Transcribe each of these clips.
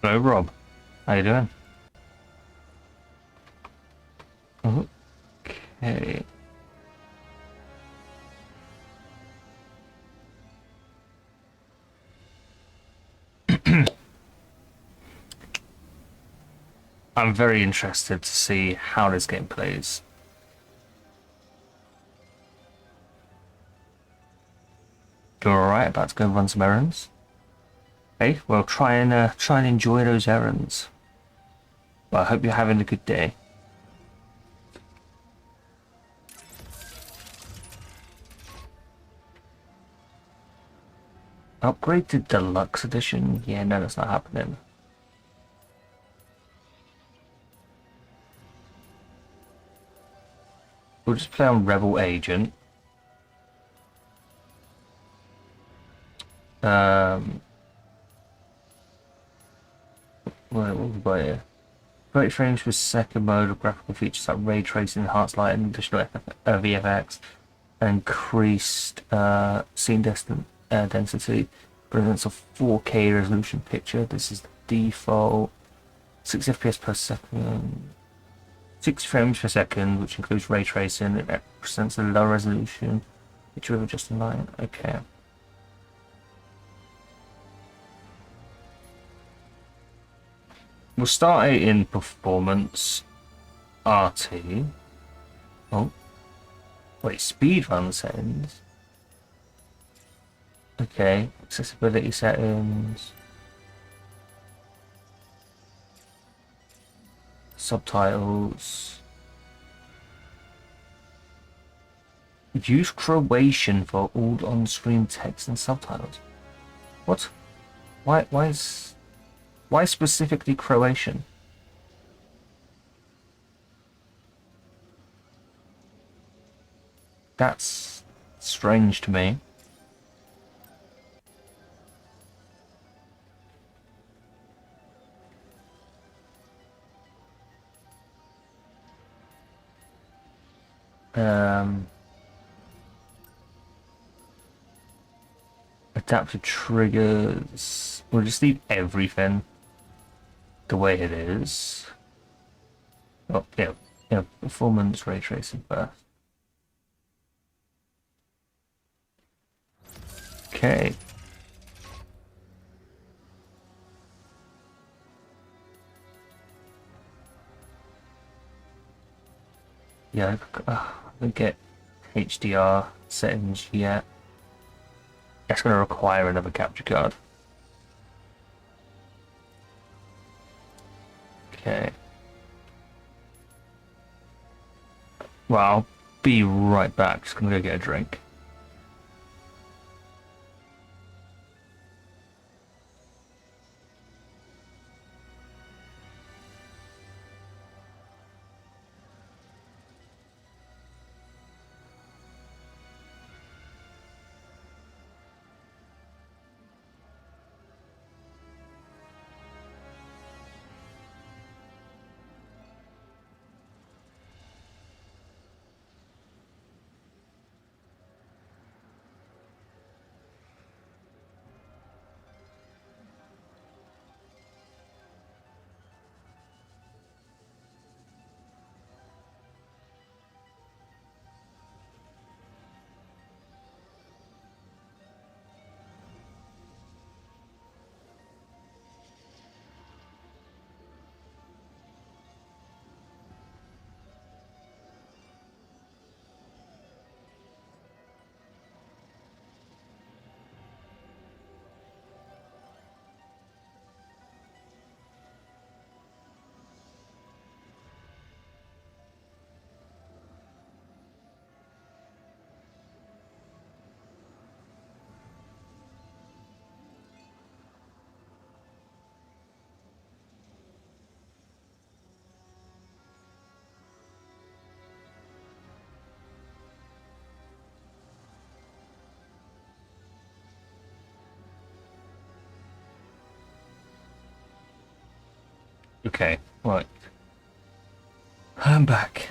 Hello, Rob. How you doing? Okay. I'm very interested to see how this game plays. You're alright, about to go run some errands? Hey, well, try and enjoy those errands. Well, I hope you're having a good day. Upgrade to Deluxe Edition? Yeah, no, that's not happening. We'll just play on Rebel Agent. What have we got here? 30 frames per second mode of graphical features like ray tracing, enhanced light, and additional VFX, increased scene density, presents a 4K resolution picture. This is the default. 60 FPS per second. 6 frames per second, which includes ray tracing. It represents a low resolution picture with adjusted light. Okay. We'll start it in performance. RT. Oh. Wait, speedrun settings. Okay. Accessibility settings. Subtitles. Use Croatian for all on-screen text and subtitles. What? Why specifically Croatian? That's strange to me. Adaptive triggers. We'll just leave everything the way it is. Oh, yeah, performance ray tracing first. Okay. Yeah, I don't get HDR settings yet. That's going to require another capture card. Okay. Well, I'll be right back. Just gonna go get a drink. Okay, right. I'm back.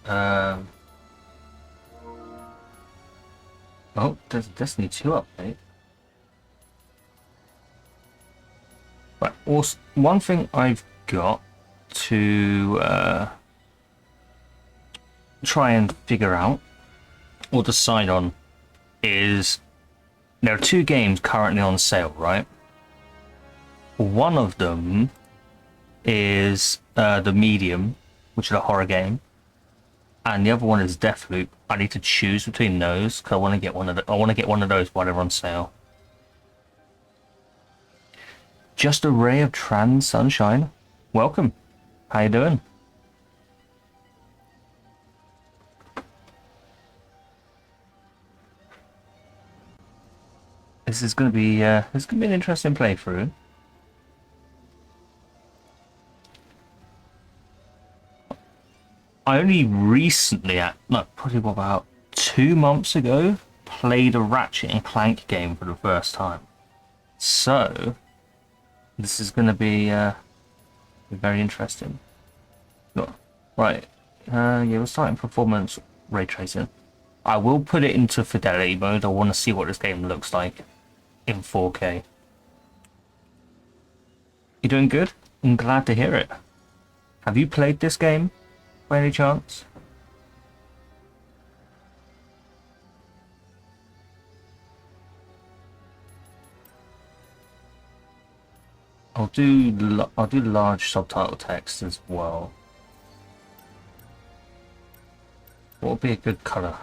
Um. Oh, there's Destiny 2 update. Right. Also, one thing I've got to try and figure out or decide on is there are two games currently on sale, right? One of them is The Medium, which is a horror game, and the other one is Deathloop. I need to choose between those because I want to get one of I want to get one of those while they're on sale. Just a ray of trans sunshine. Welcome. How you doing? This is gonna be an interesting playthrough. I only recently, probably about 2 months ago, played a Ratchet and Clank game for the first time. So this is gonna be very interesting. Right. Yeah, we're starting performance ray tracing. I will put it into fidelity mode. I want to see what this game looks like in 4K. You doing good? I'm glad to hear it. Have you played this game by any chance? I'll do large subtitle text as well. What would be a good color?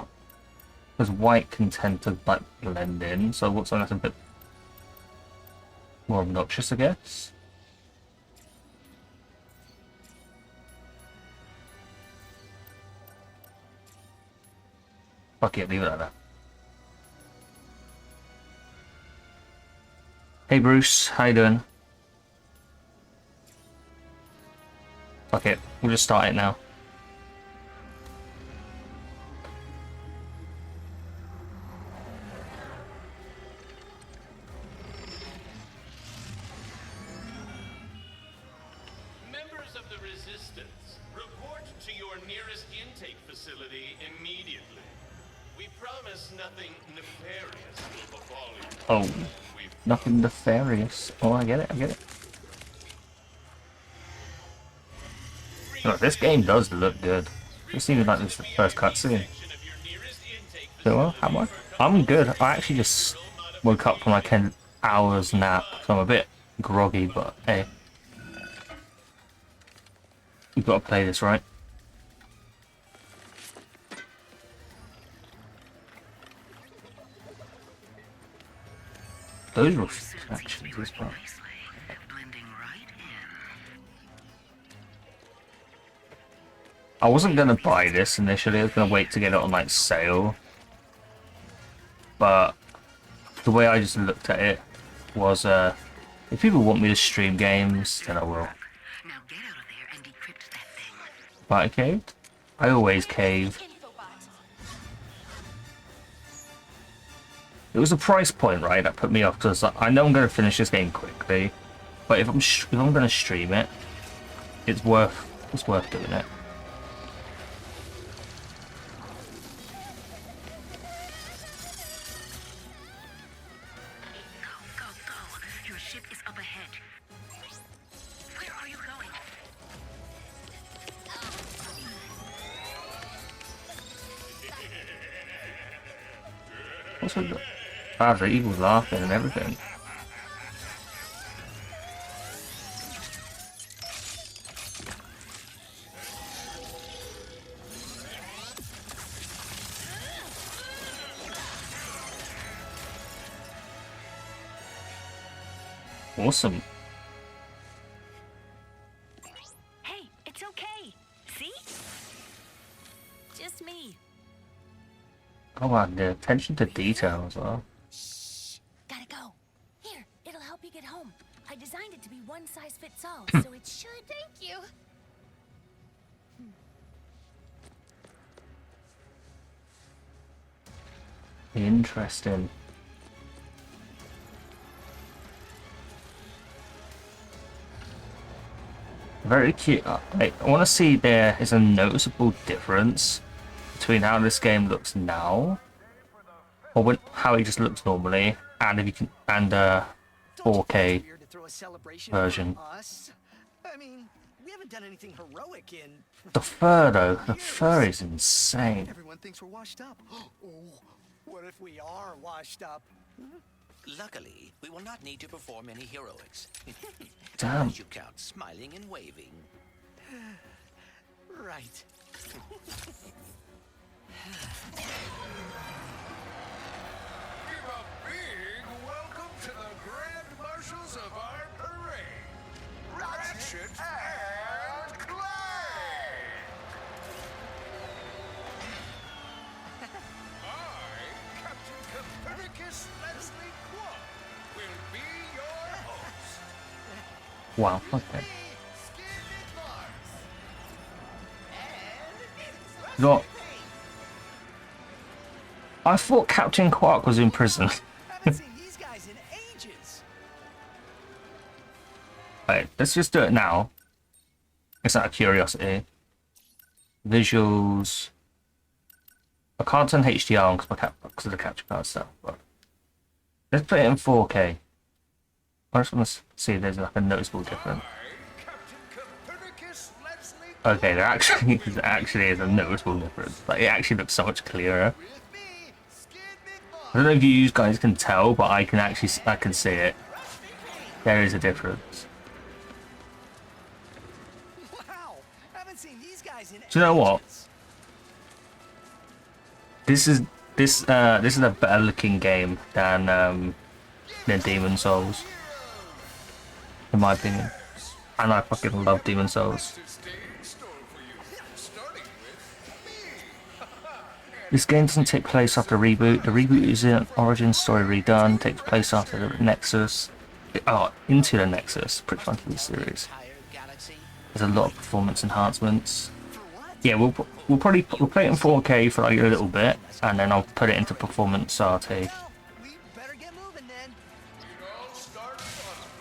Because white can tend to like blend in, so what's something that's a bit more obnoxious, I guess. Fuck it, leave it like that. Hey Bruce, how you doing? Fuck it, we'll just start it now. Members of the Resistance, report to your nearest intake facility immediately. We promise nothing nefarious will befall you. Oh, nothing nefarious. Oh, I get it, I get it. Look, this game does look good. It seems like this is the first cutscene. So, how much? I'm good. I actually just woke up from like an hour's nap, so I'm a bit groggy, but hey. We've got to play this, right? Those reflections as well. I wasn't gonna buy this initially. I was gonna wait to get it on like sale, but the way I just looked at it was, if people want me to stream games, then I will. But I caved. I always cave. It was a price point, right, that put me off because I know I'm gonna finish this game quickly, but if I'm gonna stream it, it's worth doing it. What's with the Bowser Evil's laughing and everything? Awesome. Hey, it's okay. See? Just me. Oh wow, the attention to detail as well. Shh. Gotta go. Here, it'll help you get home. I designed it to be one size fits all, so it should. Thank you. Interesting. Very cute. I want to see there is a noticeable difference between how this game looks now, or how it just looks normally, and if you can, and Don't you think 4K it's weird to throw a celebration version. for us? I mean, we haven't done anything heroic in. The fur though, the fur is insane. Everyone thinks we're washed up. Oh, what if we are washed up? Luckily, we will not need to perform any heroics. Damn. As you count smiling and waving. Right. Give a big welcome to the Grand Marshals of our parade, Ratchet and Clank! I, Captain Copernicus Leslie Quad, will be your host. Wow. Okay. You know what? I thought Captain Quark was in prison. Haven't seen these guys in ages. Right, let's just do it now. It's out of curiosity. Visuals. I can't turn HDR on because of the capture card stuff, but let's put it in 4K. I just want to see if there's like a noticeable difference. Captain Copernicus Leslie Okay, there actually is a noticeable difference. Like it actually looks so much clearer. with me, Skid I don't know if you guys can tell, but I can see it. There is a difference. Wow. Haven't seen these guys in Do you know what? ages. This is a better looking game than Demon Souls, in my opinion. And I fucking love Demon Souls. to stay in store for you, starting with me. This game doesn't take place after reboot. The reboot is an origin story redone. Takes place after the Nexus. Into the Nexus. Pretty fun TV series. Entire galaxy. There's a lot of performance enhancements. For what? Yeah, we'll play it in 4K for like a little bit, and then I'll put it into performance RT. Well, we better get moving then. It all started on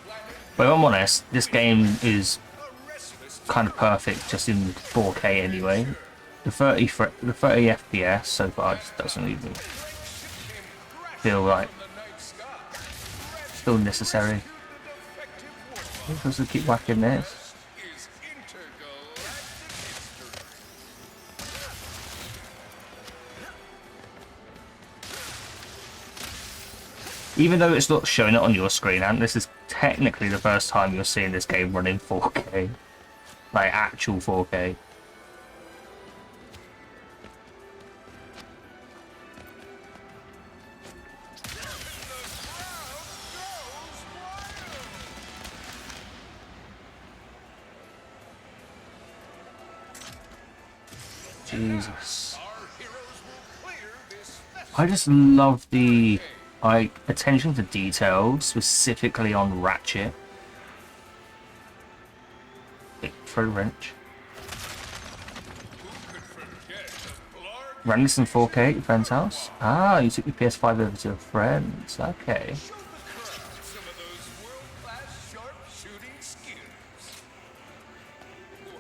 planet But if I'm honest, this game is a restless kind of perfect just in 4K anyway. The 30 FPS so far just doesn't even feel like the night sky. still necessary. I'm supposed to keep whacking this. Is intergalactic history. Even though it's not showing it on your screen, and this is technically the first time you're seeing this game run in 4K. Like actual 4K. Jesus. Our heroes will clear this I just love the attention to detail, specifically on Ratchet. Throw wrench. Ran this in 4K at your friend's house? Ah, you took your PS5 over to your friends. Okay. some of those world-class sharp-shooting skills. Well,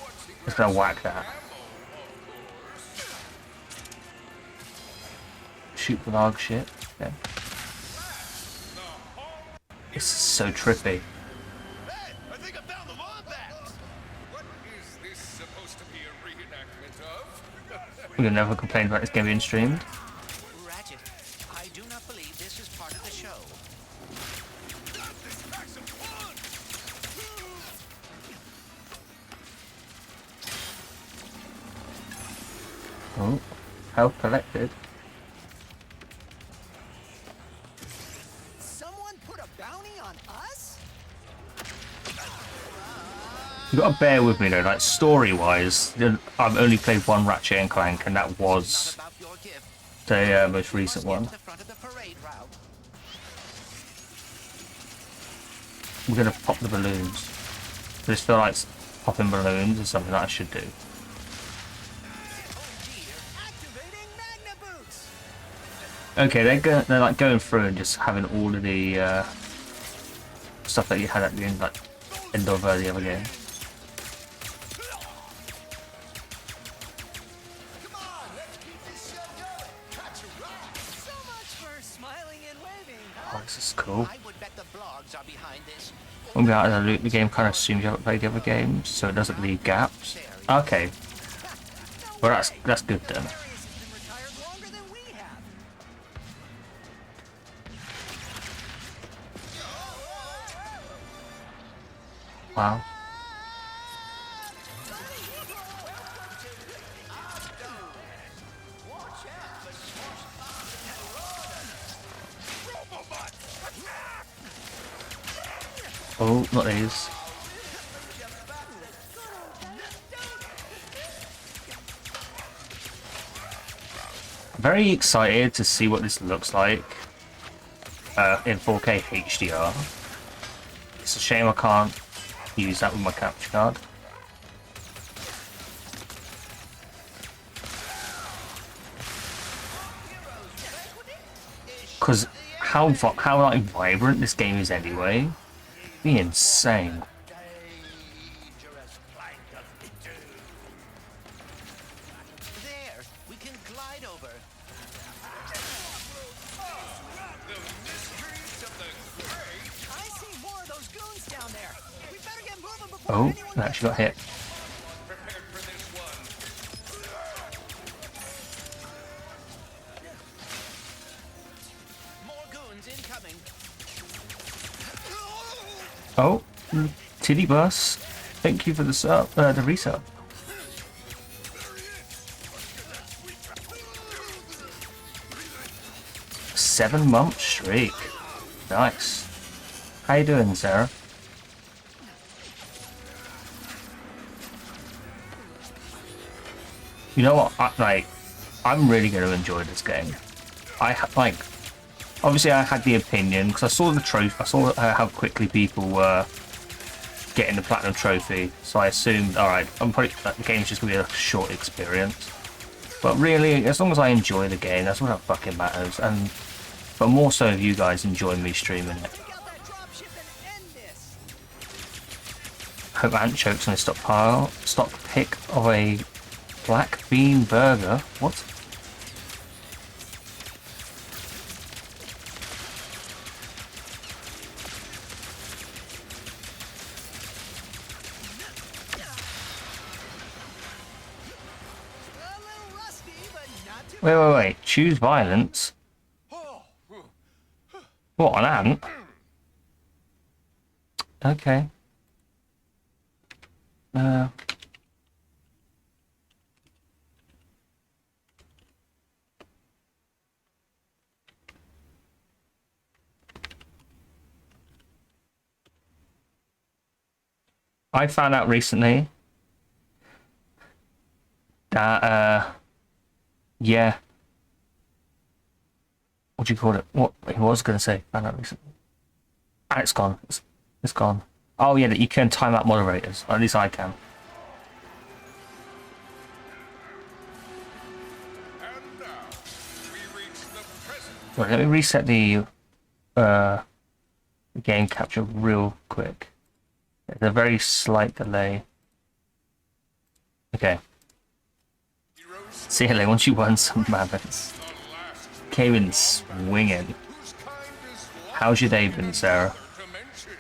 what's he Just gonna whack that. Shoot with arg shit. Okay. It's so trippy. Hey, I think I found the wombat! What is this supposed to be a reenactment of? We're gonna never complain about this game being streamed. Ratchet, I do not believe this is part of the show. This packs of fun! Oh, health collected. Someone put a bounty on us? You gotta bear with me though, like story-wise, I've only played one Ratchet and Clank, and that Not was about your gift. the most recent Must get one. to the front of the parade route. We're gonna pop the balloons. I just feel like popping balloons is something that I should do. Activating Magna Boots! Okay, they're like going through and just having all of the stuff that you had at the end, like end of the other game. Oh, this is cool. I would bet the blogs are behind this. When we out of the loop, the game kind of assumes you haven't played the other games, so it doesn't leave gaps. Okay, well that's good then. Nefarious has been retired longer than we have. Wow. Oh, not these. Very excited to see what this looks like in 4K HDR. It's a shame I can't use that with my capture card. Because how like vibrant this game is anyway. Be insane. There, we can glide over. I see more of those goons down there. We better get moving before Oh, anyone I actually got hit. Prepared for this one. More goons incoming. Oh, Titty Bus. Thank you for the sub, the resub. Seven-month streak. Nice. How you doing, Sarah? You know what? I'm really going to enjoy this game. Obviously, I had the opinion because I saw the trophy. I saw how quickly people were getting the platinum trophy, so I assumed, all right, the game's just going to be a short experience. But really, as long as I enjoy the game, that's what that fucking matters. But more so if you guys enjoy me streaming it. take out that dropship and end this. Hope Ant chokes on his stock pick of a black bean burger. What? A little rusty, but not too Wait. Choose violence. What, an ant? Okay. I found out recently that, yeah. What do you call it? What I was going to say. Found out recently. And it's gone. It's gone. Oh, yeah, that you can time out moderators. Or at least I can. And now, we reach the present. Right, let me reset the game capture real quick. There's a very slight delay. Okay. Heroes, See, Hello, once you won some mammoths. the last Came in swinging. whose kind is How's your day been, Sarah? dimension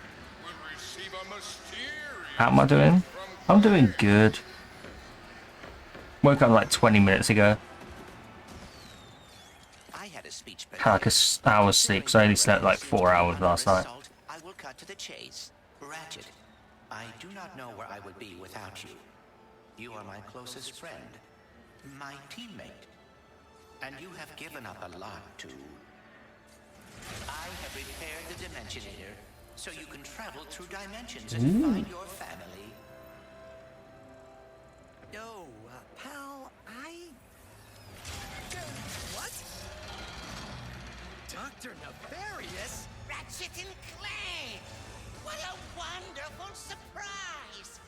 will receive a mysterious How am I doing? I'm doing good. Woke up like 20 minutes ago. I had a speech. Had like an hour's sleep, because I only slept like 4 hours last night. I will cut to the chase. Ratchet, I do not know where I would be without you. You are my closest friend, my teammate, and you have given up a lot to. I have repaired the Dimensionator so you can travel through dimensions and find your family. No, pal, what? Dr. Nefarious? Ratchet and Clank! What a wonderful surprise!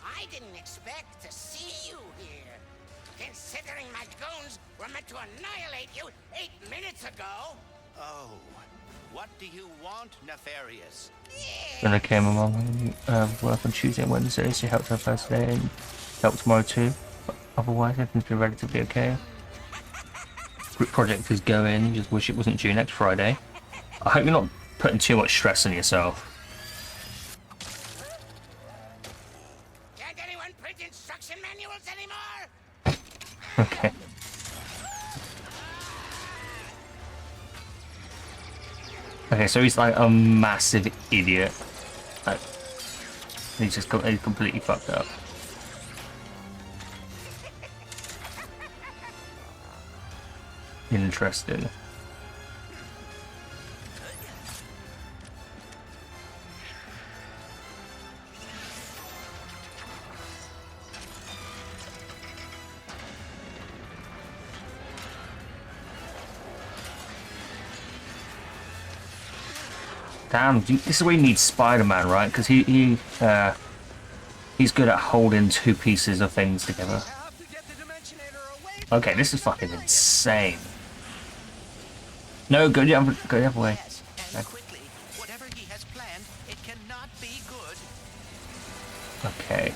I didn't expect to see you here. Considering my goons were meant to annihilate you 8 minutes ago. Oh, what do you want, Nefarious? Then I came along work on Tuesday and Wednesday, so helped her first day and help tomorrow too. But otherwise, everything's been relatively okay. Group project is going, just wish it wasn't due next Friday. I hope you're not putting too much stress on yourself. Can't anyone print instruction manuals anymore? Okay. Okay, so he's like a massive idiot. Like, he's completely fucked up. Interesting. Damn, this is where you need Spider-Man, right? Because he's good at holding two pieces of things together. Okay, this is fucking insane. No, go the other way. Yes, and quickly. Whatever he has planned, it cannot be good. Okay.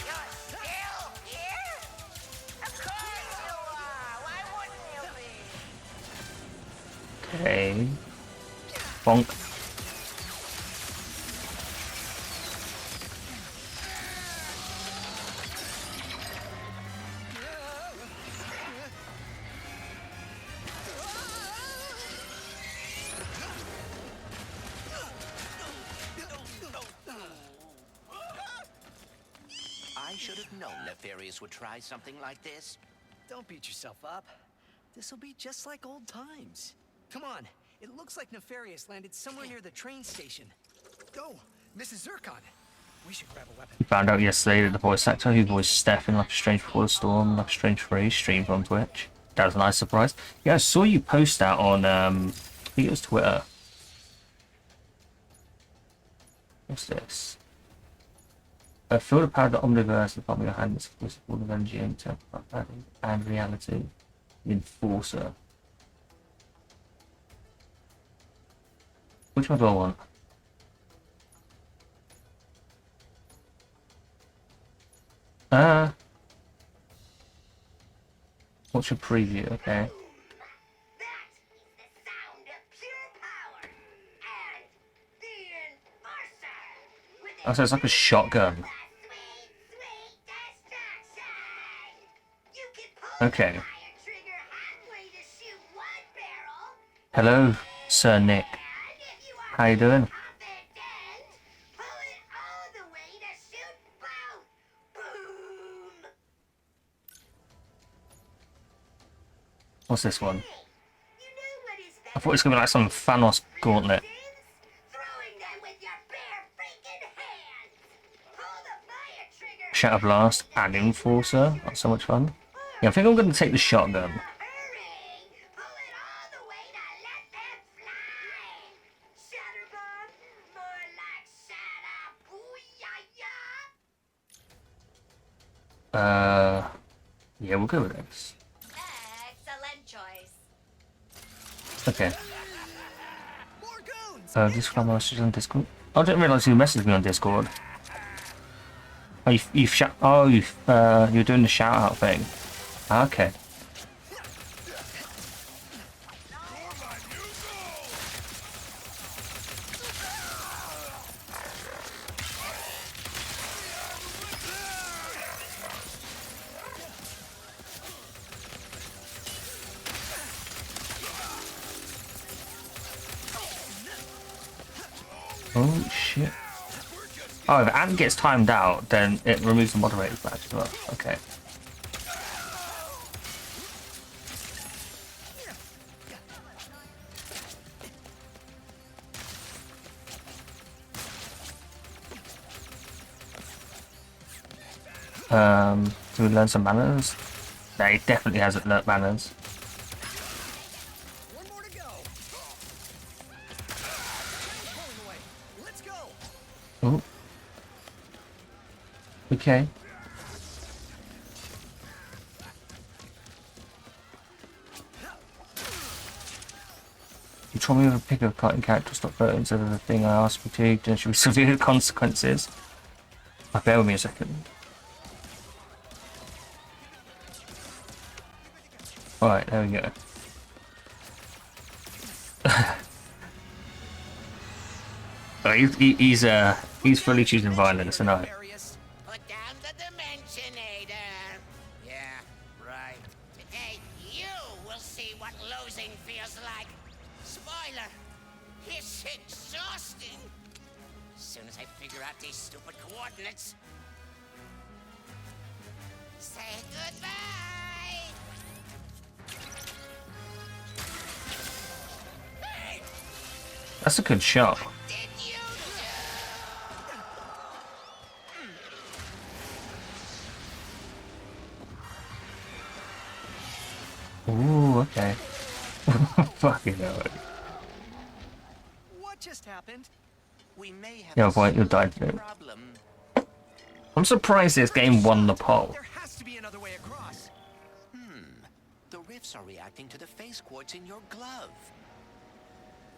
You're still here? Of course you are. Why wouldn't you be? Okay. Bonk. I should have known Nefarious would try something like this. Don't beat yourself up. This'll be just like old times. Come on. It looks like Nefarious landed somewhere near the train station. Go, Mrs. Zircon. We should grab a weapon. We found out yesterday that the voice actor who voiced Steph in Life is Strange Before the Storm, Life is Strange 3, streamed on Twitch. That was a nice surprise. Yeah, I saw you post that on, I think it was Twitter. What's this? Feel the power of the Omniverse in the palm of your hand is visible of energy and reality. The Enforcer. Which one do I want? What's your preview? Okay. That is the sound of pure power and the Enforcer. With Oh, so it's like a shotgun. sweet, sweet destruction. You can pull Okay. the fire trigger halfway to shoot one barrel. Hello, Sir Nick. And if you are How you doing? confident, pull it all the way to shoot both. Boom. What's this one? You know what is I thought it was gonna be like some Thanos gauntlet. throwing them with your bare freaking hands. Pull the fire trigger. Shatter Blast and Enforcer. That's so much fun. Yeah, I think I'm gonna take the shotgun. Hurry! Pull it all the way to let them fly. Shatter bomb, more like shatter. Booyah! Yeah, we'll go with this. Excellent choice. Okay. More goons! This from my message on Discord. I didn't realise you messaged me on Discord. Oh, you're doing the shout out thing. Okay. Oh shit. Oh, if Ant gets timed out, then it removes the moderator's badge as well. Okay. Do we learn some manners? No, he definitely hasn't learnt manners. One more to go. Pulling away. Let's go. Oh. Okay. told me to pick a cartoon character stock photo instead of the thing I asked me to, then should be severe consequences. Bear with me a second. Alright, there we go. He's fully choosing violence tonight. Nefarious. Put down the Dimensionator. Yeah, right. Today, you will see what losing feels like. Spoiler, it's exhausting. As soon as I figure out these stupid coordinates. Say goodbye. Hey, That's a good shot. what did you do? Ooh, okay. Fucking hell. What just happened? We may have Yeah, a boy, you'll die serious today. problem. I'm surprised this game won the poll. There has to be another way across. The rifts are reacting to the face quartz in your glove.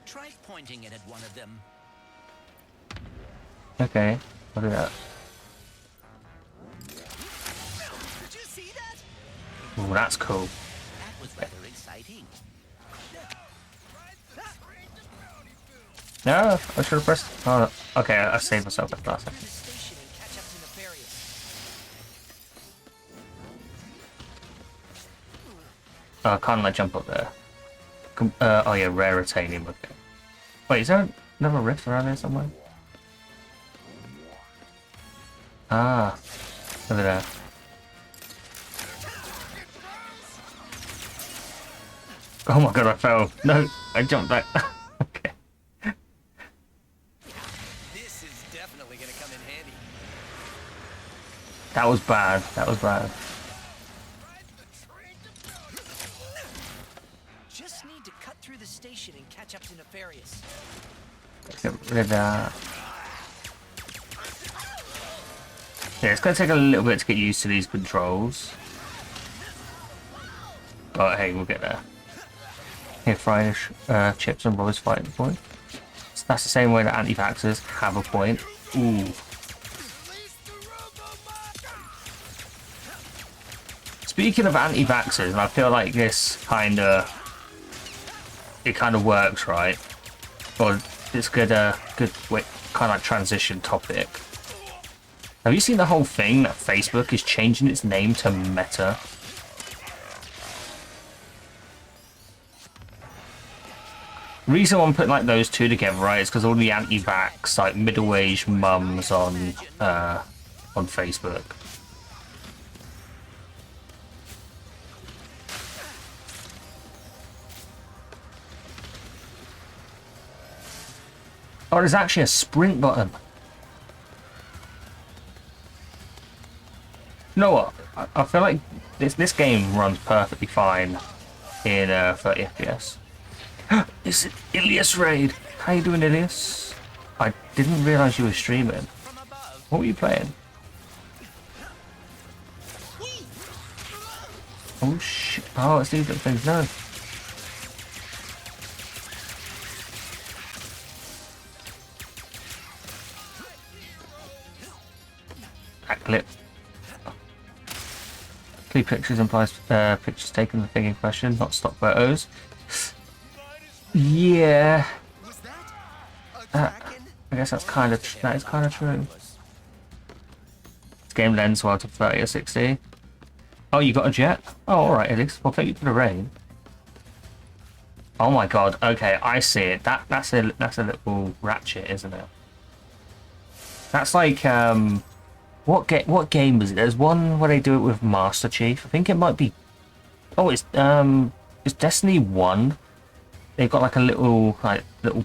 Try pointing it at one of them. Okay, I'll do that. Did you see that? Ooh, that's cool. That was rather exciting. No, I should have pressed. Oh, okay, I saved myself at last. Through the station and catch up to Nefarious. Oh, I can't like jump up there. Oh yeah, rare titanium. Okay. Wait, is there another rift around here somewhere? Ah, over there. Oh my god, I fell. No, I jumped back. Okay. This is definitely gonna come in handy. That was bad. That was bad. Just need to cut through the station and catch up to Nefarious. Get rid of that. Yeah, it's gonna take a little bit to get used to these controls. But hey, we'll get there. Here, frying chips and Roy's fighting point. So that's the same way that anti-vaxxers have a point. Ooh. Speaking of anti-vaxxers, and I feel like this kind of works, right? Or it's good way, kind of like transition topic. Have you seen the whole thing that Facebook is changing its name to Meta? The reason I'm putting like those two together, right, is because all the anti-vax, like middle-aged mums on Facebook. Oh, there's actually a sprint button. You know what? I feel like this game runs perfectly fine in 30 FPS. It's an Ilias raid. How you doing, Ilias? I didn't realise you were streaming. What were you playing? Oh shit! Oh, it's these little things. No. Backflip. Clear pictures implies pictures taken the thing in question, not stock photos. Yeah. Was that a kraken? I guess that is kind of true. This game lends well to 30 or 60. Oh, you got a jet? Oh, alright, at least. Well, thank you for the rain. Oh my god. Okay, I see it. That's a little ratchet, isn't it? That's like what game was it? There's one where they do it with Master Chief. I think it might be. Oh, it's Destiny 1. They've got like a little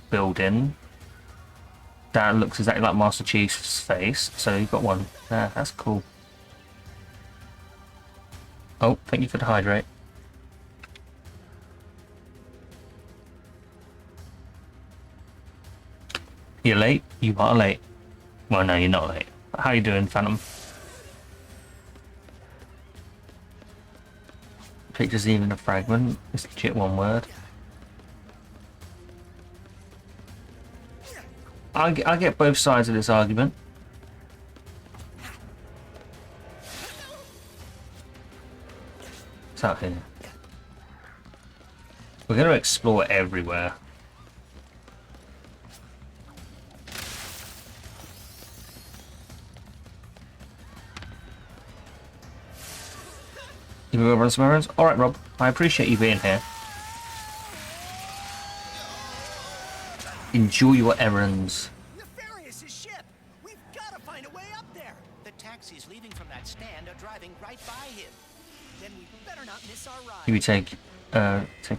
building that looks exactly like Master Chief's face. So you've got one there. That's cool. Oh, thank you for the hydrate. You're late? You are late. Well, no, you're not late. How you doing, Phantom? Picture's even a fragment. It's legit one word. I get both sides of this argument. It's out here. We're going to explore everywhere. You will run some errands? Alright, Rob. I appreciate you being here. Enjoy your errands. Nefarious' ship! We've got to find a way up there! The taxis leaving from that stand are driving right by him. Then we better not miss our ride. Can we take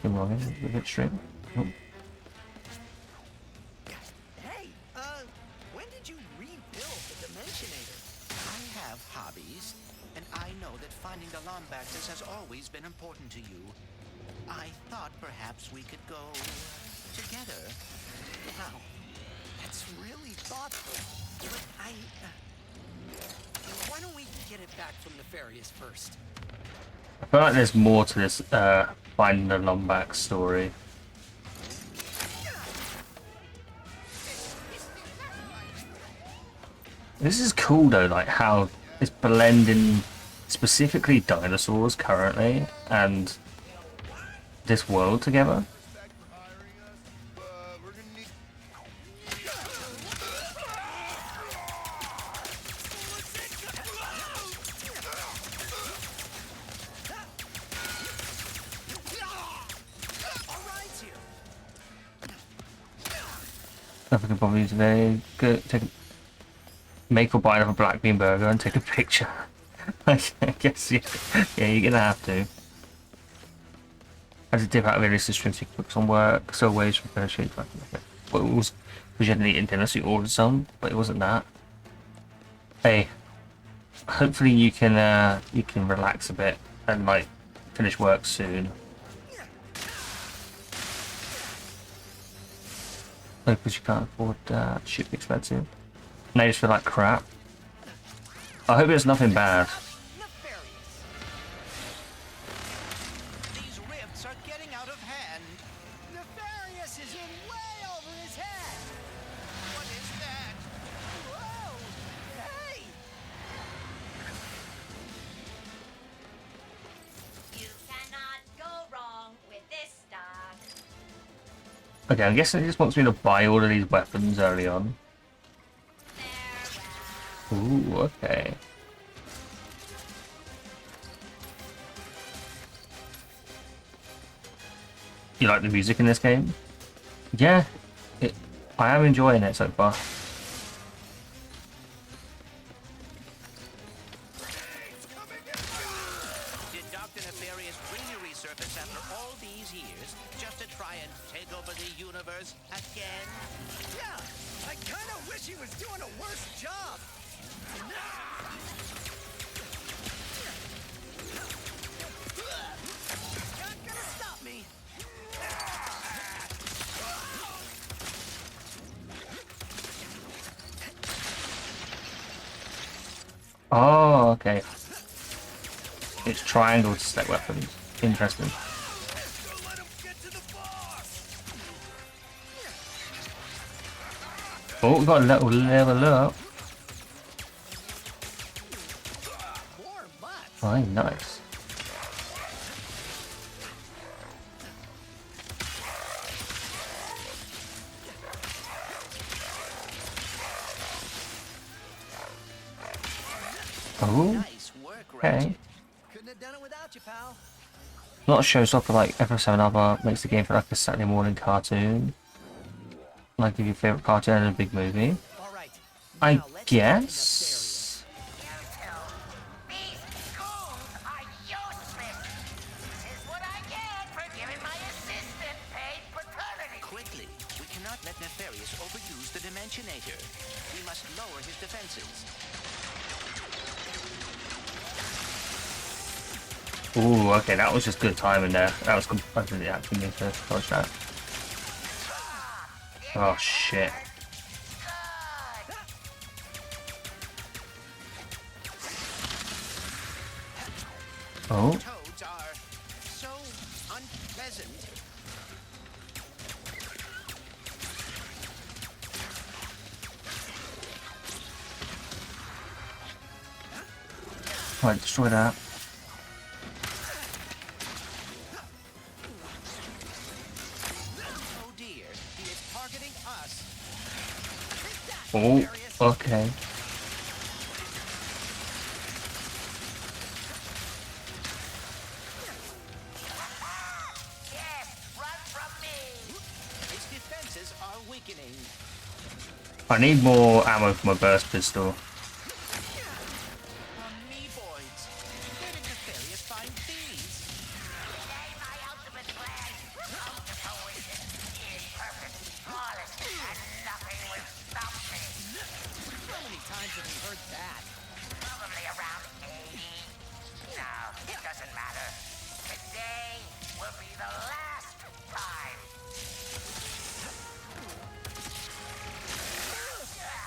him wrong in a bit straight? Oh. Hey, when did you rebuild the Dimensionator? I have hobbies, and I know that finding the Lombactus has always been important to you. I thought perhaps we could go together. Wow, that's really thoughtful. But why don't we get it back from Nefarious first? I feel like there's more to this finding the Lombax story. This is cool though, like how it's blending specifically dinosaurs currently and this world together. Nothing can bother you today. Good. Make or buy another black bean burger and take a picture. I guess yeah, you're gonna have to. I had to dip out of various streams to focus on work, so ways from fair shade. Well, it was because you hadn't eaten dinner, so you ordered some, but it wasn't that. Hey, hopefully you can relax a bit and like finish work soon. Because you can't afford that. Shit be expensive. Now you just feel like crap. I hope it's nothing bad. These rifts are getting out of hand. Nefarious is in way over his head! What is that? Whoa! Hey! You cannot go wrong with this stock. Okay, I'm guessing he just wants me to buy all of these weapons early on. Ooh, okay. You like the music in this game? Yeah, I am enjoying it so far. Did Dr. Nefarious really resurface after all these years just to try and take over the universe again? Yeah! I kinda wish he was doing a worse job! Not gonna stop me! Oh, okay. It's triangle to select weapons. Interesting. Don't let him get to the boss! Oh, we got a little level up. More butts! Oh, nice. Oh, Nice work, okay. Ratchet. Couldn't have done it without you, pal. Not a showstopper like FF7 Alpha makes the game feel like a Saturday morning cartoon. Like if your favourite cartoon and a big movie. Alright. I now let's guess. These goons are useless. This is what I get for giving my assistant paid paternity. Quickly, we cannot let Nefarious overuse the Dimensionator. We must lower his defenses. Ooh, okay, that was just good timing there. That was completely actually me to dodge that. Oh shit. Oh, Toads are so unpleasant. Right, destroy that. Oh dear, he is targeting us. Oh, okay. Yes, run from me! His defenses are weakening. I need more ammo for my burst pistol. Amoeboids. Where did Nefarious find these? Today my ultimate plan comes to fruition. He is perfect, flawless, and nothing will stop me. How many times have we heard that? Probably around 80. No, it doesn't matter. Today will be the last time.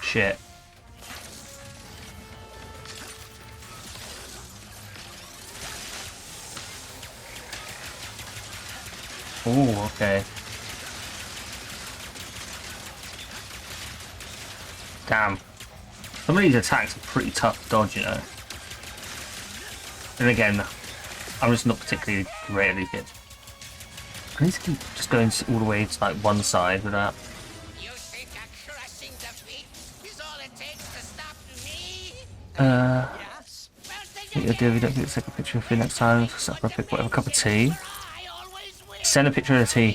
Shit. Oh, okay. Damn. Some of these attacks are pretty tough to dodge, you know. And again, I'm just not particularly great at these bits. I need to keep just going all the way to like one side without. You think a crushing defeat is all it takes to stop me? Yes. Well, then Get your deal if you don't get to take a picture of you next time. Set up a pic, whatever, cup of tea. I always win. Send a picture of the tea. You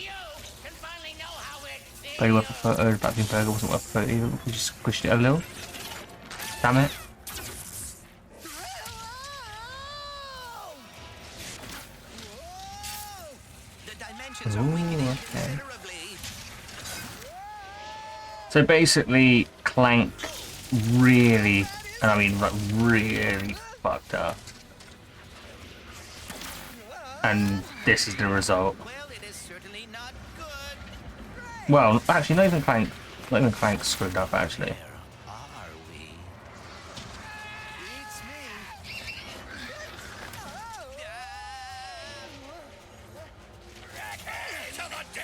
can finally know how it feels. Very worth a photo. Back being burger wasn't worth a photo either. We just squished it a little. Damn it. The dimensions are Ooh, weakening okay. considerably. So basically, Clank really, and I mean like really fucked up. And this is the result. Well, it is certainly not good. Well, actually, not even Clank screwed up, actually. Where are we? It's me.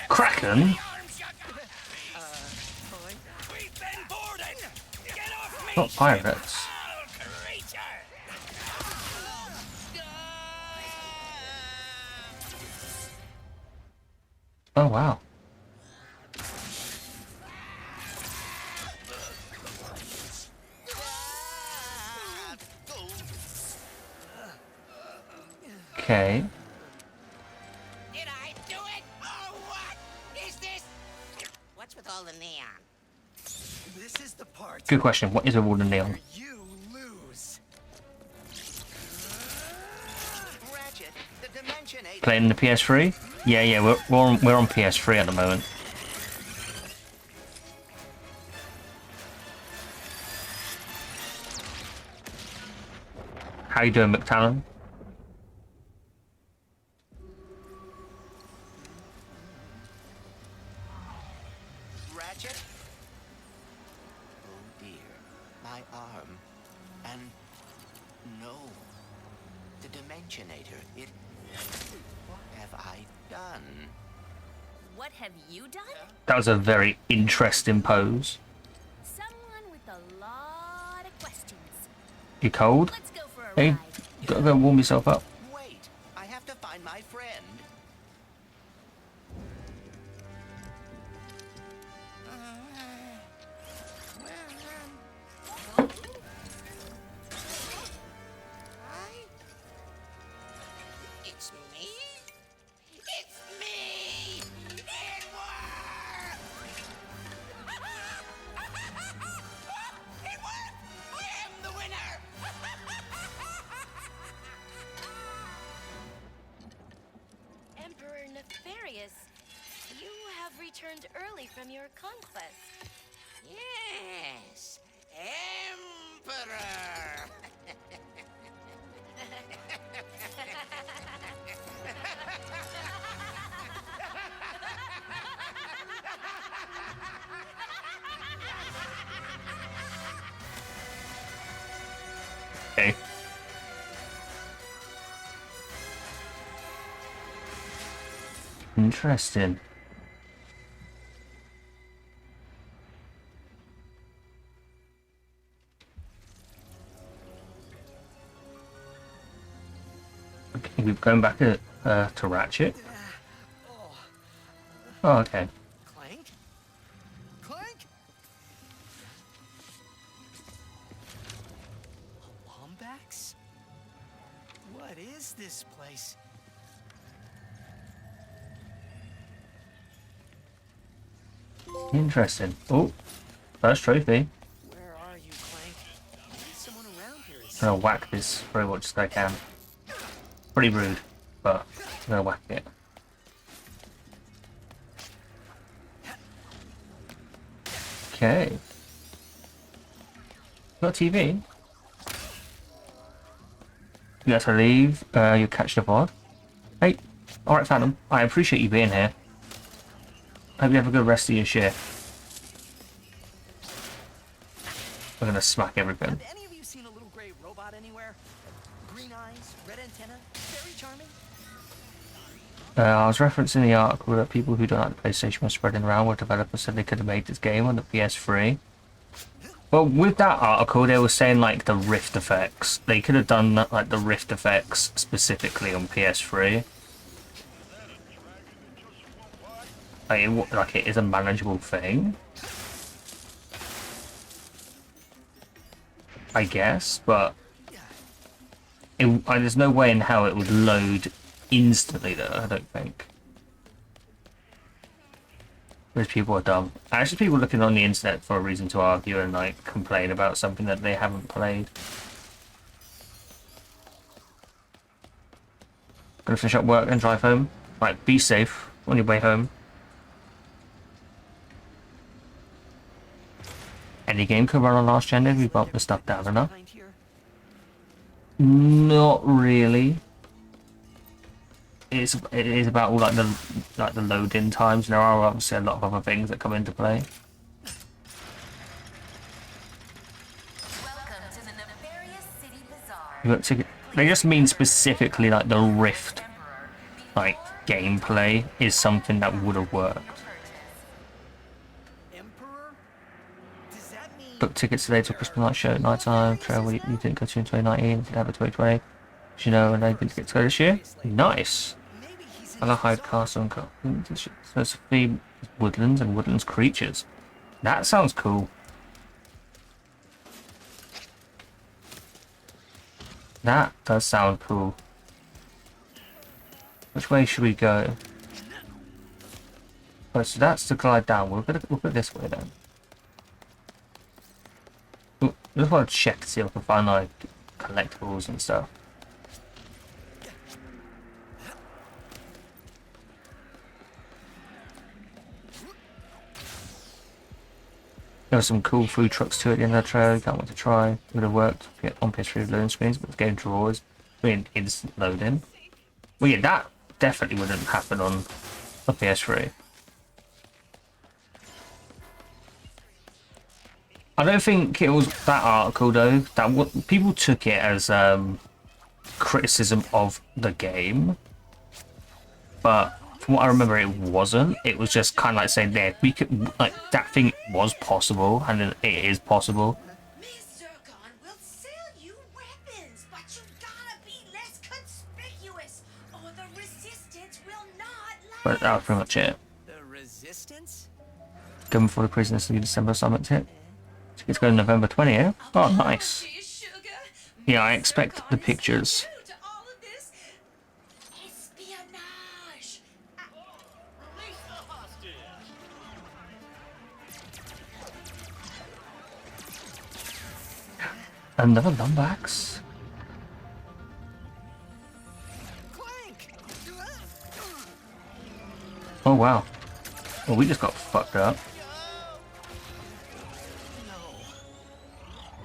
Kraken? We've been boarded. Get off me, Not pirates. foul creature. Oh, wow. Okay. Did I do it? Oh, what is this? What's with all the neon? This is the part Good question. What is a wall of neon? where you lose. Ratchet, the Dimensionator. Playing the PS3? Yeah, we're on PS3 at the moment. How you doing, McTalon? Ratchet? Oh dear, my arm. And no, the Dimensionator. It. What have I done? What have you done? That was a very interesting pose. Someone with a lot of questions. You cold? Let's go for a Hey, ride. you gotta go warm yourself up. Wait, I have to find my friend. It's me? It's me! It worked! It worked! I am the winner! Emperor Nefarious, you have returned early from your conquest. Yes, Emperor! Okay. Interesting. Okay, we're going back to Ratchet. Oh, okay. Clank? Clank? Lombax? What is this place? Interesting. Oh, first trophy. Where are you, Clank? Someone around here is. I'm gonna whack this very much as I can. Pretty rude, but I'm gonna whack it. Okay. Got TV. You got to leave. You catch the pod. Hey, alright, Phantom. I appreciate you being here. Hope you have a good rest of your shift. We're gonna smack everything. Have any of you seen a little gray robot anywhere? Green eyes, red antenna, very charming. I was referencing the article that people who don't like the PlayStation were spreading around where developers said they could have made this game on the PS3. Well, with that article, they were saying like the Rift effects. They could have done like the Rift effects specifically on PS3. Like it is a manageable thing, I guess, but there's no way in how it would load instantly though, I don't think. Those people are dumb. Actually, people looking on the internet for a reason to argue and like complain about something that they haven't played. Gonna finish up work and drive home. Right, be safe on your way home. Any game could run on last gen if we bump the stuff down enough. Behind here? Not really. It is about all like the load-in times, and there are obviously a lot of other things that come into play. Welcome to the nefarious city bazaar. But they just mean specifically like the Rift, like gameplay is something that would have worked. Emperor? Does that mean Book tickets today to Christmas night show at night time. Travel you didn't go to in 2019, did have a 2020. You know, and they didn't get to go this year. Nice. maybe he's in Malahide Castle and so it's the woodlands and woodlands creatures. That sounds cool. That does sound cool. Which way should we go? Oh, so that's to glide down. We'll go this way then. Ooh, I just want to check to see if I can find like collectibles and stuff. There were some cool food trucks too at the end of the trail. Can't wait to try. It would have worked on PS3 with loading screens, but the game draws being instant loading. Well, yeah, that definitely wouldn't happen on a PS3. I don't think it was that article though. That what people took it as criticism of the game, but from what I remember, it wasn't. It was just kind of like saying, "There, we could like that thing was possible, and it is possible." Miss Zircon will sell you weapons, but you gotta be less conspicuous, or the resistance will not last. But that was pretty much it. the resistance? Going before the prisoners leave December summit tip. It's going November 20th. Oh, nice. Dear sugar, Yeah, I Miss expect Zircon the is pictures. new to all of this espionage. Release the hostage! Another Lombax. Clank! Oh wow. Well, we just got fucked up. No.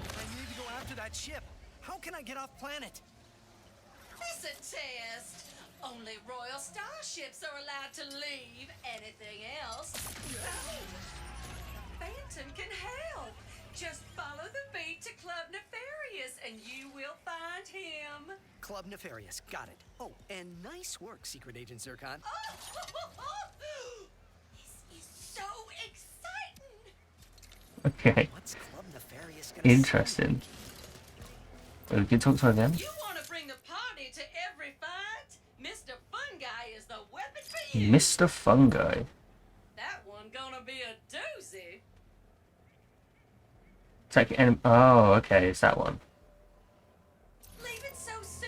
I need to go after that ship. How can I get off planet? It's a test. Only royal starships are allowed to leave. Anything else? Phantom can help. Just follow the beat to Club Nefarious and you will find him. Club Nefarious, got it. Oh, and nice work, Secret Agent Zircon. This is so exciting. Okay. What's Club Nefarious gonna Interesting. Well, we can talk to her then. You want to bring the party to every fine Mr. Fungi. That one gonna be a doozy. Take enemy. Oh, okay, it's that one. Leave it so soon?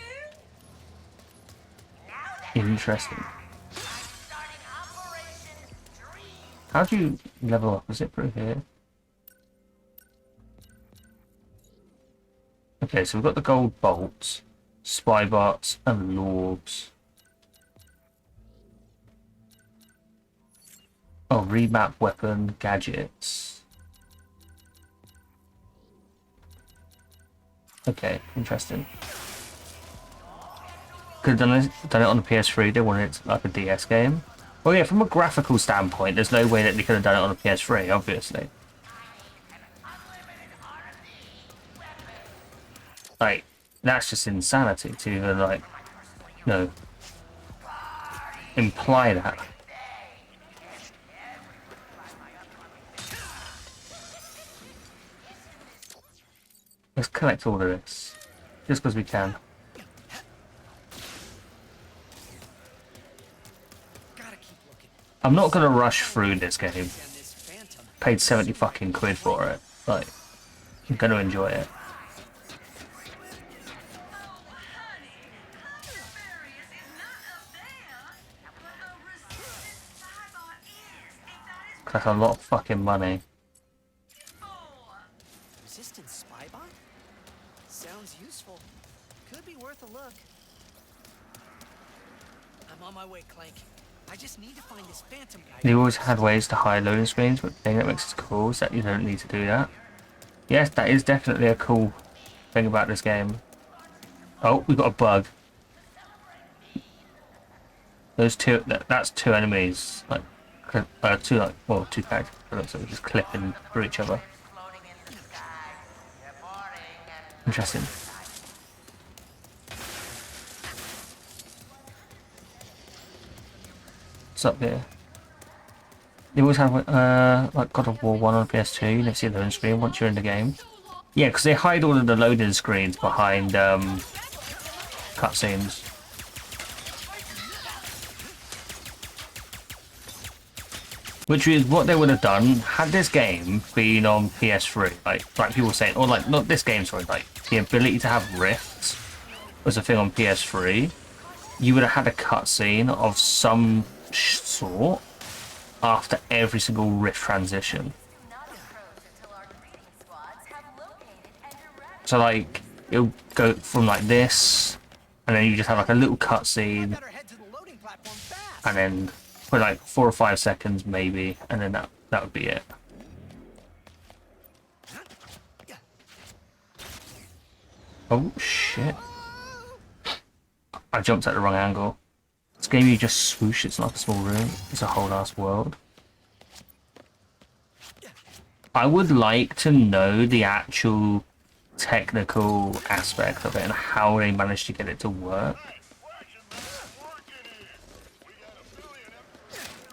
Interesting. How do you level up? Is it through here? Okay, so we've got the gold bolts, spy bots, and lorbs. Oh, remap weapon gadgets. Okay, interesting. Could have done it on the PS3. They wanted it like a DS game. Well, yeah, from a graphical standpoint, there's no way that they could have done it on a PS3, obviously. Like, that's just insanity to even, like, you know, imply that. Let's collect all of this, just because we can. I'm not gonna rush through this game. Paid 70 fucking quid for it. Like, I'm gonna enjoy it. That's a lot of fucking money. Resistant spy bot? Sounds useful. Could be worth a look. I'm on my way, Clank. I just need to find this phantom guy. They always had ways to hide loading screens, but the thing that makes it cool is that you don't need to do that. Yes, that is definitely a cool thing about this game. Oh, we got a bug. Those two, that's two enemies, like, two characters, so we're just clipping through each other. Interesting. What's up here? They always have like God of War 1 on PS2. You never see the loading screen once you're in the game. Yeah, because they hide all of the loading screens behind cutscenes. Which is what they would have done had this game been on PS3. Like people were saying, or like not this game, sorry, like the ability to have rifts was a thing on PS3. You would have had a cutscene of some sort after every single rift transition. So like it'll go from like this, and then you just have like a little cutscene, and then for like 4 or 5 seconds maybe, and then that would be it. Oh shit! I jumped at the wrong angle. This game you just swoosh. It's not a small room. It's a whole ass world. I would like to know the actual technical aspect of it and how they managed to get it to work.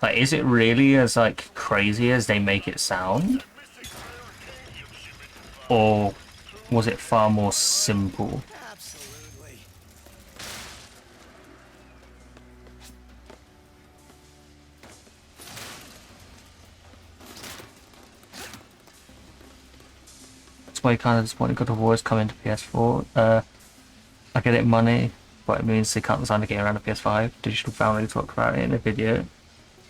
Like, is it really as like crazy as they make it sound, or was it far more simple? Absolutely. That's why kind of disappointed God of War is coming to PS4. I get it, money, but it means they can't design the game around the PS5. Digital Foundry talked about it in a video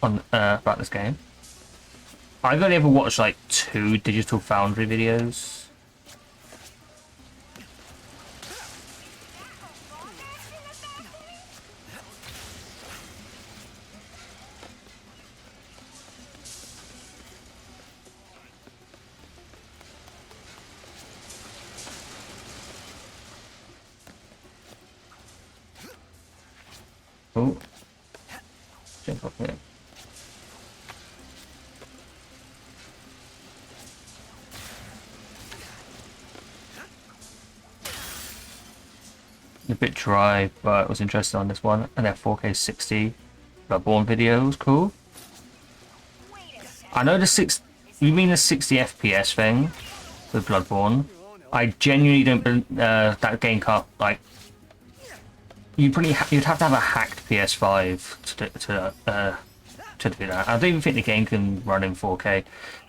on about this game. I've only ever watched like 2 Digital Foundry videos. Oh, jump up here. A bit dry, but I was interested on this one. And their 4K 60 Bloodborne video was cool. I know you mean the 60 FPS thing with Bloodborne. I genuinely don't that game can't, like, you'd have to have a hacked PS5 to do that. I don't even think the game can run in 4K.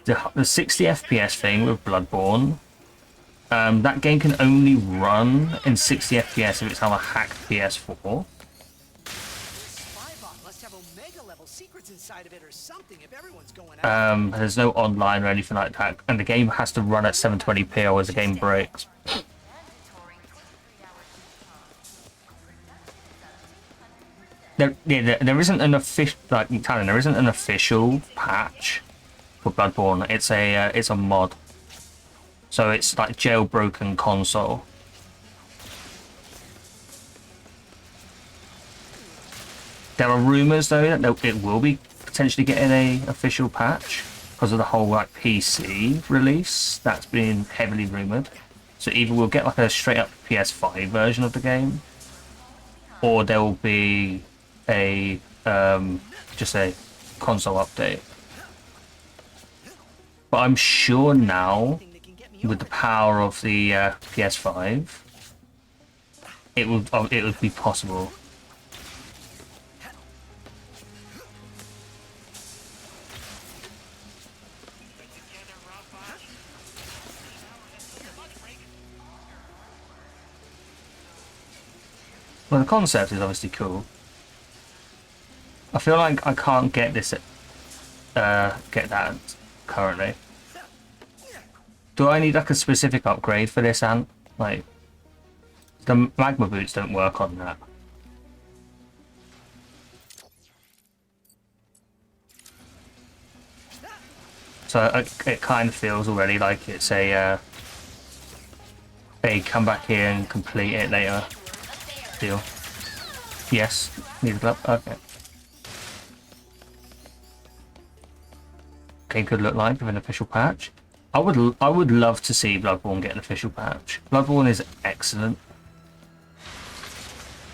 The 60 FPS thing with Bloodborne, that game can only run in 60 FPS if it's on a hacked PS4. Spybot must have Omega level secrets inside of it or something if everyone's going out. There's no online or anything like that, and the game has to run at 720p or the game breaks. There isn't an official, like Italian. There isn't an official patch for Bloodborne. It's a mod, so it's like jailbroken console. There are rumors though that it will be potentially getting a official patch because of the whole like PC release that's been heavily rumored. So either we'll get like a straight up PS5 version of the game, or there will be a just a console update. But I'm sure now, with the power of the PS5, it would be possible. Well, the concept is obviously cool. I feel like I can't get this, get that currently. Do I need like a specific upgrade for this, Ant? Like, the magma boots don't work on that. So it kind of feels already like it's a come back here and complete it later deal. Yes, need a glove. Okay. Okay, could look like with an official patch. I would love to see Bloodborne get an official patch. Bloodborne is excellent.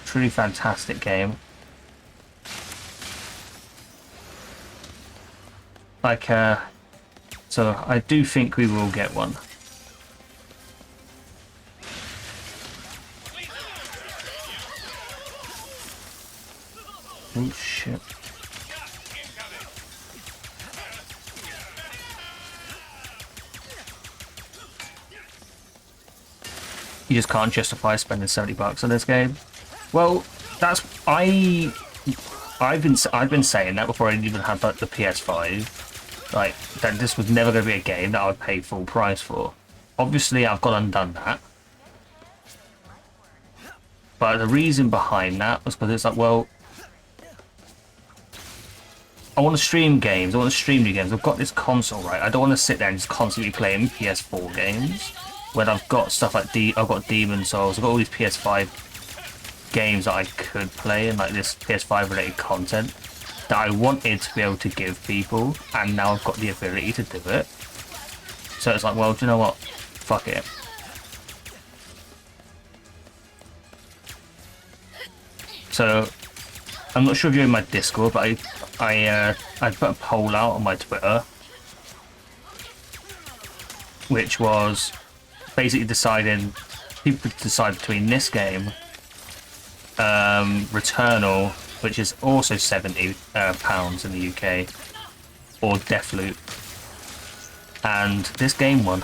Truly fantastic game. Like, so I do think we will get one. Oh shit. You just can't justify spending $70 on this game. Well, that's I've been saying that before I even had like the PS5, like that this was never going to be a game that I would pay full price for. Obviously, I've gone and done that, but the reason behind that was because it's like, well, I want to stream games. I want to stream new games. I've got this console, right? I don't want to sit there and just constantly playing PS4 games when I've got stuff like I've got Demon Souls. I've got all these PS5 games that I could play and like this PS5 related content that I wanted to be able to give people, and now I've got the ability to do it. So it's like, well, do you know what? Fuck it. So I'm not sure if you're in my Discord, but I put a poll out on my Twitter, which was basically deciding, people could decide between this game, Returnal, which is also £70 in the UK, or Deathloop, and this game won.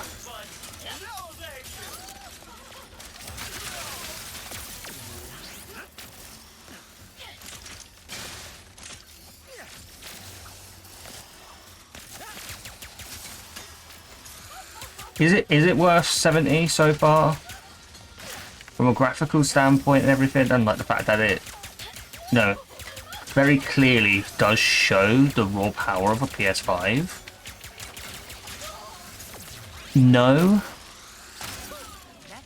Is it worth 70 so far? From a graphical standpoint and everything, and like the fact that it, no, very clearly does show the raw power of a PS5. No.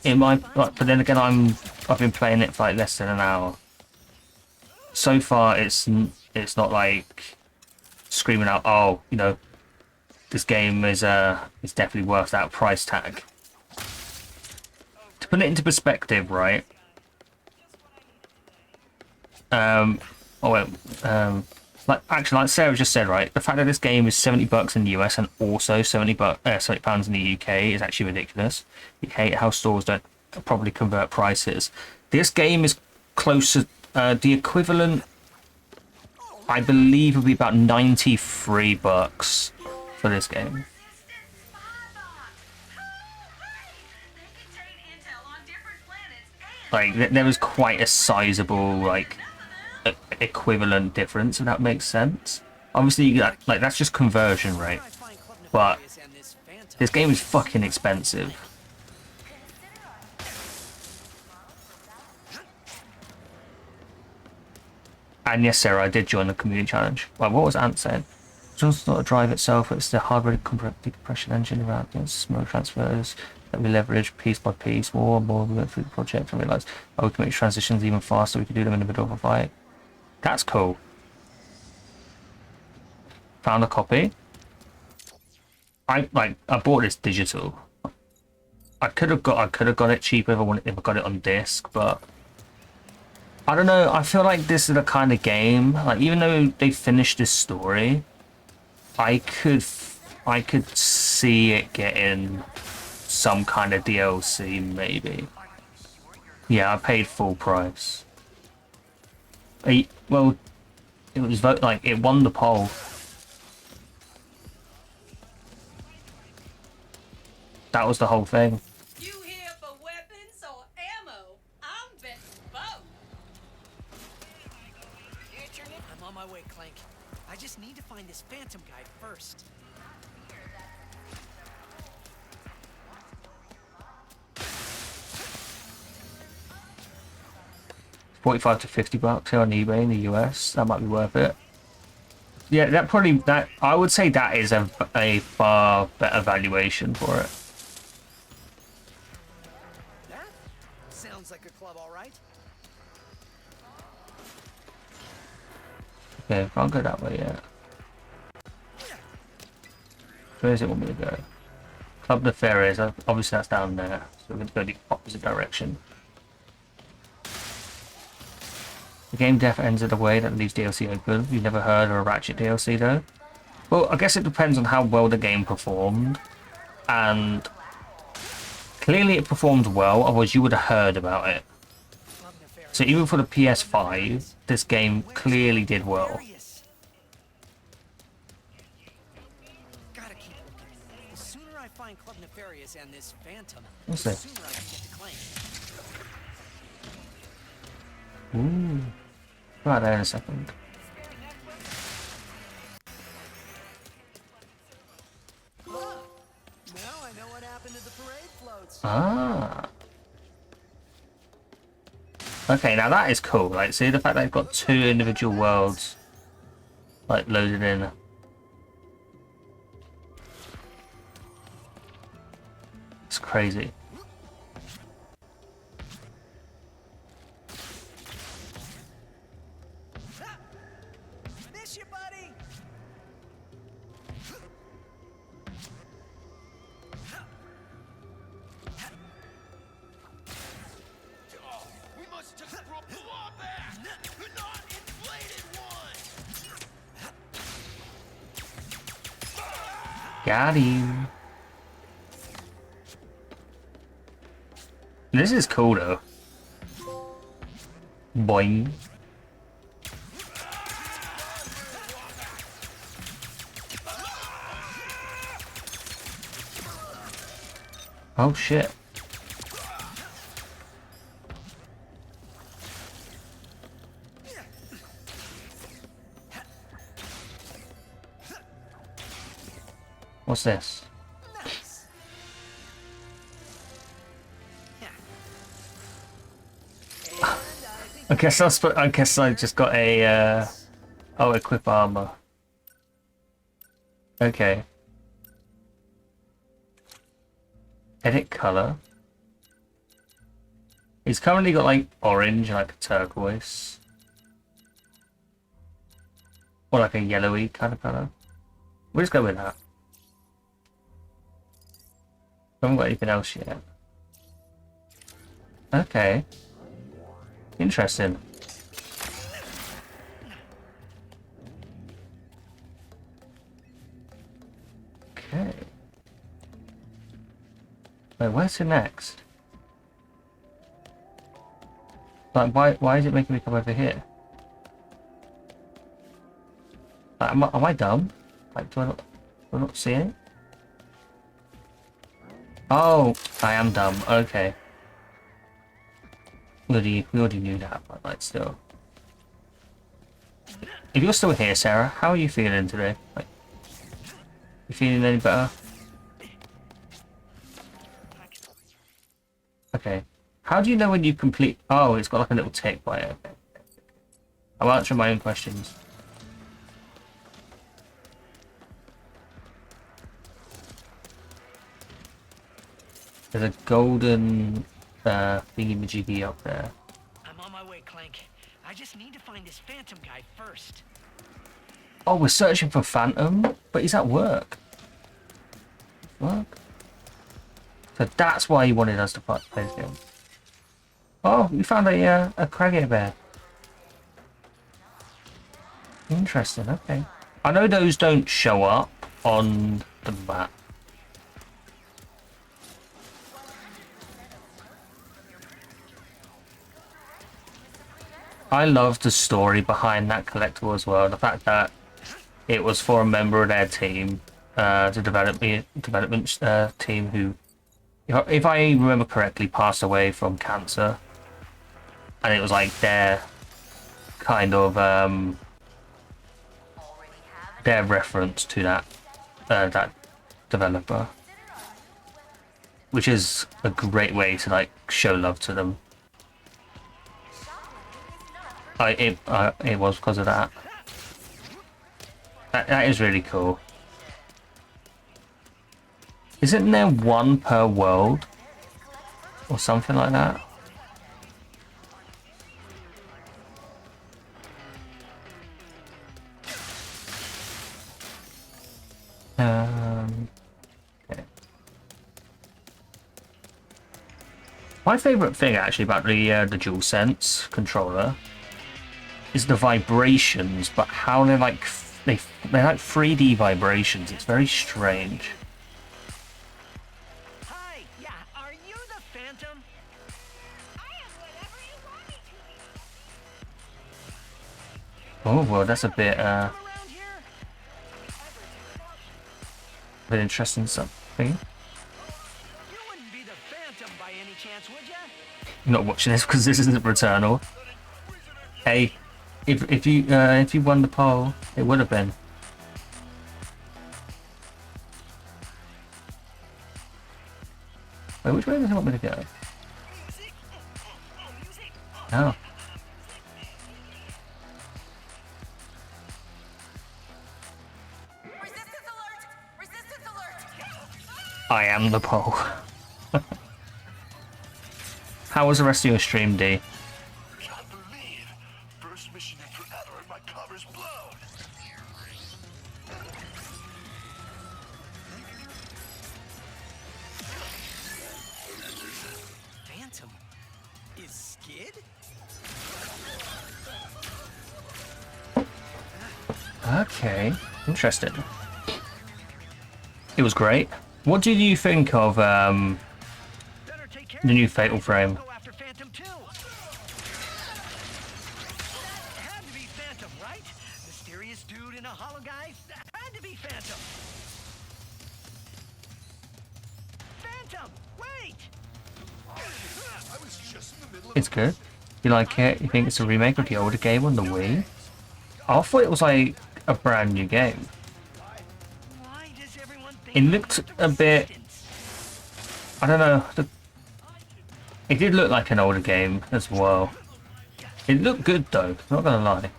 It might, like, but then again, I've been playing it for like less than an hour. So far, it's not like screaming out, oh, you know, this game is definitely worth that price tag. To put it into perspective, right? Like like Sarah just said, right? The fact that this game is £70 in the US and also £70 in the UK is actually ridiculous. You hate how stores don't properly convert prices. This game is closer. The equivalent, I believe, would be about $93 for this game. Like, there was quite a sizable, like, equivalent difference, if that makes sense. Obviously, you got, like, that's just conversion rate. But this game is fucking expensive. And yes, Sarah, I did join the community challenge. Well, what was Ant saying? It's just not a drive itself, it's the hardware decompression engine around it, smoke transfers that we leverage piece by piece, more and more we went through the project and realised, oh, we can make transitions even faster, we can do them in the middle of a fight. That's cool. Found a copy. I bought this digital. I could have got it cheaper if I got it on disc, but I don't know. I feel like this is the kind of game, like, even though they finished this story, I could see it getting some kind of DLC maybe. Yeah, I paid full price. Well, it was like it won the poll. That was the whole thing. You here for weapons or ammo? I'm betting both. I'm on my way, Clank. I just need to find this Phantom guy first. 45 to $50 here on eBay in the US. That might be worth it. Yeah, that I would say that is a far better valuation for it. That sounds like a club, all right. Okay, can't go that way yet. Where does it want me to go? Club Nefarious, obviously that's down there, so we're going to go the opposite direction. The game dev ends in a way that leaves DLC open. You've never heard of a Ratchet DLC though? Well, I guess it depends on how well the game performed. And clearly it performed well, otherwise you would have heard about it. So even for the PS5, this game clearly did well. Gotta keep looking. The sooner I find Club Nefarious and this Phantom, What's the this? sooner I can get to Clank. Ooh. Right there in a second. Now I know what happened to the parade floats. Ah. Okay, now that is cool. Like, see the fact they've got two individual worlds, like, loaded in. It's crazy. Miss you, buddy. We must just broke the law back! The non-inflated one! Got him. This is cool though. Boing. Oh shit. What's this? Nice. I guess I just got a oh, equip armor. Okay. Edit color. He's currently got like orange and like a turquoise. Or like a yellowy kind of color. We'll just go with that. I haven't got anything else yet. Okay. Interesting. Okay. Wait, where's the next? Like, why is it making me come over here? Like, am I dumb? Like, do I not see it? Oh, I am dumb. Okay. We already knew that, but like, still. If you're still here, Sarah, how are you feeling today? Like, you feeling any better? Okay. How do you know when you complete? Oh, it's got like a little tick by it. Okay. I'll answer my own questions. There's a golden thingy-majiggy up there. I'm on my way, Clank. I just need to find this Phantom guy first. Oh, we're searching for Phantom, but he's at work. Work? So that's why he wanted us to play this game. Oh, we found a craggy bear. Interesting, okay. I know those don't show up on the map. I love the story behind that collectible as well. The fact that it was for a member of their team, the development team who, if I remember correctly, passed away from cancer, and it was like their kind of their reference to that developer, which is a great way to like show love to them. It was because of that. That is really cool. Isn't there one per world? Or something like that? Okay. My favourite thing actually about the DualSense controller is the vibrations, but how they're like they're like 3D vibrations. It's very strange. Hi, yeah, are you the Phantom? I am whatever you want me to be. Oh well, that's a bit Around here? interesting something. You wouldn't be the Phantom by any chance, would ya? I'm not watching this because this isn't Returnal. Hey, if you won the poll, it would have been. Wait, which way does he want me to go? Oh. Resistance alert! Resistance alert! I am the poll. How was the rest of your stream, D? Can't believe first mission in forever and my cover's blown. Phantom? Is Skid? Okay, interesting. It was great. What did you think of Better take care the of new yourself. Fatal Frame? Go after Phantom too. It had to be Phantom, right? Mysterious dude in a hollow guy? Had to be Phantom. Phantom, wait! I was just in the middle of It's good. You like it? You think it's a remake of the older game on the Wii? I thought it was like a brand new game. Why does everyone think It looked a bit, I don't know, it did look like an older game as well. It looked good though, not gonna lie.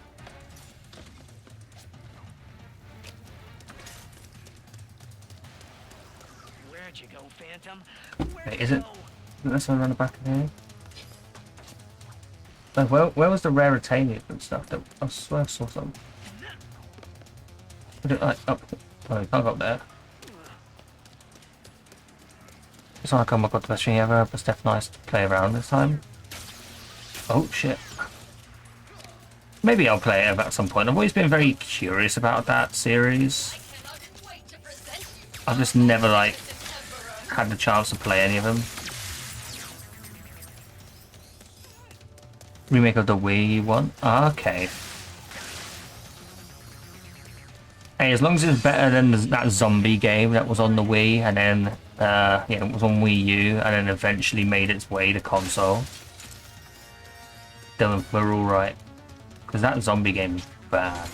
Where'd you go, Phantom? Wait, is it? Let's run the back of here. Oh, where was the Raritanium and stuff? That I swear I saw some. Put it like up. Oh, you can't go up there. It's not like, oh my god, the best thing ever, but it's definitely nice to play around this time. Oh shit. Maybe I'll play it at some point. I've always been very curious about that series. I've just never like had the chance to play any of them. Remake of the Wii one? Ah, okay. Hey, as long as it's better than that zombie game that was on the Wii, and then, yeah, it was on Wii U, and then eventually made its way to console, then we're alright. Because that zombie game is bad.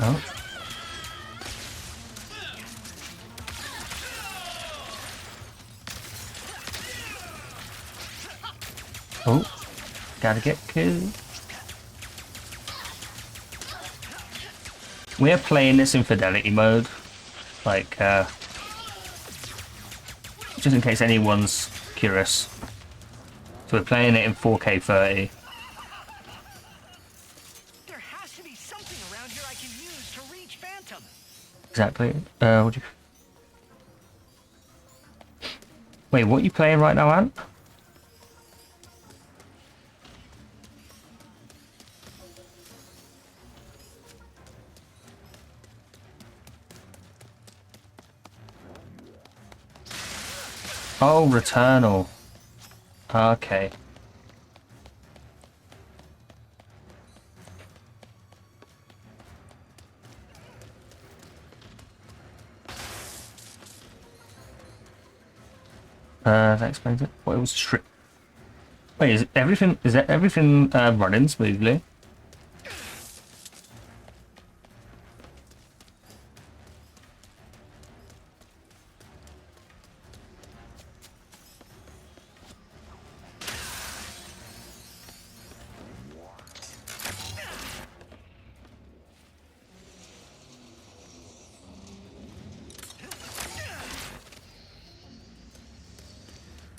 Oh. Oh. Gotta get killed. We're playing this in fidelity mode. Like, just in case anyone's curious. So we're playing it in 4K 30. There has to be something around here I can use to reach Phantom. Exactly. What you... Wait, what are you playing right now, Ant? Oh, Returnal. Okay. That explains it. What, it was strip. Wait, is everything running smoothly?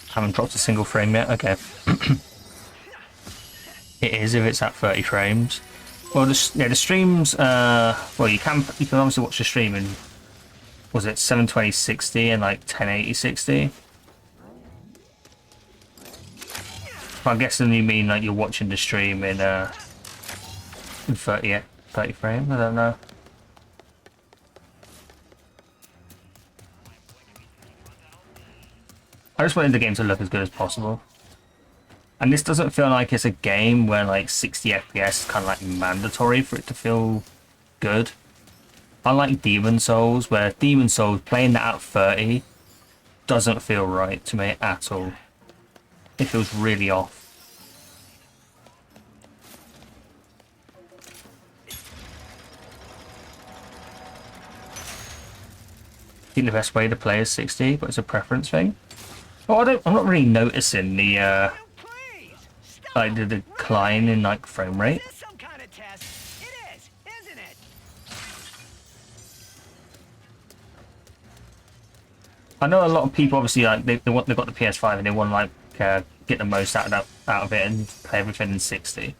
Haven't dropped a single frame yet. Okay. It is if it's at 30 frames. Well, the streams. Well, you can obviously watch the stream in. Was it 720 60 and like 1080 60? I'm guessing you mean like you're watching the stream in 30 frames. I don't know. I just wanted the game to look as good as possible. And this doesn't feel like it's a game where like 60 FPS is kind of like mandatory for it to feel good. Unlike Demon Souls, where Demon Souls playing that at 30 doesn't feel right to me at all. It feels really off. I think the best way to play is 60, but it's a preference thing. Oh, I'm not really noticing the like the decline in like frame rate. Is this some kind of test? It is, isn't it? I know a lot of people obviously like they've got the PS5 and they want to like get the most out of it and play everything in 60.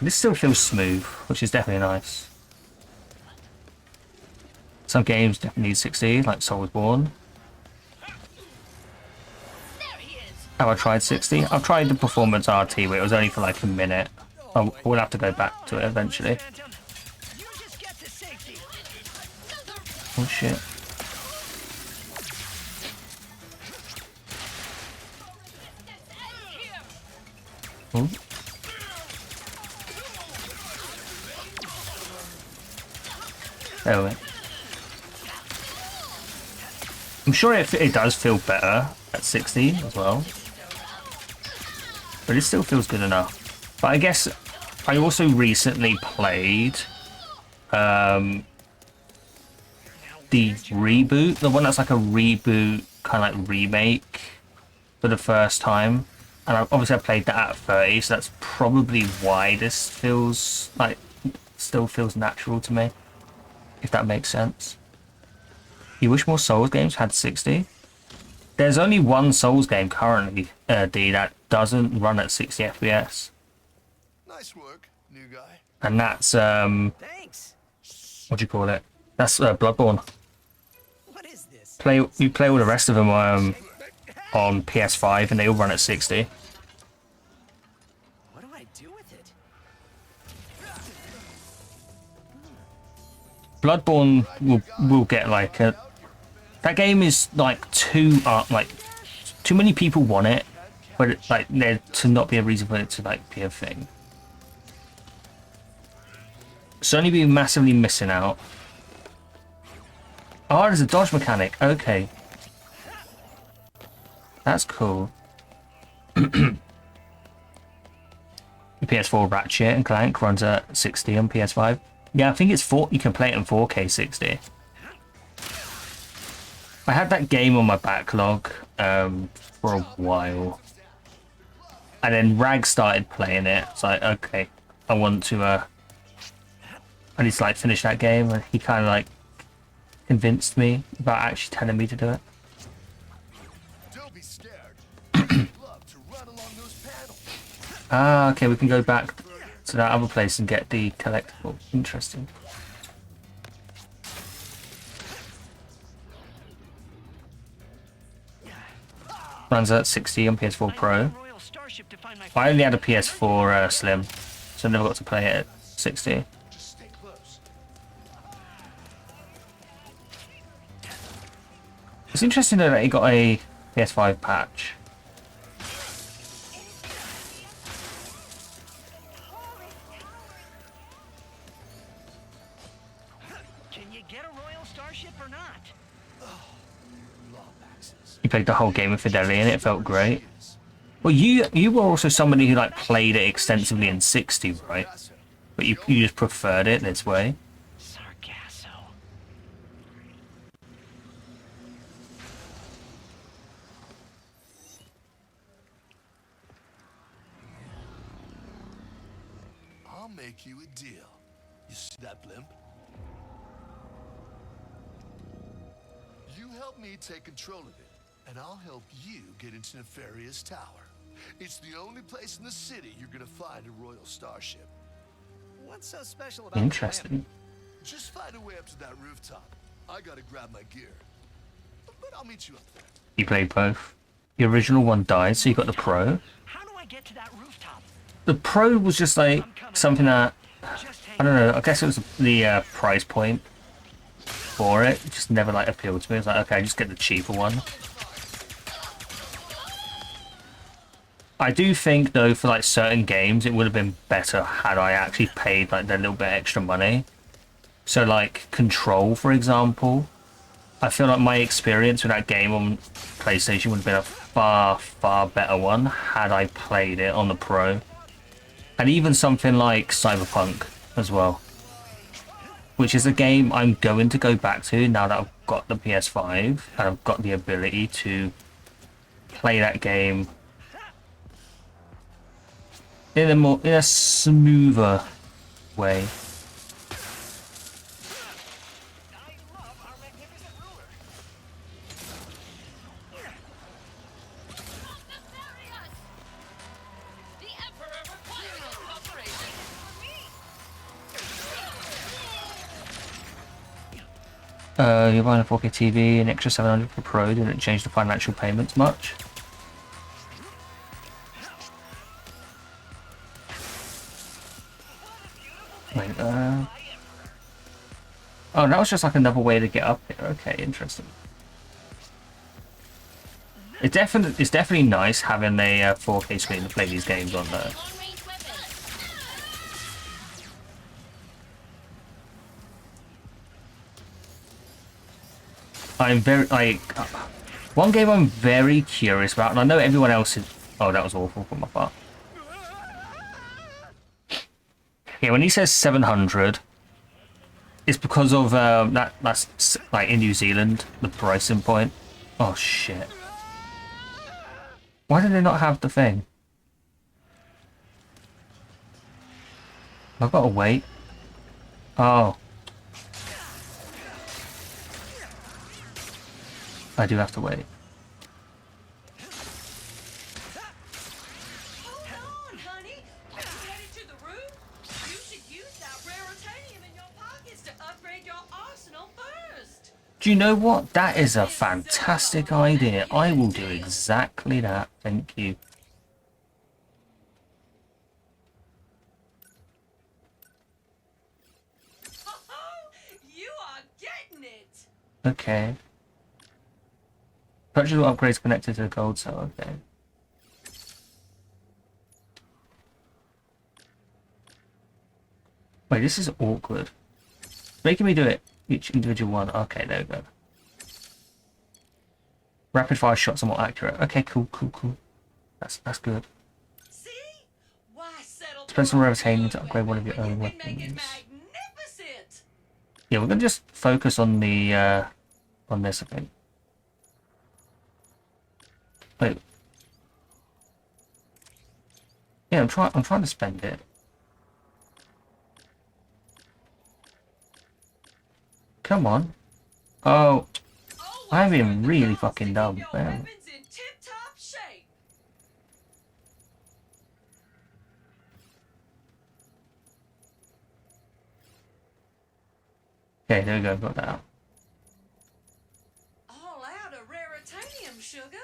This still feels smooth, which is definitely nice. Some games definitely need 60, like Soulsborne. Have I tried 60? I've tried the Performance RT, but it was only for like a minute. We'll have to go back to it eventually. Oh shit. Ooh. There we go. I'm sure it does feel better at 60 as well. But it still feels good enough. But I guess I also recently played the reboot, the one that's like a reboot kind of like remake for the first time. And obviously I played that at 30, so that's probably why this feels like still feels natural to me, if that makes sense. You wish more Souls games had 60? There's only one Souls game currently, D, that doesn't run at 60 FPS. Nice work, new guy. And that's, Thanks. what do you call it? That's Bloodborne. What is this? you play all the rest of them on PS5, and they all run at 60. What do I do with it? Bloodborne will get like a. That game is like too many people want it, but like there to not be a reason for it to like be a thing. Sony be massively missing out. Oh, there's a dodge mechanic. Okay, that's cool. The PS4 Ratchet and Clank runs at 60 on PS5. Yeah, I think it's you can play it in 4K 60. I had that game on my backlog for a while, and then Rag started playing it. It's like, okay, I want to I need to like finish that game, and he kind of like convinced me about actually telling me to do it. Don't be scared. I'd love to run along those panels. Ah, okay, we can go back to that other place and get the collectible. Interesting. Runs at 60 on PS4 Pro. I only had a PS4 Slim, so I never got to play it at 60. Just stay close. It's interesting though that he got a PS5 patch. Can you get a royal starship or not? You played the whole game of Fidelity and it felt great. Well, you were also somebody who like played it extensively in 60, right? But you just preferred it this way. Sargasso. I'll make you a deal. You see that blimp? You help me take control of it, and I'll help you get into Nefarious Tower. It's the only place in the city you're gonna find a royal starship. What's so special about Interesting. Just find a way up to that rooftop. I gotta grab my gear. But I'll meet you up there. You played both. The original one died, so you got the Pro. How do I get to that rooftop? The Pro was just like something that, I don't know, I guess it was the price point for it. It just never like appealed to me. It's like, okay, just get the cheaper one. I do think though, for like certain games, it would have been better had I actually paid like that little bit extra money. So like Control, for example, I feel like my experience with that game on PlayStation would have been a far, far better one had I played it on the Pro. And even something like Cyberpunk as well, which is a game I'm going to go back to now that I've got the PS5 and I've got the ability to play that game in a smoother way. The Emperor requires your cooperation. You're buying a 4K TV, an extra 700 for Pro, didn't change the financial payments much. Wait, oh, that was just like another way to get up here. Okay, interesting. It's definitely nice having a 4K screen to play these games on there. Long-range weapons. I'm very like one game I'm very curious about, and I know everyone else is. Oh, that was awful from my part. Yeah, when he says 700, it's because of that's like in New Zealand the pricing point. Oh shit! Why did they not have the thing? I've got to wait. Oh. I do have to wait. Hold on, honey. Are you headed to the roof? You should use that rare titanium in your pockets to upgrade your arsenal first. Do you know what? That is a fantastic idea. I will do exactly that. Thank you. You are getting it. Okay. Purchase all upgrades connected to the gold cell. Okay. Wait, this is awkward. Making me do it each individual one. Okay, there we go. Rapid fire shots are more accurate. Okay, cool. That's good. See? Why settle Spend some for a retaining to good upgrade one of your weapon own when you can make it weapons. magnificent? Yeah, we're gonna just focus on the on this, I think. Wait. Yeah, I'm trying to spend it. Come on. Oh, I'm being really fucking dumb, Your man. weapons in tip-top shape. Okay, there we go, got that out. All out of raritanium, sugar.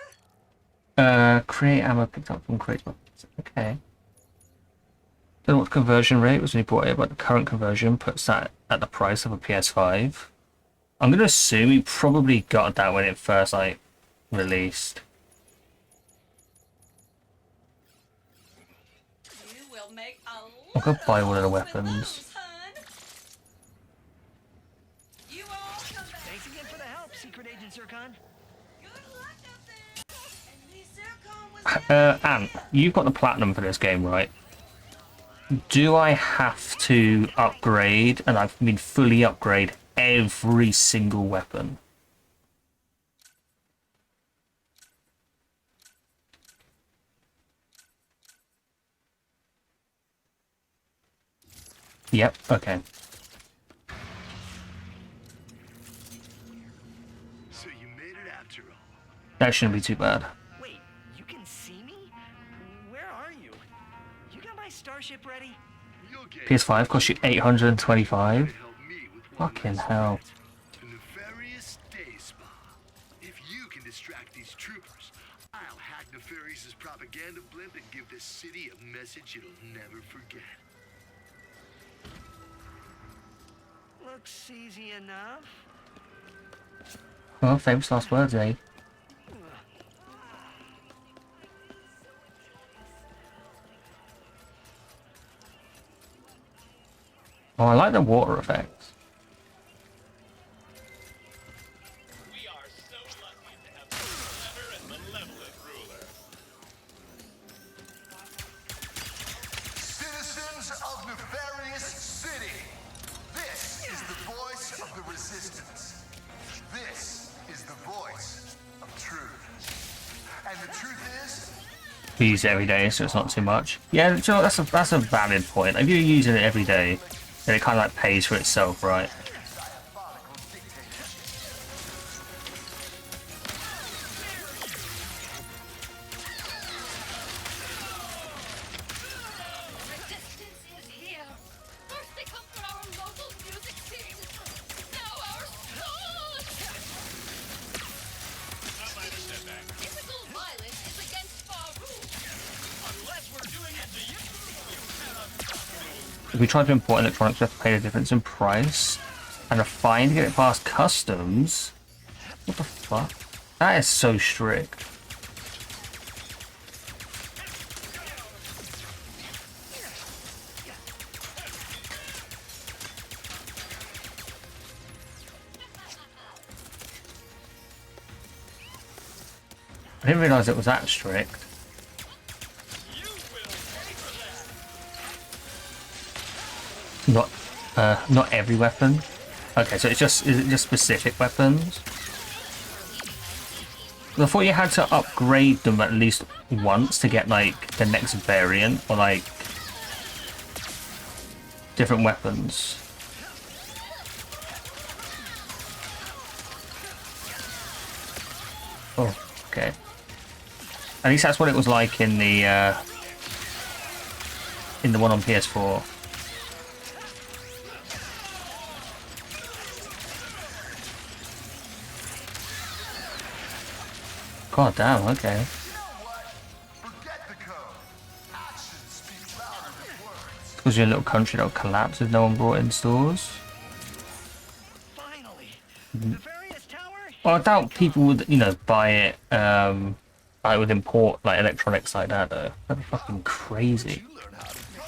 Create ammo picked up from crates. Okay. Don't know what the conversion rate was when you bought it, but the current conversion puts that at the price of a PS5. I'm gonna assume you probably got that when it first like released. You will make a I'll go lot buy one of the holes with weapons. those, hun. You all come back. Thanks again for the help, Secret Agent Zircon. Good luck up there. At least Zircon was Ant, you've got the platinum for this game, right? Do I have to upgrade, and I mean fully upgrade, every single weapon? Yep, okay. So you made it after all. That shouldn't be too bad. Wait, you can see me? Where are you? You got my starship ready? You'll get PS5 cost you $825? to help me with one Fucking last hell. bit. The nefarious day spa. If you can distract these troopers, I'll hack Nefarious's propaganda blimp and give this city a message it'll never forget. Looks easy enough. Well, famous last words, eh? Oh, I like the water effects. We are so lucky to have such a clever and malevolent ruler. Citizens of Nefarious City, this is the voice of the resistance. This is the voice of truth. And the truth is, We use it every day, so it's not too much. Yeah, you know, that's a valid point. If you're using it every day, then it kind of like pays for itself, right? diabolical dictatorship. Resistance is here. First they come for our local music scene. Now our soul. A minor setback. Typical violence is against our rules. Unless we're doing it to you. If we try to import electronics, we have to pay the difference in price. And a fine to get it past customs? What the fuck? That is so strict. I didn't realise it was that strict. Not, not every weapon. Okay, so is it just specific weapons? I thought you had to upgrade them at least once to get like the next variant or like different weapons. Oh, okay. At least that's what it was like in the one on PS4. God damn, okay. You know what? Forget the code. Actions speak louder than words. Because you're a little country that'll collapse if no one brought in stores. Finally. Nefarious Tower? Well, I doubt people would, you know, buy it, like would import like electronics like that though. That'd be fucking crazy. You learn how to go.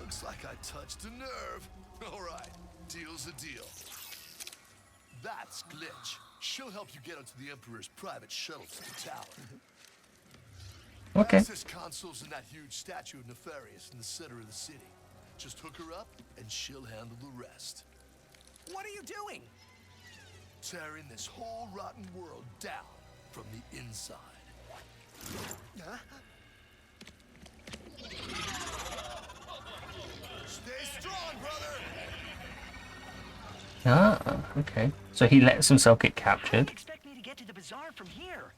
Looks like I touched a nerve. All right, deal's a deal. That's Glitch. She'll help you get onto the Emperor's private shuttle to the tower. Okay. Access console's in that huge statue of Nefarious in the center of the city. Just hook her up, and she'll handle the rest. What are you doing? Tearing this whole rotten world down from the inside. Huh? Stay strong, brother! Ah, okay. So he lets himself get captured. Expect me to get to the bazaar from here.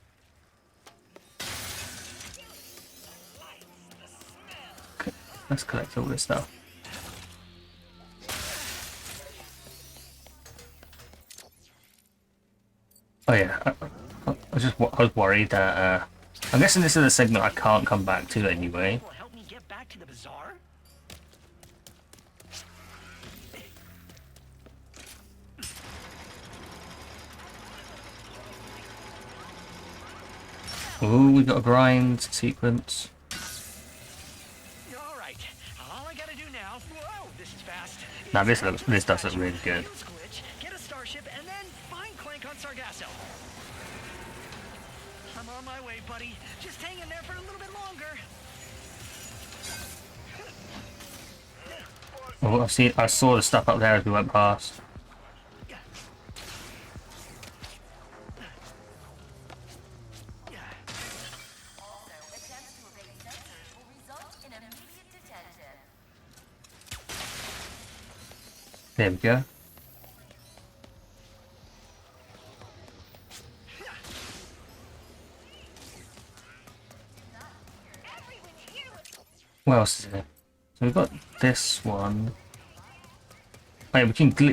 Okay, let's collect all this stuff. Oh yeah, I was worried that, I'm guessing this is a segment I can't come back to anyway. Will help me get back to the bazaar? Ooh, we got a grind sequence. All right. All I gotta do now. Whoa, this is fast. Now this does look really good. Use Glitch, get a starship, and then find Clank on Sargasso. I'm on my way, buddy. Just hang in there for a little bit longer. Oh, I saw the stuff up there as we went past. There we go. What else is there? So we've got this one. Oh, yeah,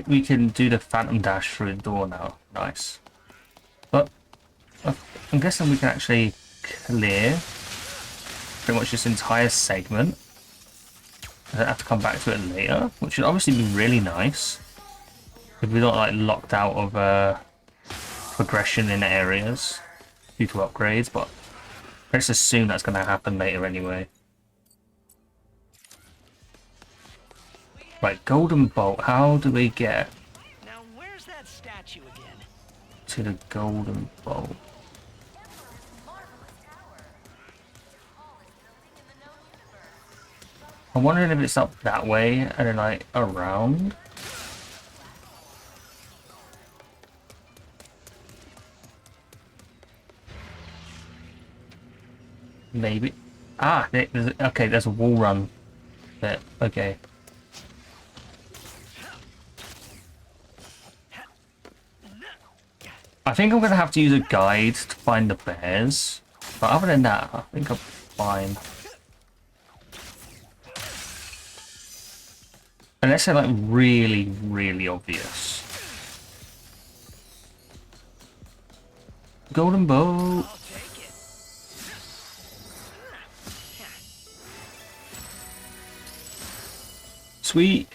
we can do the phantom dash through the door now. Nice. But I'm guessing we can actually clear pretty much this entire segment. I don't have to come back to it later, which would obviously be really nice if we're not like locked out of progression in areas due to upgrades. But let's assume that's going to happen later anyway. Right, golden bolt. How do we get Now, where's that statue again? to the golden bolt? I'm wondering if it's up that way and then like around. Maybe. Ah, okay, there's a wall run bit. Okay. I think I'm going to have to use a guide to find the bears. But other than that, I think I'm fine. Unless they're like really, really obvious. Golden bow. I'll take it. Sweet.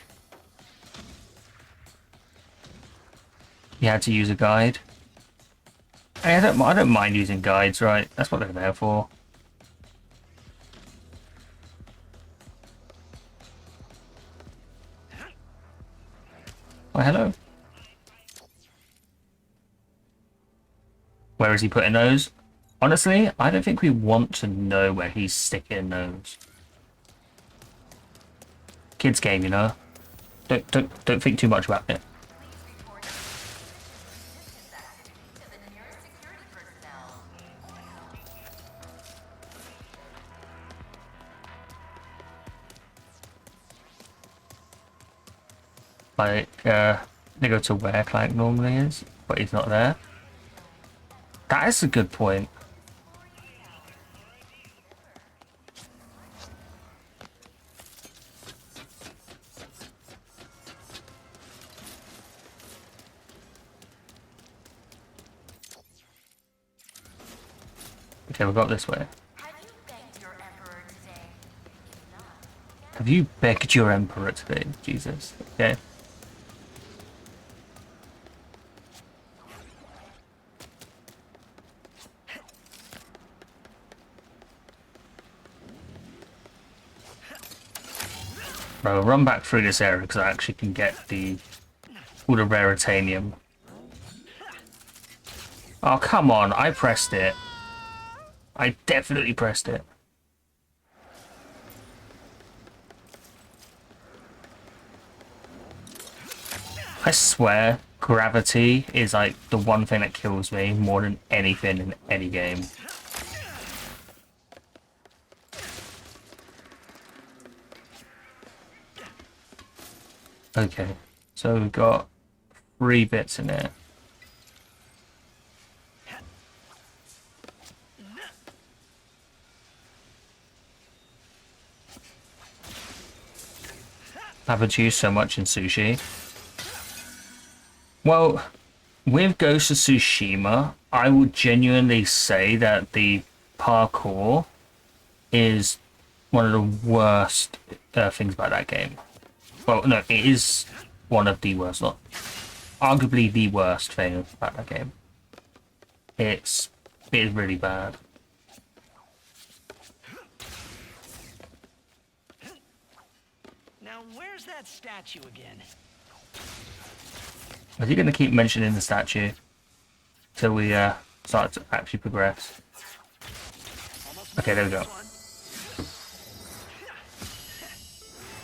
You had to use a guide. Hey, I don't mind using guides, right? That's what they're there for. Oh, hello. Where is he putting those? Honestly, I don't think we want to know where he's sticking those. Kids game, you know. Don't think too much about it. Like, they go to where Clank normally is, but he's not there. That is a good point. Okay, we've got this way. Have you begged your emperor today? If not, Have you begged your emperor today? Jesus. Okay. Right, we'll run back through this area because I actually can get all the raritanium. Oh, come on. I pressed it. I definitely pressed it. I swear, gravity is like the one thing that kills me more than anything in any game. Okay, so we've got 3 bits in here. Haven't used so much in sushi. Well, with Ghost of Tsushima, I would genuinely say that the parkour is one of the worst things about that game. Well, no, it is one of the worst, not arguably the worst thing about that game. It is really bad. Now, where's that statue again? Is he going to keep mentioning the statue till we start to actually progress? Okay, there we go.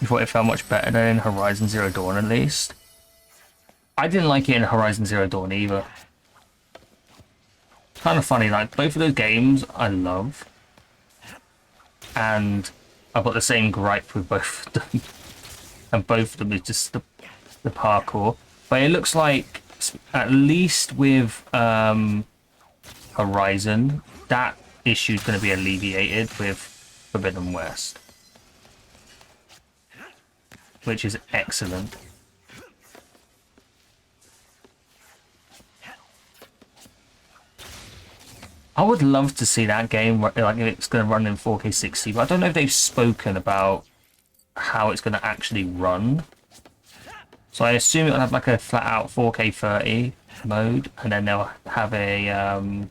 You thought it felt much better than in Horizon Zero Dawn, at least? I didn't like it in Horizon Zero Dawn either. Kind of funny, like, both of those games I love. And I've got the same gripe with both of them. And both of them is just the parkour. But it looks like, at least with Horizon, that issue is going to be alleviated with Forbidden West. Which is excellent. I would love to see that game, like if it's going to run in 4K 60, but I don't know if they've spoken about how it's going to actually run. So I assume it'll have like a flat out 4K 30 mode, and then they'll have a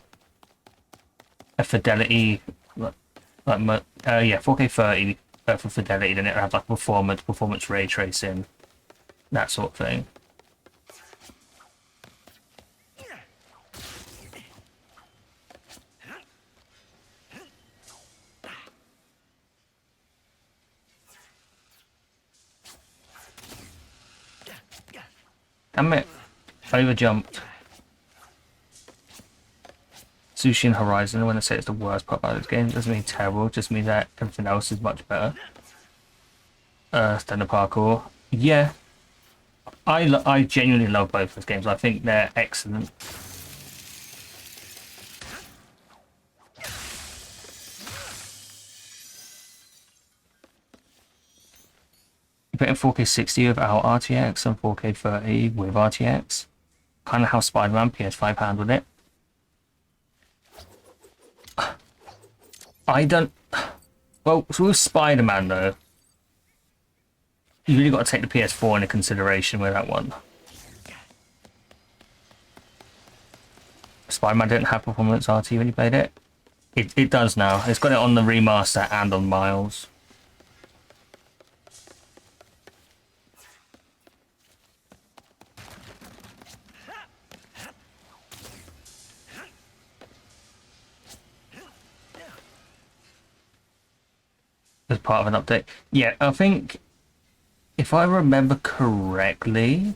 fidelity, yeah, 4K 30 for fidelity. Then it'll have like performance ray tracing, that sort of thing. Damn it. Over jumped. Sushi and Horizon, when I say it's the worst part about this game, doesn't mean terrible, it just means that everything else is much better. Standard parkour. Yeah. I genuinely love both those games. I think they're excellent. You put in 4K 60 without RTX and 4K 30 with RTX. Kind of how Spider-Man PS5 handled it. I don't... Well, so with Spider-Man, though, you really got to take the PS4 into consideration with that one. Spider-Man didn't have performance RT when you played it. It does now. It's got it on the remaster and on Miles. As part of an update. Yeah, I think if I remember correctly...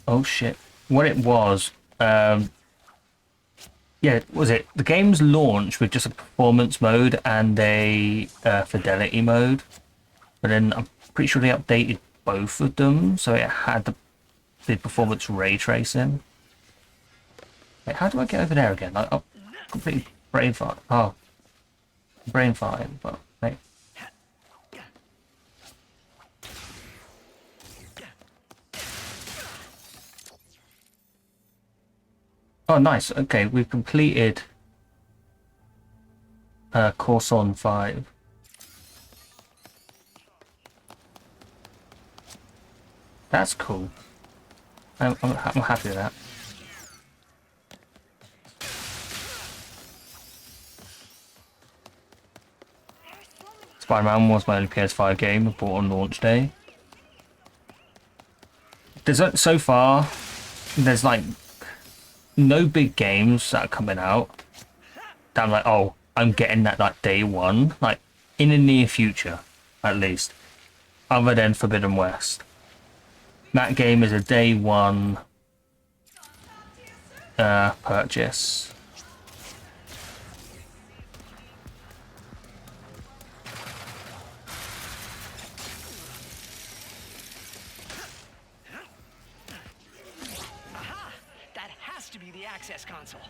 Oh shit. What it was, yeah, was it? The game's launched with just a performance mode and a fidelity mode. But then I'm pretty sure they updated both of them, so it had the performance ray tracing. Wait, how do I get over there again? I'm completely brain fart. Oh. Brain farting, but right. Oh, nice. Okay, we've completed course on 5. That's cool. I'm happy with that. Spider-Man was my only PS5 game I bought on launch day. So far, there's like no big games that are coming out that I'm like, oh, I'm getting that like day one, like in the near future, at least, other than Forbidden West. That game is a day one purchase. Aha! That has to be the access console.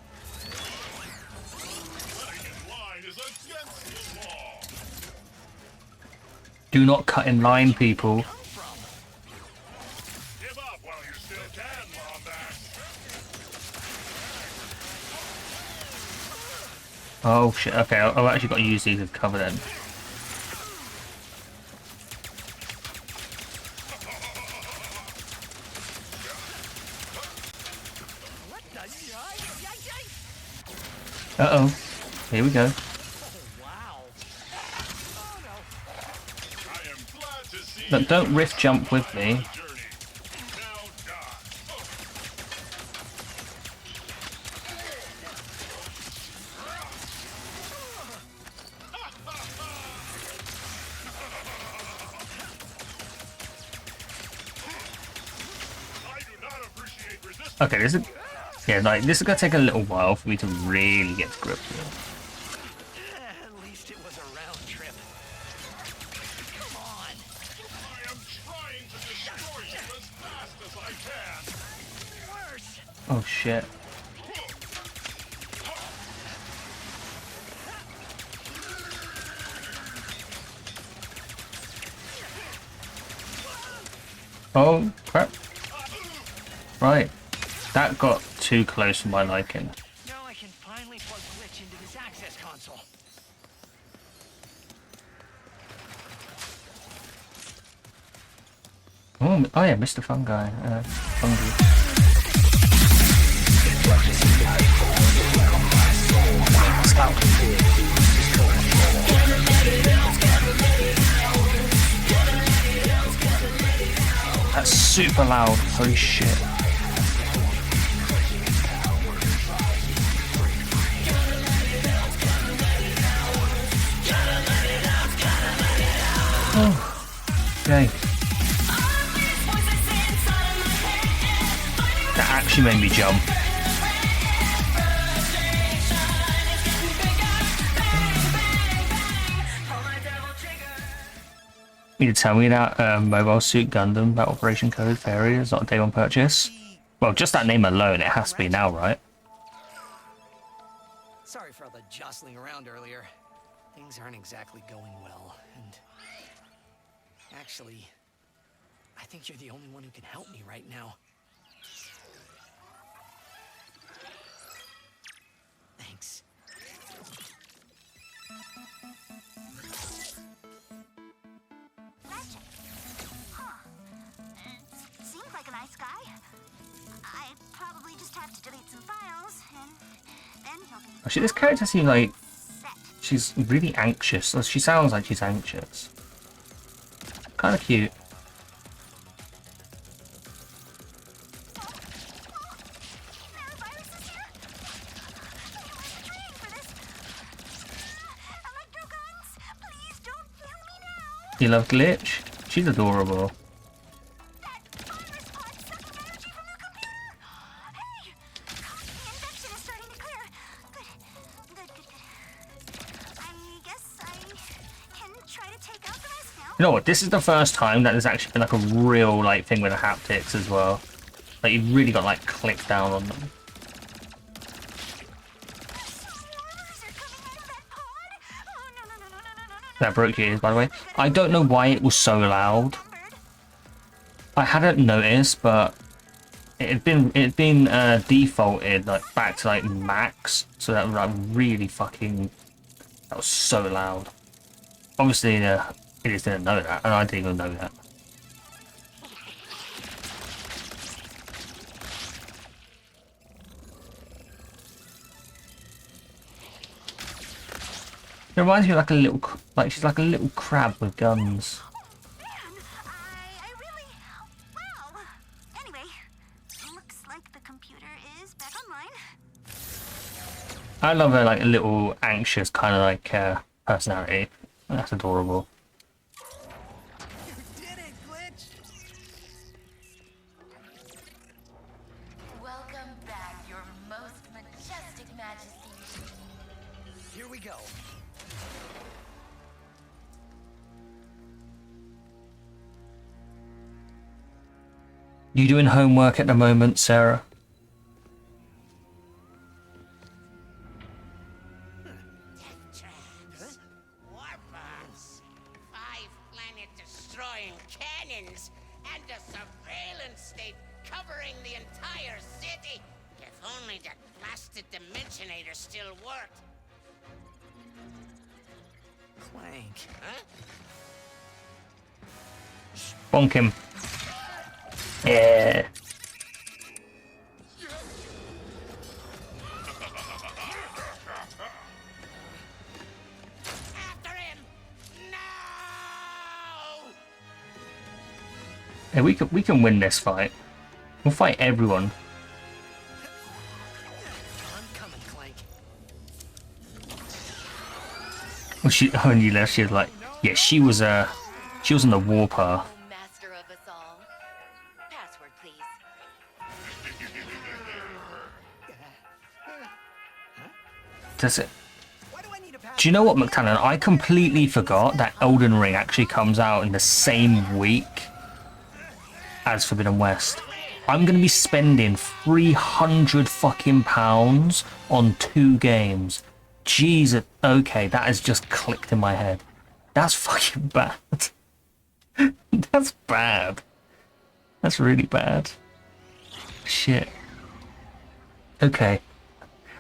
Cutting in line is against the law. Do not cut in line, people. Give up while you still can, Wombat. Oh shit, okay, I've actually got to use these as cover then. What the? Uh-oh. Here we go. Wow. Oh no. I am glad to see But don't rift jump with me. you journey. Now die. I do not appreciate resistance. Okay, this is... Yeah, like, this is gonna take a little while for me to really get to grips with it. At least it was a round trip. Come on. I am trying to destroy you as fast as I can. Worse. Oh shit. Oh, crap. Right. That got too close for my liking. Now I can finally plug Glitch into this access console. Oh yeah, Mr. Fungi. Fungi. That's super loud. Holy shit. Oh, okay. That actually made me jump. You tell me that Mobile Suit Gundam, that Operation Code Fairy is not a day one purchase? Well, just that name alone, it has to be now, right? Sorry for all the jostling around earlier. Things aren't exactly going well, and actually, I think you're the only one who can help me right now. Thanks. Ratchet. Huh. Seems like a nice guy. I probably just have to delete some files, and then he'll be Actually, this character seems like set. she's really anxious. Or she sounds like she's anxious. Kind of cute. Nanovirus is here. I was training for this. Electro guns, please don't kill me now. You love Glitch? She's adorable. That virus pod sucking energy from the computer. Hey, the infection is starting to clear. Good. I guess I can try to take out the rest now. You know what? This is the first time that there's actually been like a real like thing with the haptics as well. Like you've really got like click down on them. Swarmers are coming out of that pod. Oh no. That broke your ears, by the way. I don't know why it was so loud. Numbered. I hadn't noticed, but It had been defaulted like back to like max, so that was like really fucking. That was so loud. Obviously, idiots didn't know that, and I didn't even know that. It reminds me of like a little, like she's like a little crab with guns. Man, I really... Well... Anyway, looks like the computer is back online. I love her like a little anxious kind of like personality. That's adorable. You did it, Glitch! Welcome back, your most majestic majesty. Here we go. You doing homework at the moment, Sarah? Traps, warbots, 5 planet-destroying cannons, and a surveillance state covering the entire city. If only that blasted Dimensionator still worked. Clank. Huh? Bonk him. Yeah. After him! No! Yeah, we can win this fight. We'll fight everyone. I'm coming, Clank. Well, when you left, she was like, yeah, she was in the warper. Oh, master of us all. Password, please. Does it? Why do I need a pass? Do you know what, McTannon? I completely forgot that Elden Ring actually comes out in the same week as Forbidden West. I'm gonna be spending 300 fucking pounds on 2 games. Jesus. Okay, that has just clicked in my head. That's fucking bad. That's bad. That's really bad. Shit. Okay.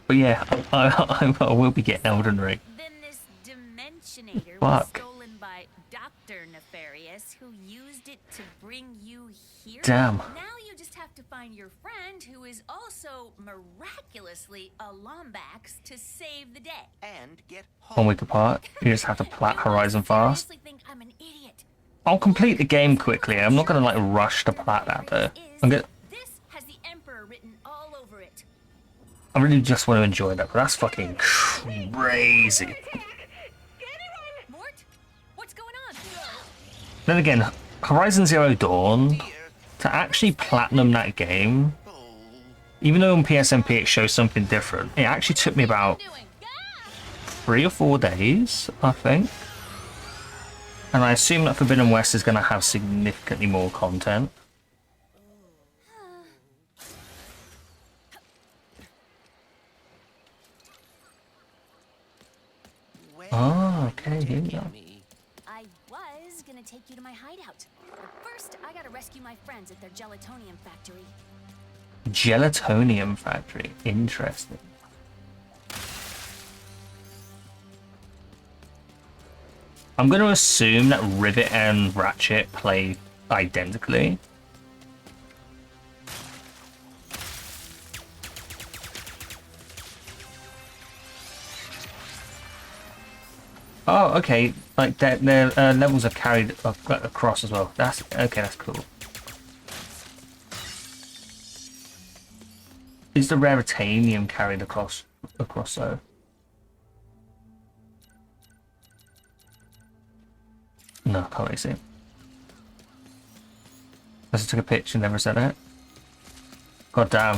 But yeah, I will be getting Elden Ring. Then this Dimensionator Fuck. was stolen by Dr. Nefarious, who used it to bring you here. Damn. Now you just have to find your friend, who is also miraculously a Lombax, to save the day. And get 1 home. week apart. You just have to plat Horizon fast. Seriously think I'm an idiot. I'll complete the game quickly. I'm not gonna like rush to plat that though. This has the Emperor written all over it. I really just want to enjoy that, but that's fucking crazy. Mort, what's going on? Then again, Horizon Zero Dawn, to actually platinum that game, even though on PSMP it shows something different, it actually took me about 3 or 4 days, I think. And I assume that Forbidden West is going to have significantly more content. Oh, okay, here we go. I was gonna take you to my hideout. But first, I gotta rescue my friends at their gelatonium factory. Gelatonium Factory. Interesting. I'm going to assume that Rivet and Ratchet play identically. Oh, okay. Like their levels are carried across as well. That's okay. That's cool. Is the raritanium carried across though? No, can't really see. I just took a picture and never said it. God damn.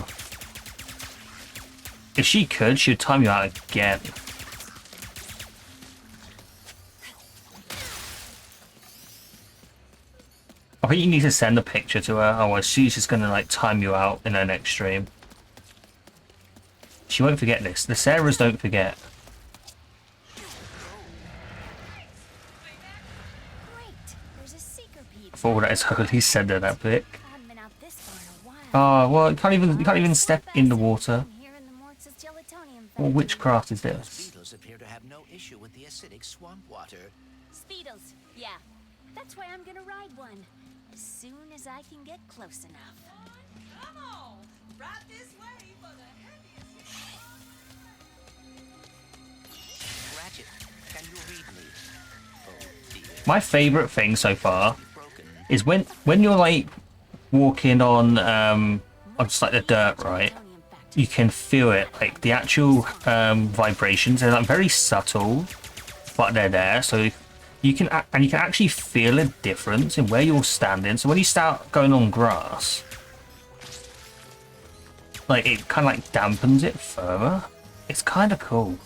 If she could, she would time you out again. I think you need to send a picture to her, otherwise she's just gonna like time you out in her next stream. She won't forget this. The Sarahs don't forget. Great, there's a seeker peep. I thought that is totally said that pic. I haven't been out this far in a while. Oh well, you can't even step in the water. Here in the Mortz's gelatonium What witchcraft is Those this? beetles appear to have no issue with the acidic swamp water. Speedles, yeah. That's why I'm gonna ride one. As soon as I can get close enough. Come on, right this way for the heaviest. Ratchet, can you read me? Oh dear. My favorite thing so far Broken. is when you're like walking on just like the dirt, right? You can feel it, like the actual vibrations. They're like very subtle, but they're there. So you can actually feel a difference in where you're standing. So when you start going on grass, like it kind of like dampens it further. It's kind of cool.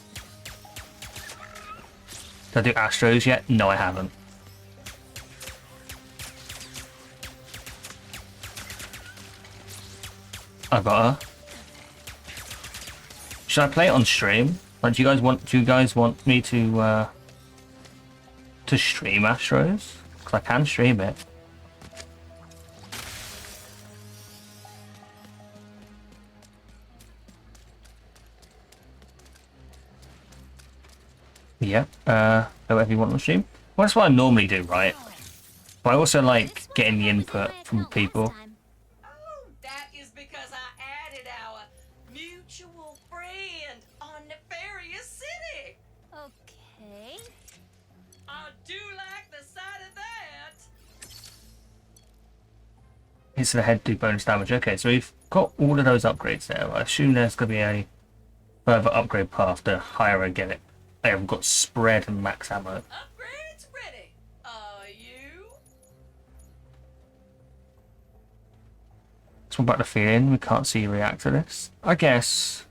Did I do Astros yet? No, I haven't. I got her. Should I play it on stream? Like, do you guys want me to stream Astros? Because I can stream it. Yeah. Whatever you want on stream. Well, that's what I normally do, right? But I also like getting the input from people. Oh, that is because I added our mutual friend on Nefarious City. Okay. I do like the sight of that. Hits to the head do bonus damage. Okay, so we've got all of those upgrades there. I assume there's going to be a further upgrade path the higher I get it. I haven't got spread and max ammo. Upgrades ready. Are you? It's all about the feeling. We can't see you react to this. I guess.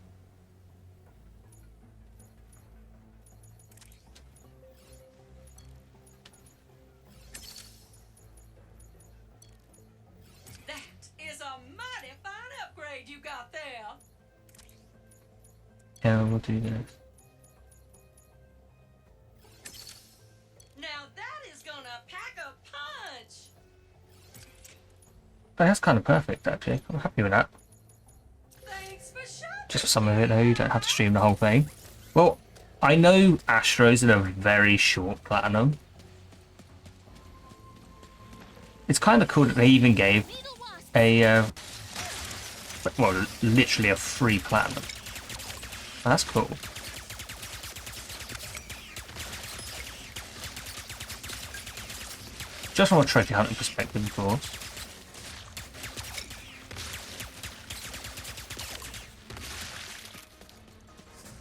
That is a mighty fine upgrade you got there. Yeah, we'll do this. Now that is gonna pack a punch. But that's kind of perfect, actually. I'm happy with that. Thanks for showing. Just for some of it, though, you don't have to stream the whole thing. Well, I know Astros are a very short platinum. It's kind of cool that they even gave a, well, literally a free platinum. That's cool. Just from a trophy hunting perspective, of course.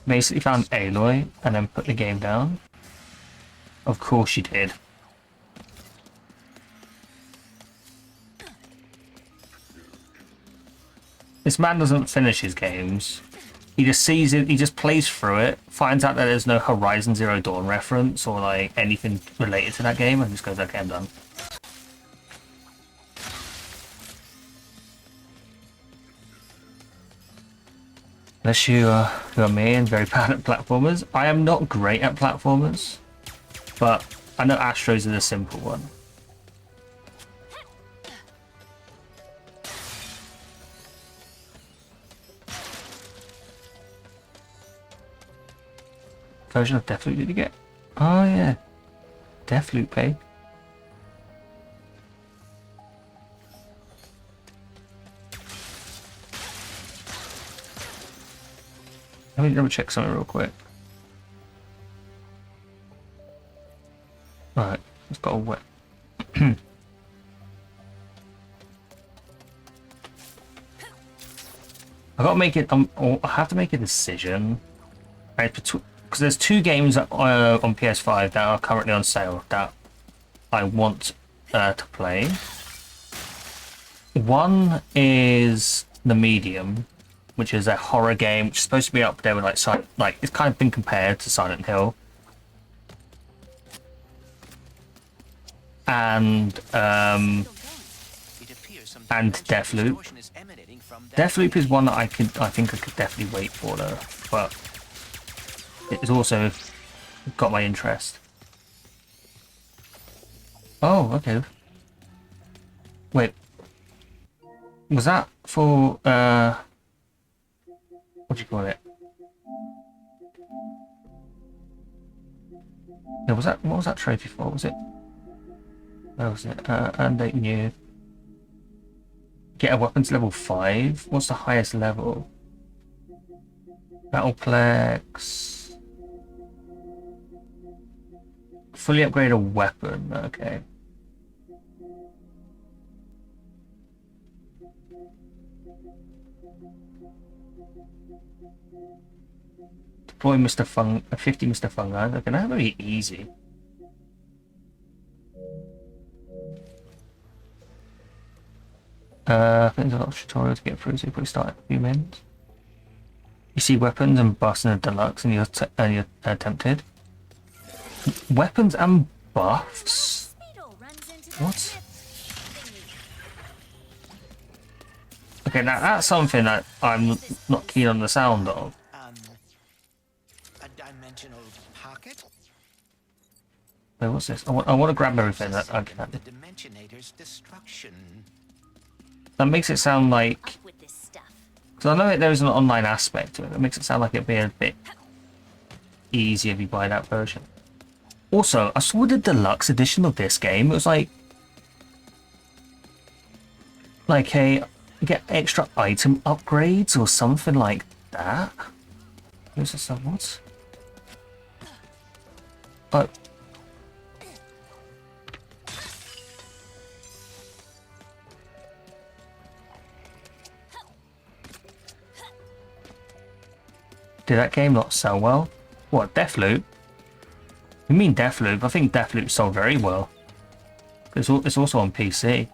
Basically found Aloy and then put the game down. Of course you did. This man doesn't finish his games. He just sees it, he just plays through it, finds out that there's no Horizon Zero Dawn reference or like anything related to that game, and just goes, okay, I'm done. Unless you are me and very bad at platformers. I am not great at platformers, but I know Astros is a simple one. Version of Deathloop did you get? Oh yeah, Deathloop, eh? Let me check something real quick. Alright, it's got a wet. I gotta make it. I have to make a decision. Right, because there's two games on PS5 that are currently on sale that I want to play. One is The Medium, which is a horror game, which is supposed to be up there with like it's kind of been compared to Silent Hill. And Deathloop. Deathloop is one that I think I could definitely wait for though, but it's also got my interest. Oh, okay. Wait. Was that for what do you call it? No, was that, what was that trophy for? Was it? Where was it? And 8 new. Get a weapon to level 5. What's the highest level? Battleplex. Fully upgrade a weapon. Okay. Deploy Mr. Fung, 50 Mr. Fungi. Okay, that's very easy. I think there's a lot of tutorial to get through, so you probably start in a few minutes. You see weapons and buffs in the deluxe, and you're tempted. Weapons and buffs? What? Okay, now that's something that I'm not keen on the sound of. A dimensional pocket? Wait, what's this? I want to grab everything that I can. The Dimensionator's destruction. That makes it sound like... Because I know there is an online aspect to it. That makes it sound like it'd be a bit easier if you buy that version. Also, I saw the deluxe edition of this game. It was like a... Get extra item upgrades or something like that. Where's this? What? Oh. Did that game not sell well? What, Deathloop? You mean Deathloop? I think Deathloop sold very well. It's also on PC.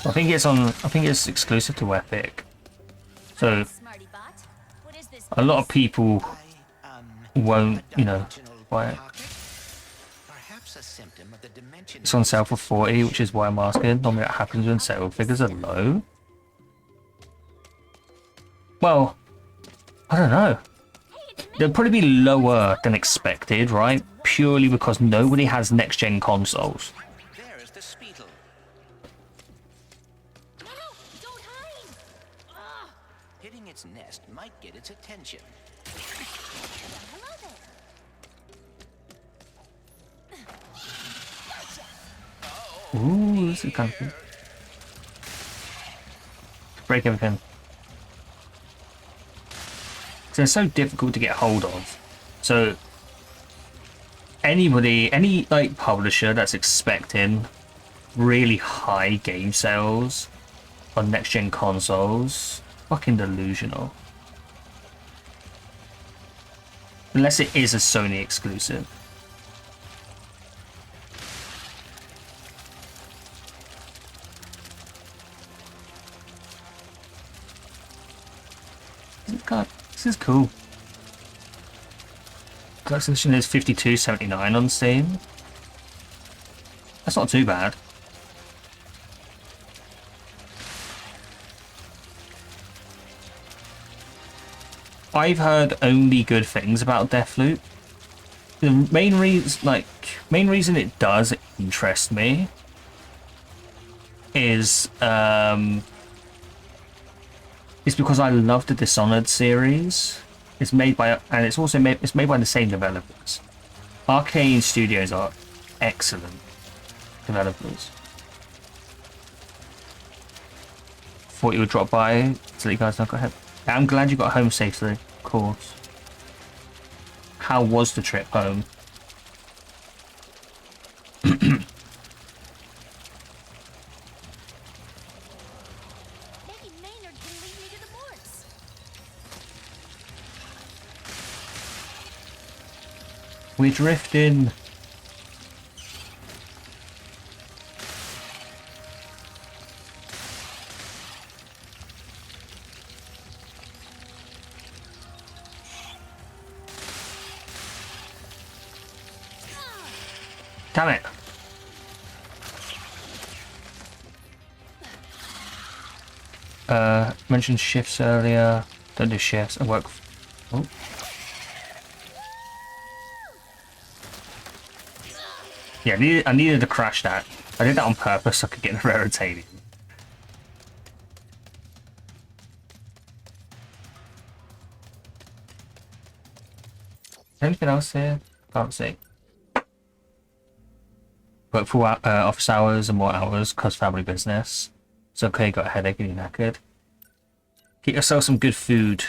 I think it's exclusive to Epic. So a lot of people won't, you know, buy it. It's on sale for 40, which is why I'm asking. Normally that happens when sale figures are low. Well, I don't know. They'll probably be lower than expected, right? Purely because nobody has next-gen consoles. Hitting its nest might get its attention. Ooh, this is kind of cool. Break everything. So they're so difficult to get hold of. So anybody, any like publisher that's expecting really high game sales on next-gen consoles, fucking delusional. Unless it is a Sony exclusive. God, this is cool. Deluxe edition is $52.79 on Steam. That's not too bad. I've heard only good things about Deathloop. The main reason it does interest me is because I love the Dishonored series. It's made by, and it's also made by the same developers. Arcane Studios are excellent developers. Thought you would drop by to let you guys know. Go ahead. I'm glad you got home safely, of course. How was the trip home? We're drifting. Damn it. Mentioned shifts earlier. Don't do shifts. I work. Oh. Yeah, I needed to crash that. I did that on purpose so I could get the rare titanium. Anything else here? Can't see. Work full office hours and more hours cause family business. It's okay, got a headache and you're knackered. Get yourself some good food.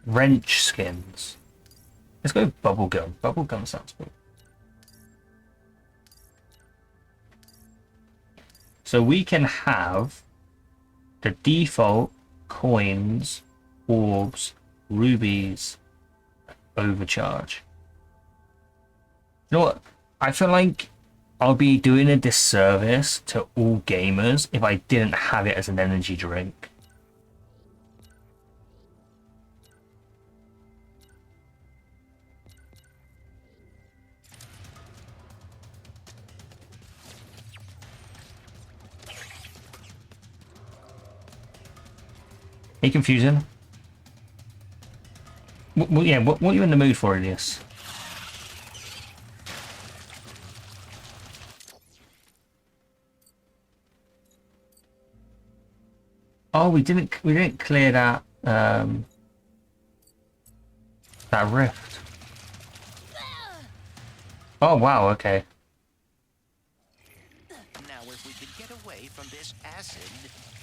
Wrench skins. Let's go bubblegum. Bubblegum sounds cool. So we can have the default coins, orbs, rubies, overcharge. You know what? I feel like I'll be doing a disservice to all gamers if I didn't have it as an energy drink. Are you confusing? Yeah, what are you in the mood for, Elias? Oh, we didn't clear that that rift. Oh wow, okay. Now, if we could get away from this acid.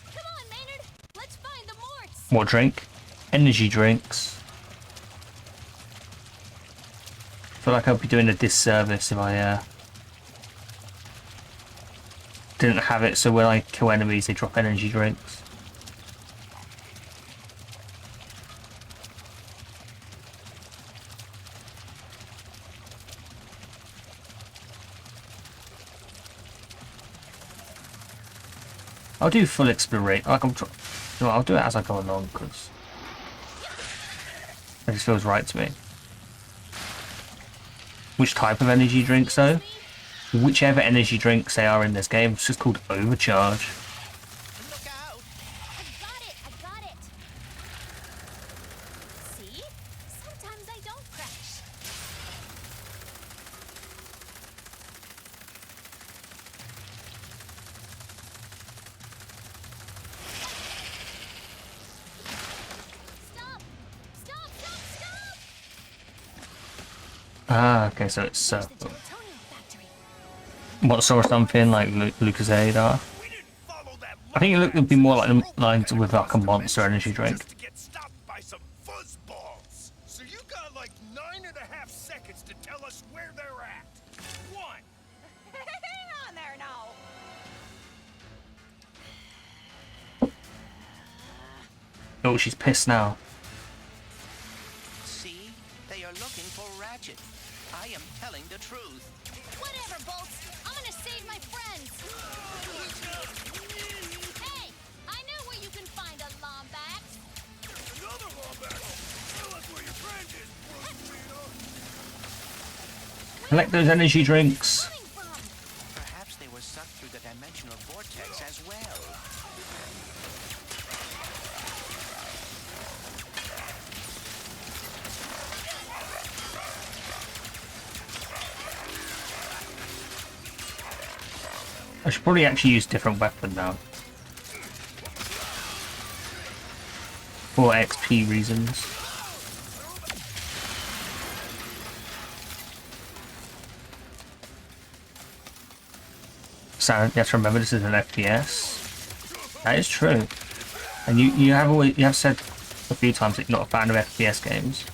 Come on, Maynard. Let's find the morts. More drink, energy drinks. I feel like I'd be doing a disservice if I didn't have it. So when I kill enemies, they drop energy drinks. I'll do full exploration. Like no, I'll do it as I go along because it just feels right to me. Which type of energy drinks though? Whichever energy drinks they are in this game, it's just called overcharge. Look out! I got it. See? Sometimes I don't crash. Stop! Ah, okay, so it's There's the plutonium factory. what sort of something like Lucasade are. I think it would be more like the lines with like a monster energy drink. Just to get stopped by some fuzzballs. So you got like 9.5 seconds to tell us where they're at. 1. Hang on there now. Oh, she's pissed now. See? They are looking for Ratchet. I am telling the truth. Whatever, Bolts. I'm gonna save my friends. Hey, I know where you can find a Lombax. Another Lombax. Tell us where your friend is, Collect those energy drinks. Coming from? Perhaps they were sucked through the dimensional vortex as well. I should probably actually use different weapon now. For XP reasons. So you have to remember this is an FPS. That is true. And you have said a few times that you're not a fan of FPS games.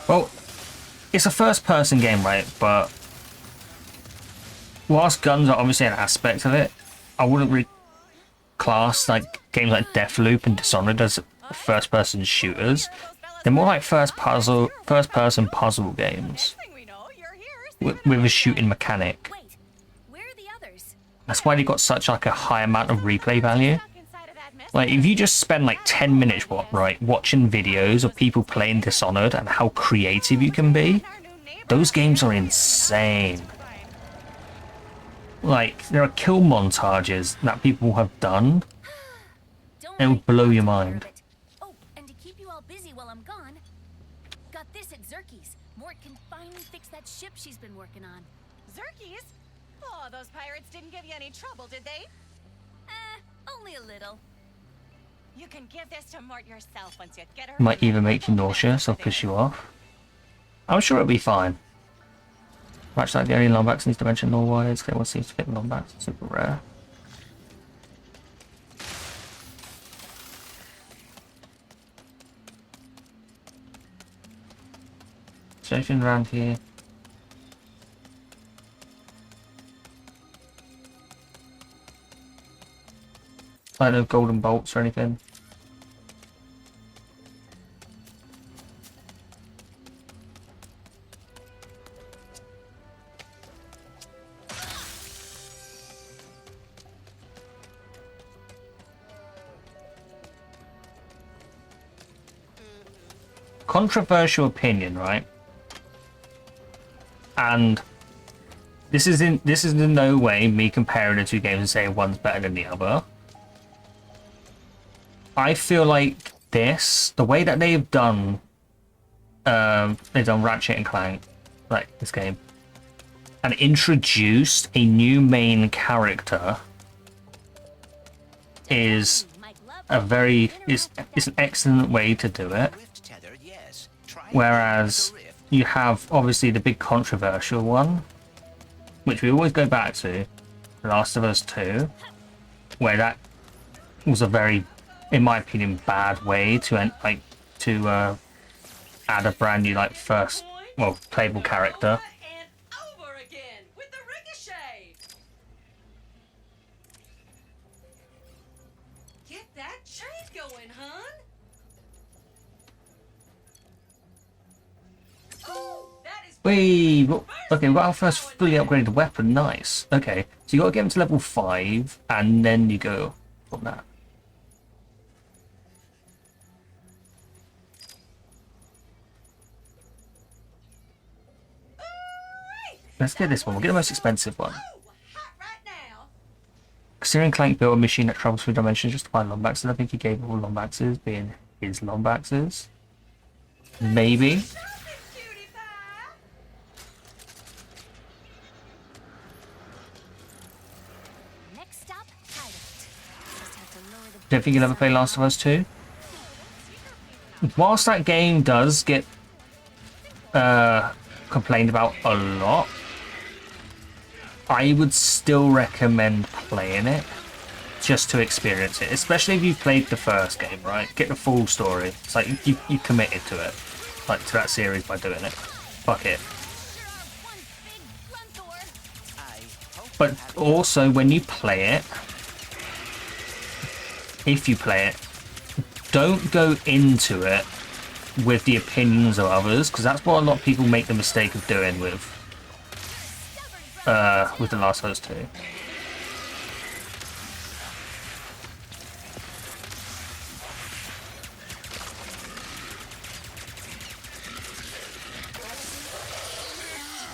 Well, it's a first person game, right? But whilst guns are obviously an aspect of it, I wouldn't really class like games like Deathloop and Dishonored as first-person shooters. They're more like first-person puzzle games with a shooting mechanic. Wait, where are the others? That's why they got such like a high amount of replay value. Like if you just spend like 10 minutes watching videos of people playing Dishonored and how creative you can be, those games are insane. Like, there are kill montages that people have done. Don't It will worry, blow I'll your take care mind. of it. Oh, and to keep you all busy while I'm gone, got this at Zerky's. Mort can finally fix that ship she's been working on. Zerkies? Oh, those pirates didn't give you any trouble, did they? Only a little. You can give this to Mort yourself once you get her. Might even make you nauseous or piss you off. I'm sure it'll be fine. Ratchet like the only Lombax needs to mention Norwise. Everyone seems to fit the Lombax. Super rare. Is there anything around here? Like no golden bolts or anything? Controversial opinion, right? And this is in no way me comparing the two games and saying one's better than the other. I feel like the way that they've done Ratchet and Clank, like this game, and introduced a new main character is is an excellent way to do it. Whereas you have obviously the big controversial one, which we always go back to, The Last of Us 2, where that was a very, in my opinion, bad way to add a brand new playable character. And over again with the ricochet. Get that chain going, hun. Oh, that is. Wait, okay, we've got our first fully upgraded weapon. Nice. Okay, so you got to get them to level 5, and then you go from that. Let's get this one. We'll get the most expensive one. Considering Clank built a machine that travels through dimensions just to find Lombaxes, I think he gave all Lombaxes being his Lombaxes. Maybe. Next stop, Hideout. Just have to lower the Don't think you'll ever play Last of Us 2? Whilst that game does get complained about a lot, I would still recommend playing it just to experience it, especially if you've played the first game, right? Get the full story. It's like you committed to it, like to that series by doing it. Fuck it. But also when you play it, if you play it, don't go into it with the opinions of others, because that's what a lot of people make the mistake of doing with The Last of Us 2.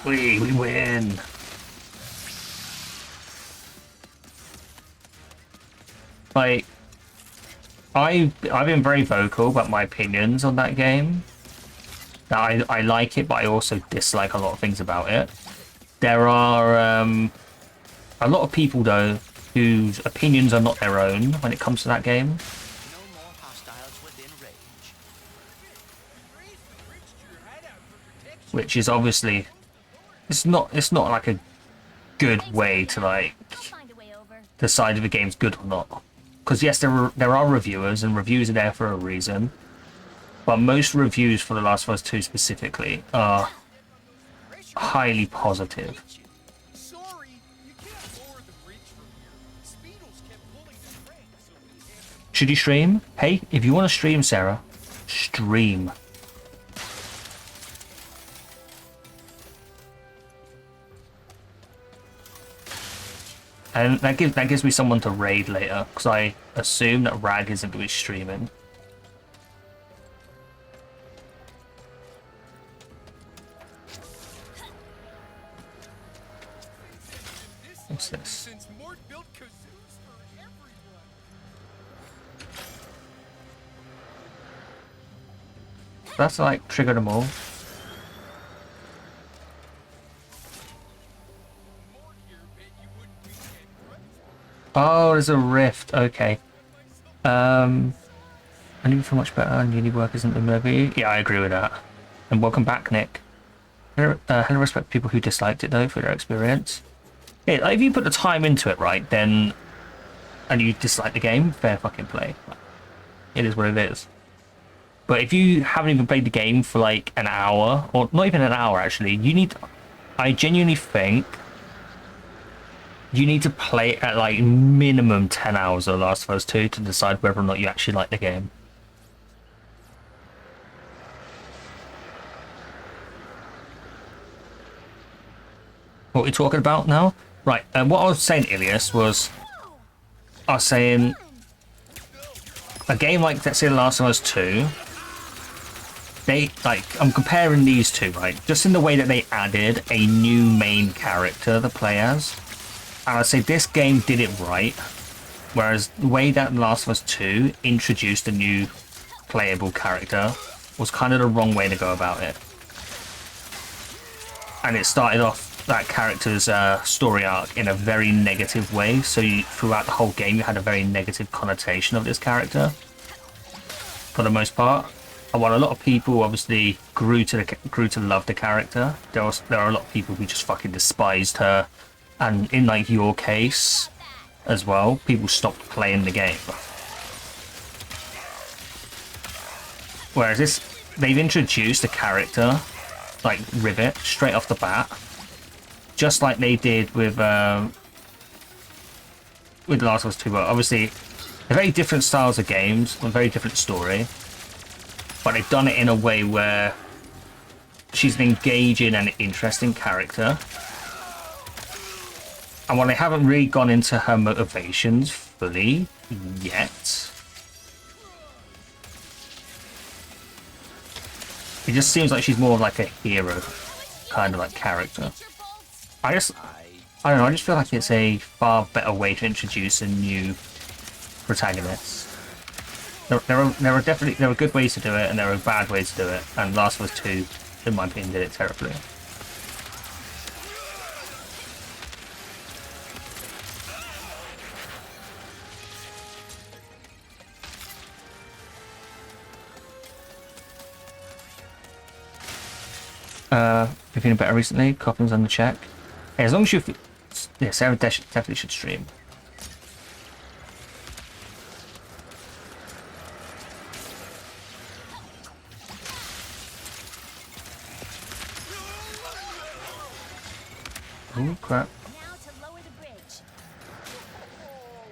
We win. Like, I've been very vocal about my opinions on that game. Now, I like it, but I also dislike a lot of things about it. There are a lot of people, though, whose opinions are not their own when it comes to that game. No more hostiles within range. Which is obviously it's not like a good way to like I'll find a way over. decide if a game's good or not. Because yes, there are reviewers, and reviews are there for a reason. But most reviews for The Last of Us 2 specifically are highly positive. Sorry, you can't lower the bridge from here. Speedles kept pulling the crank, so we had to. Should you stream? Hey, if you want to stream, Sarah, stream. And that gives me someone to raid later, because I assume that Rag isn't going to be streaming. What's this? Since Mort built kazoos for everyone. That's like trigger them all. Oh, there's a rift. Okay. I need to feel much better on uni work isn't the movie. Yeah, I agree with that. And welcome back, Nick. I respect people who disliked it though for their experience. Yeah, like, if you put the time into it, right, then and you dislike the game, fair fucking play. It is what it is. But if you haven't even played the game for like an hour, or not even an hour actually, you need. I genuinely think you need to play at like minimum 10 hours of Last of Us 2 to decide whether or not you actually like the game. What we're talking about now? Right, and what I was saying, Ilias, was I was saying a game like, let's say, The Last of Us 2, they, like, I'm comparing these two, right? Just in the way that they added a new main character to play as. And I'd say this game did it right, whereas the way that The Last of Us 2 introduced a new playable character was kind of the wrong way to go about it. And it started off that character's story arc in a very negative way, so throughout the whole game you had a very negative connotation of this character for the most part. And while a lot of people obviously grew to love the character, there are a lot of people who just fucking despised her, and in like your case as well, people stopped playing the game. Whereas they've introduced a character like Rivet straight off the bat, just like they did with The Last of Us 2, but obviously they're very different styles of games, a very different story, but they've done it in a way where she's an engaging and interesting character. And while they haven't really gone into her motivations fully yet, it just seems like she's more of like a hero kind of like character. I don't know, I just feel like it's a far better way to introduce a new protagonist. There are good ways to do it, and there are bad ways to do it, and Last of Us 2, in my opinion, did it terribly. You're feeling better recently? Coughing's under check. Hey, as long as you feel... Yeah, Sarah definitely should stream. Oh crap. Now to lower the bridge.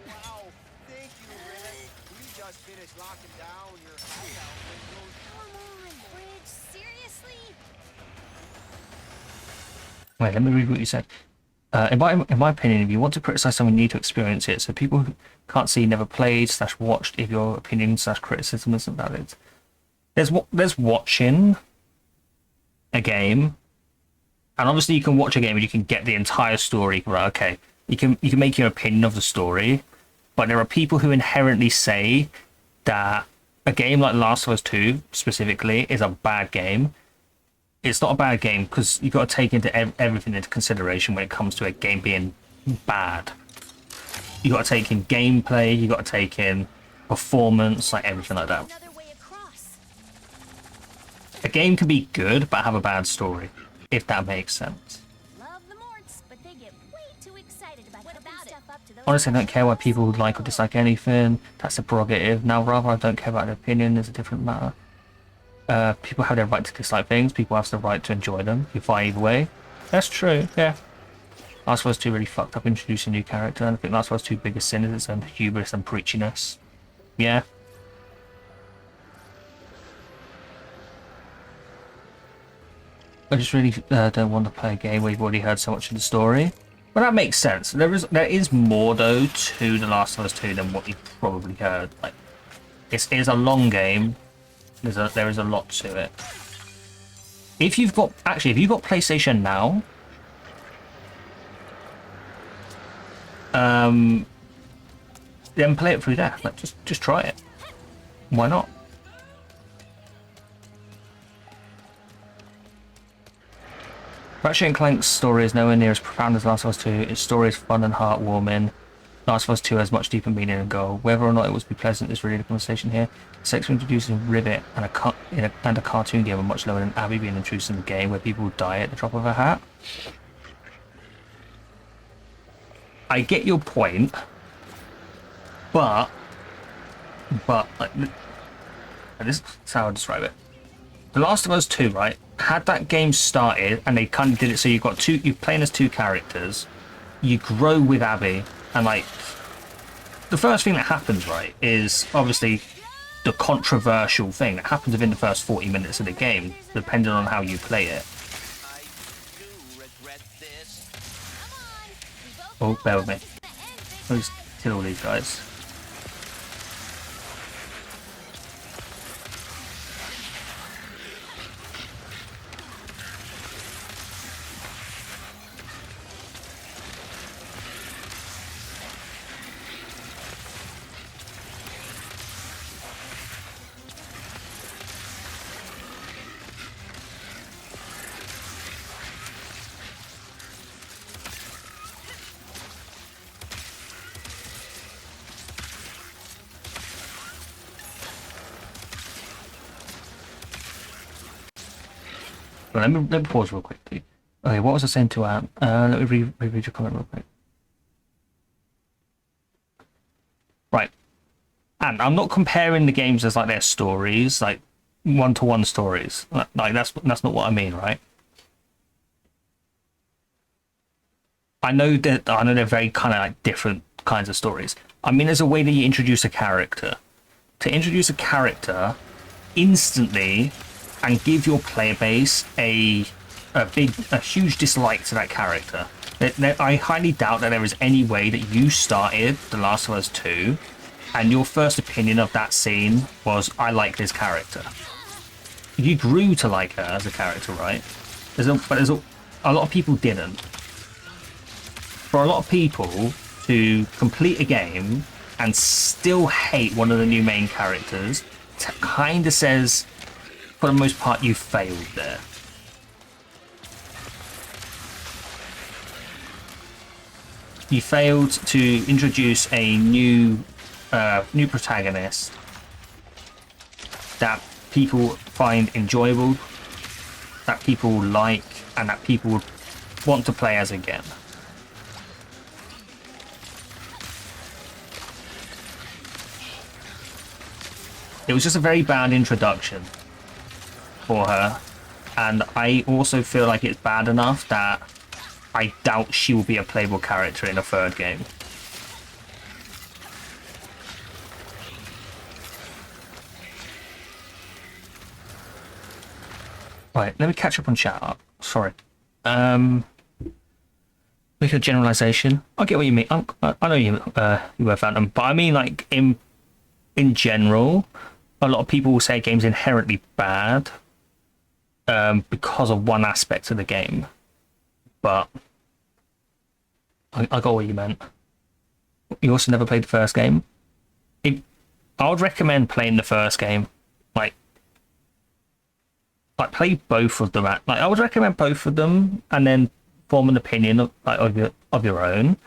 Wow, thank you, Rivet. We just finished locking down your hideout windows. Come on, bridge. Seriously? Wait, let me read what you said. In my opinion, if you want to criticize something, you need to experience it. So people who can't see, never played / watched, if your opinion / criticism isn't valid. There's watching a game, and obviously you can watch a game and you can get the entire story. Right? Okay, you can make your opinion of the story, but there are people who inherently say that a game like Last of Us 2 specifically is a bad game. It's not a bad game because you've got to take everything into consideration when it comes to a game being bad. You've got to take in gameplay, you've got to take in performance, like everything like that. Another way across. A game can be good but have a bad story, if that makes sense. Love the Morts, but they get way too excited about putting stuff up to those. Honestly, I don't care why people like or dislike anything. That's a prerogative. Now, rather, I don't care about their opinion. It's a different matter. People have their right to dislike things. People have the right to enjoy them. You fight either way. That's true, yeah. Last of Us 2 really fucked up introducing a new character, and I think Last of Us 2's biggest sin is its own hubris and preachiness. Yeah. I just really don't want to play a game where you've already heard so much of the story. Well, that makes sense. There is more, though, to The Last of Us 2 than what you've probably heard. Like, it is a long game. There is a lot to it. If you've got PlayStation Now, then play it through there. Like, just try it. Why not? Ratchet and Clank's story is nowhere near as profound as Last of Us 2. Its story is fun and heartwarming. Last of Us 2 has much deeper meaning and goal. Whether or not it would be pleasant is really the conversation here. The sex introducing Rivet and a cartoon game are much lower than Abby being introduced in the game, where people die at the drop of a hat. I get your point, but like, this is how I describe it. The Last of Us 2, right? Had that game started and they kind of did it so you're playing as two characters, you grow with Abby, and like the first thing that happens, right, is obviously the controversial thing that happens within the first 40 minutes of the game, depending on how you play it. I do regret this. Oh, bear with me. Let me just kill all these guys. Let me pause real quickly. Okay, what was I saying to Ant? Let me read your comment real quick. Right. And I'm not comparing the games as like their stories, like one-to-one stories. Like that's not what I mean, right? I know they're very kind of like different kinds of stories. I mean, there's a way that you introduce a character. To introduce a character instantly and give your player base a huge dislike to that character. I highly doubt that there is any way that you started The Last of Us 2 and your first opinion of that scene was, I like this character. You grew to like her as a character, right? But a lot of people didn't. For a lot of people to complete a game and still hate one of the new main characters, kind of says, for the most part, you failed there. You failed to introduce a new protagonist that people find enjoyable, that people like, and that people would want to play as again. It was just a very bad introduction for her, and I also feel like it's bad enough that I doubt she will be a playable character in a third game. Right, let me catch up on chat up. Sorry. Make a generalization. I get what you mean. I know you were Phantom, but I mean like in general, a lot of people will say a game's inherently bad because of one aspect of the game. But I got what you meant. You also never played the first game. I would recommend playing the first game. Like play both of them. Like I would recommend both of them, and then form an opinion of your own.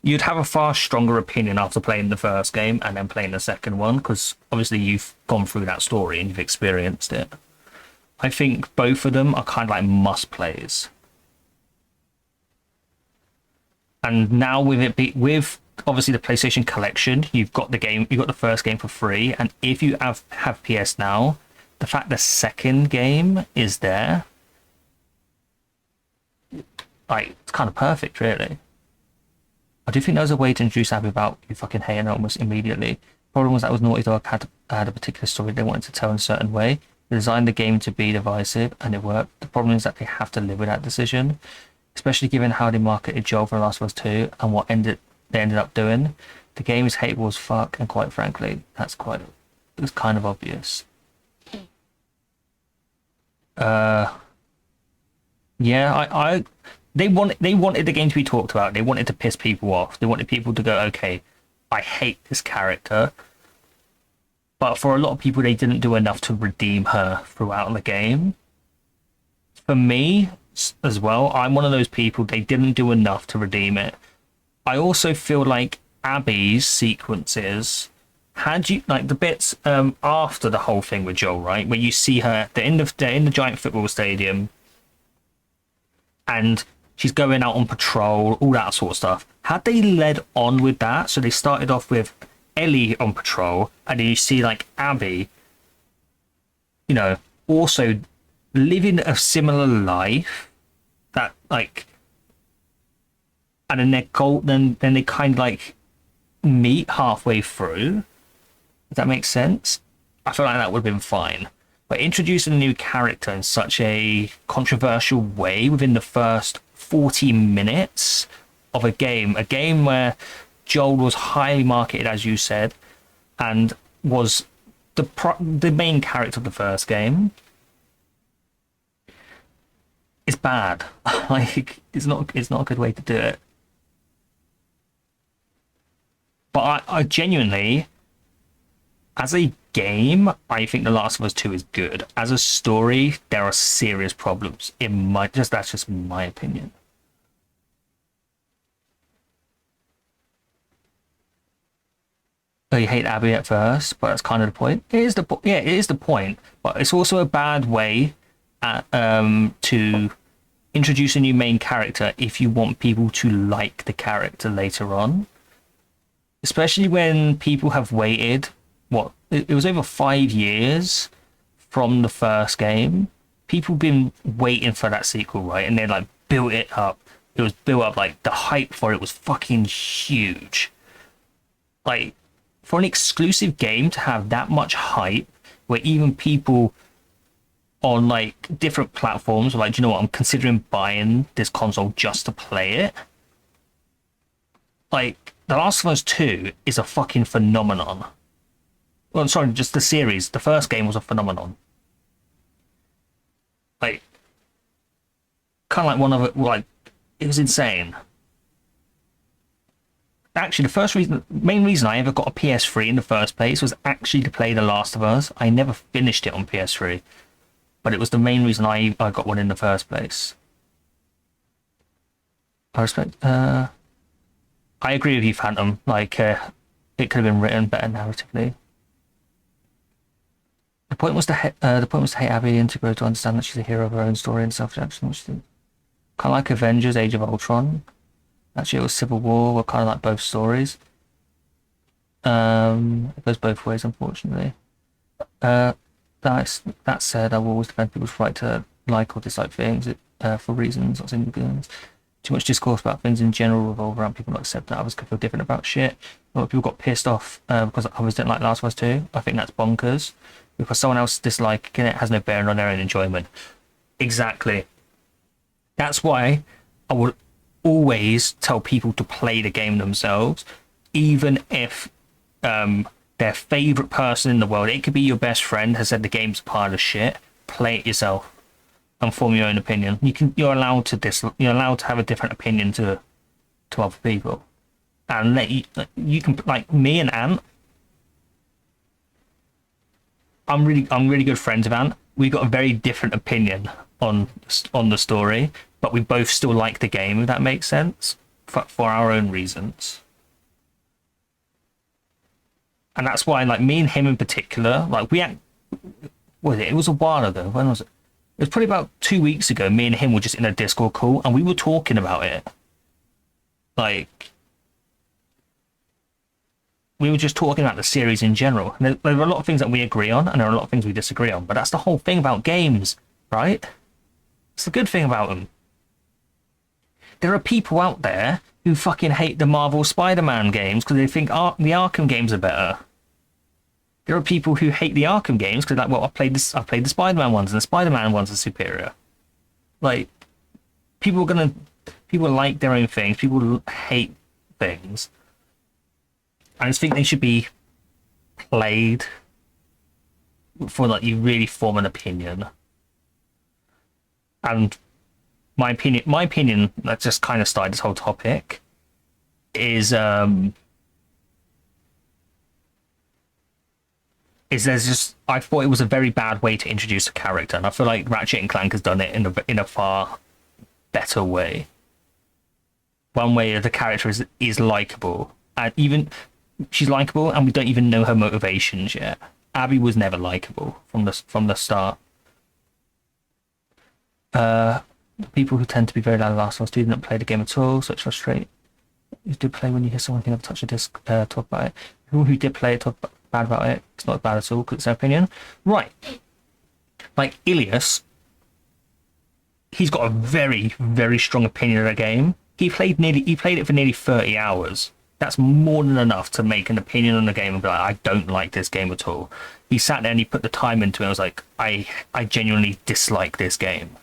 You'd have a far stronger opinion after playing the first game and then playing the second one, because obviously you've gone through that story and you've experienced it. I think both of them are kind of like must plays. And now with obviously the PlayStation Collection, you've got the first game for free, and if you have PS Now, the fact the second game is there, like, it's kind of perfect, really. I do think there was a way to introduce Abby without you fucking hating it almost immediately. The problem was that was Naughty Dog had a particular story they wanted to tell in a certain way. They designed the game to be divisive, and it worked. The problem is that they have to live with that decision, especially given how they marketed Joel for The Last of Us 2 and what they ended up doing. The game is hateable as fuck, and quite frankly, it's kind of obvious. Yeah, they wanted the game to be talked about. They wanted to piss people off. They wanted people to go, okay, I hate this character. But for a lot of people, they didn't do enough to redeem her throughout the game. For me as well, I'm one of those people, they didn't do enough to redeem it. I also feel like Abby's sequences, had you like the bits after the whole thing with Joel, right, where you see her, they're in the giant football stadium, and she's going out on patrol, all that sort of stuff. Had they led on with that, so they started off with Ellie on patrol, and then you see like Abby, you know, also living a similar life, that like, and then then they kind of like meet halfway through. Does that make sense? I feel like that would have been fine. But introducing a new character in such a controversial way within the first 40 minutes of a game where Joel was highly marketed, as you said, and was the main character of the first game, is bad. Like, it's not a good way to do it. But I genuinely, as a game, I think The Last of Us 2 is good. As a story, there are serious problems. That's just my opinion. Oh, you hate Abby at first, but that's kind of the point. It is the point. But it's also a bad way to introduce a new main character if you want people to like the character later on. Especially when people have waited, it was over 5 years from the first game. People been waiting for that sequel, right? And they like built it up. It was built up, like the hype for it was fucking huge. Like, for an exclusive game to have that much hype, where even people on like different platforms were like, do you know what, I'm considering buying this console just to play it. Like, The Last of Us 2 is a fucking phenomenon. Well, sorry, just the series. The first game was a phenomenon. Like, kind of like one of it, like, it was insane. Actually, the main reason I ever got a PS3 in the first place was actually to play The Last of Us. I never finished it on PS3, but it was the main reason I got one in the first place. I respect. I agree with you, Phantom. Like, it could have been written better narratively. The point was to hate Abby and to grow to understand that she's a hero of her own story and self-action. Kind of like Avengers: Age of Ultron. Actually, it was Civil War. Were kind of like both stories. It goes both ways, unfortunately. That said, I will always defend people's right to like or dislike things for reasons. Not saying good. Too much discourse about things in general revolve around people not accepting that others could feel different about shit. A lot of people got pissed off because others didn't like Last of Us 2. I think that's bonkers. Because someone else disliking it has no bearing on their own enjoyment. Exactly. That's why I would always tell people to play the game themselves, even if their favourite person in the world, it could be your best friend, has said the game's a pile of shit. Play it yourself and form your own opinion. You're allowed to have a different opinion to other people, and you can, like me and Ant. I'm really good friends with Ant. We got a very different opinion on the story, but we both still like the game, if that makes sense, for our own reasons. And that's why, like, me and him in particular, like, it was a while ago. When was it? It was probably about 2 weeks ago. Me and him were just in a Discord call, and we were talking about it. Like, we were just talking about the series in general. And there are a lot of things that we agree on, and there are a lot of things we disagree on. But that's the whole thing about games, right? It's the good thing about them. There are people out there who fucking hate the Marvel Spider-Man games because they think the Arkham games are better. There are people who hate the Arkham games because, like, well, I've played the Spider-Man ones, and the Spider-Man ones are superior. Like, people like their own things. People hate things. I just think they should be played for, like, you really form an opinion. And my opinion that just kind of started this whole topic is there's just I thought it was a very bad way to introduce a character, and I feel like Ratchet and Clank has done it in a far better way. One way the character is likable, and even she's likable, and we don't even know her motivations yet. Abby was never likable from the start. People who tend to be very loud in Last of Us 2 didn't play the game at all, so it's frustrating. You do play when you hear someone who never touched a disc talk about it. People who did play it talk bad about it. It's not bad at all because it's their opinion. Right. Like Ilias, he's got a very, very strong opinion of the game. He played it for nearly 30 hours. That's more than enough to make an opinion on the game and be like, I don't like this game at all. He sat there and he put the time into it. I was like, I genuinely dislike this game.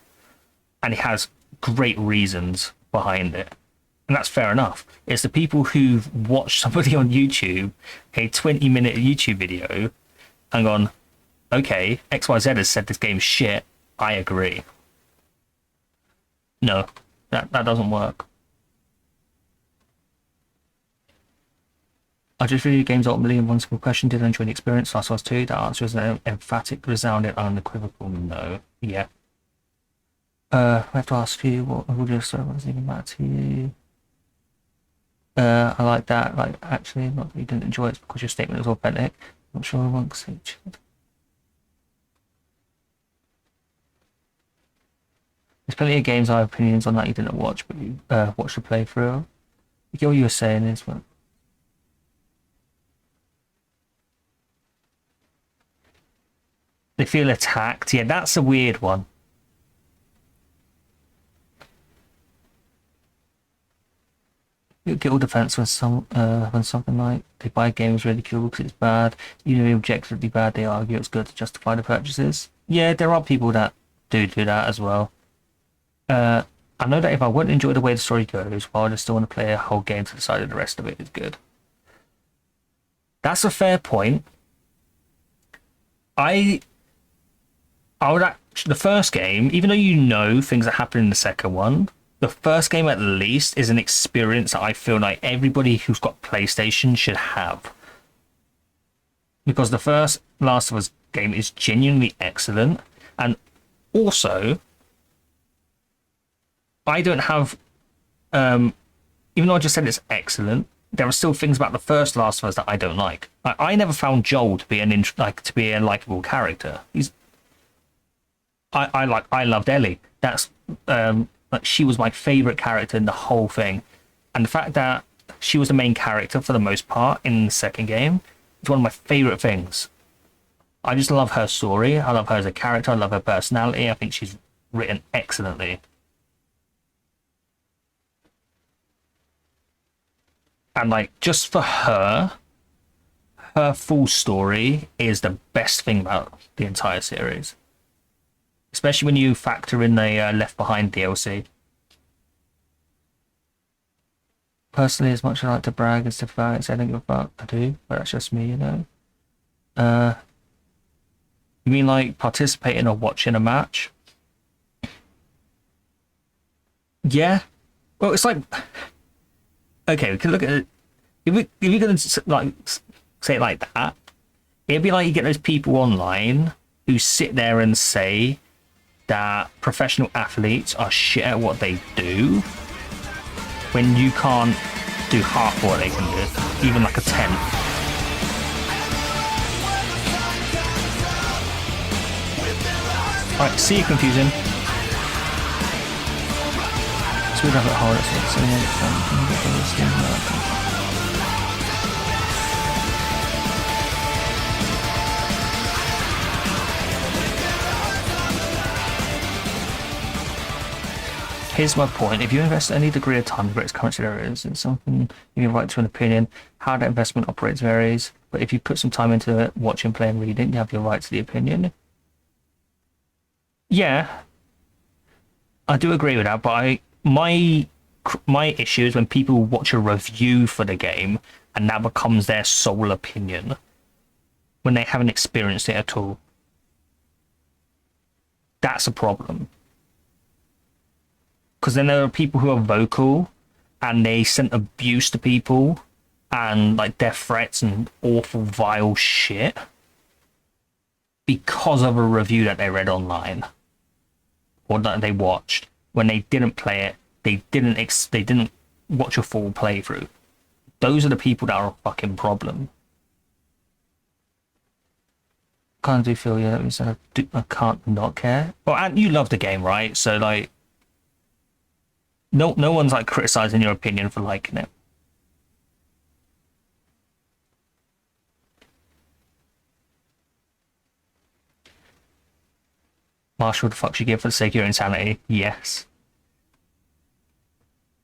And he has great reasons behind it. And that's fair enough. It's the people who've watched somebody on YouTube, a 20-minute YouTube video, and gone, okay, XYZ has said this game's shit. I agree. No, that doesn't work. I just reviewed games ultimately in one simple question. Did I enjoy the experience? Last of Us 2. The answer is an emphatic, resounding, unequivocal no. Yeah. I have to ask you, what doesn't even matter to you? I like that. Like, actually, not that you didn't enjoy it because your statement was authentic. I'm not sure I won't say it. There's plenty of games I have opinions on that you didn't watch, but you watched the playthrough. I get what you were saying is, well, they feel attacked. Yeah, that's a weird one. You get all defense when something like they buy games ridiculed because it's bad. Even if objectively bad, they argue it's good to justify the purchases. Yeah, there are people that do that as well. I know that if I wouldn't enjoy the way the story goes, well, I just still want to play a whole game to decide that the rest of it is good. That's a fair point. I would the first game, even though you know things that happen in the second one, the first game at least is an experience that I feel like everybody who's got PlayStation should have. Because the first Last of Us game is genuinely excellent. And also, I don't have... even though I just said it's excellent, there are still things about the first Last of Us that I don't like. I never found Joel to be a likable character. I loved Ellie. That's... like she was my favorite character in the whole thing, and the fact that she was the main character for the most part in the second game is one of my favorite things. I just love her story. I love her as a character. I love her personality. I think she's written excellently. And like, just for her full story is the best thing about the entire series. Especially when you factor in the Left Behind DLC. Personally, as much as I like to brag and stuff about it, so I don't give a fuck, I do, but that's just me, you know. You mean like participating or watching a match? Yeah. Well, it's like, okay, we can look at it. If you're gonna like say it like that, it'd be like you get those people online who sit there and say that professional athletes are shit at what they do when you can't do half what they can do, even like a 10th. Alright, see you confusing. So we'd have it hard, Here's my point. If you invest any degree of time in its currency areas, it's something you have right to an opinion. How that investment operates varies, but if you put some time into it, watching, playing, reading, you have your right to the opinion. Yeah, I do agree with that, but my issue is when people watch a review for the game and that becomes their sole opinion when they haven't experienced it at all. That's a problem. Because then there are people who are vocal and they sent abuse to people and like death threats and awful vile shit because of a review that they read online or that they watched when they didn't play it. They didn't watch a full playthrough. Those are the people that are a fucking problem. Kind of do feel, yeah, that means I can't not care. Well, and you love the game, right? So like, no one's like criticizing your opinion for liking it. Marshall, the fuck you give for the sake of your insanity? Yes.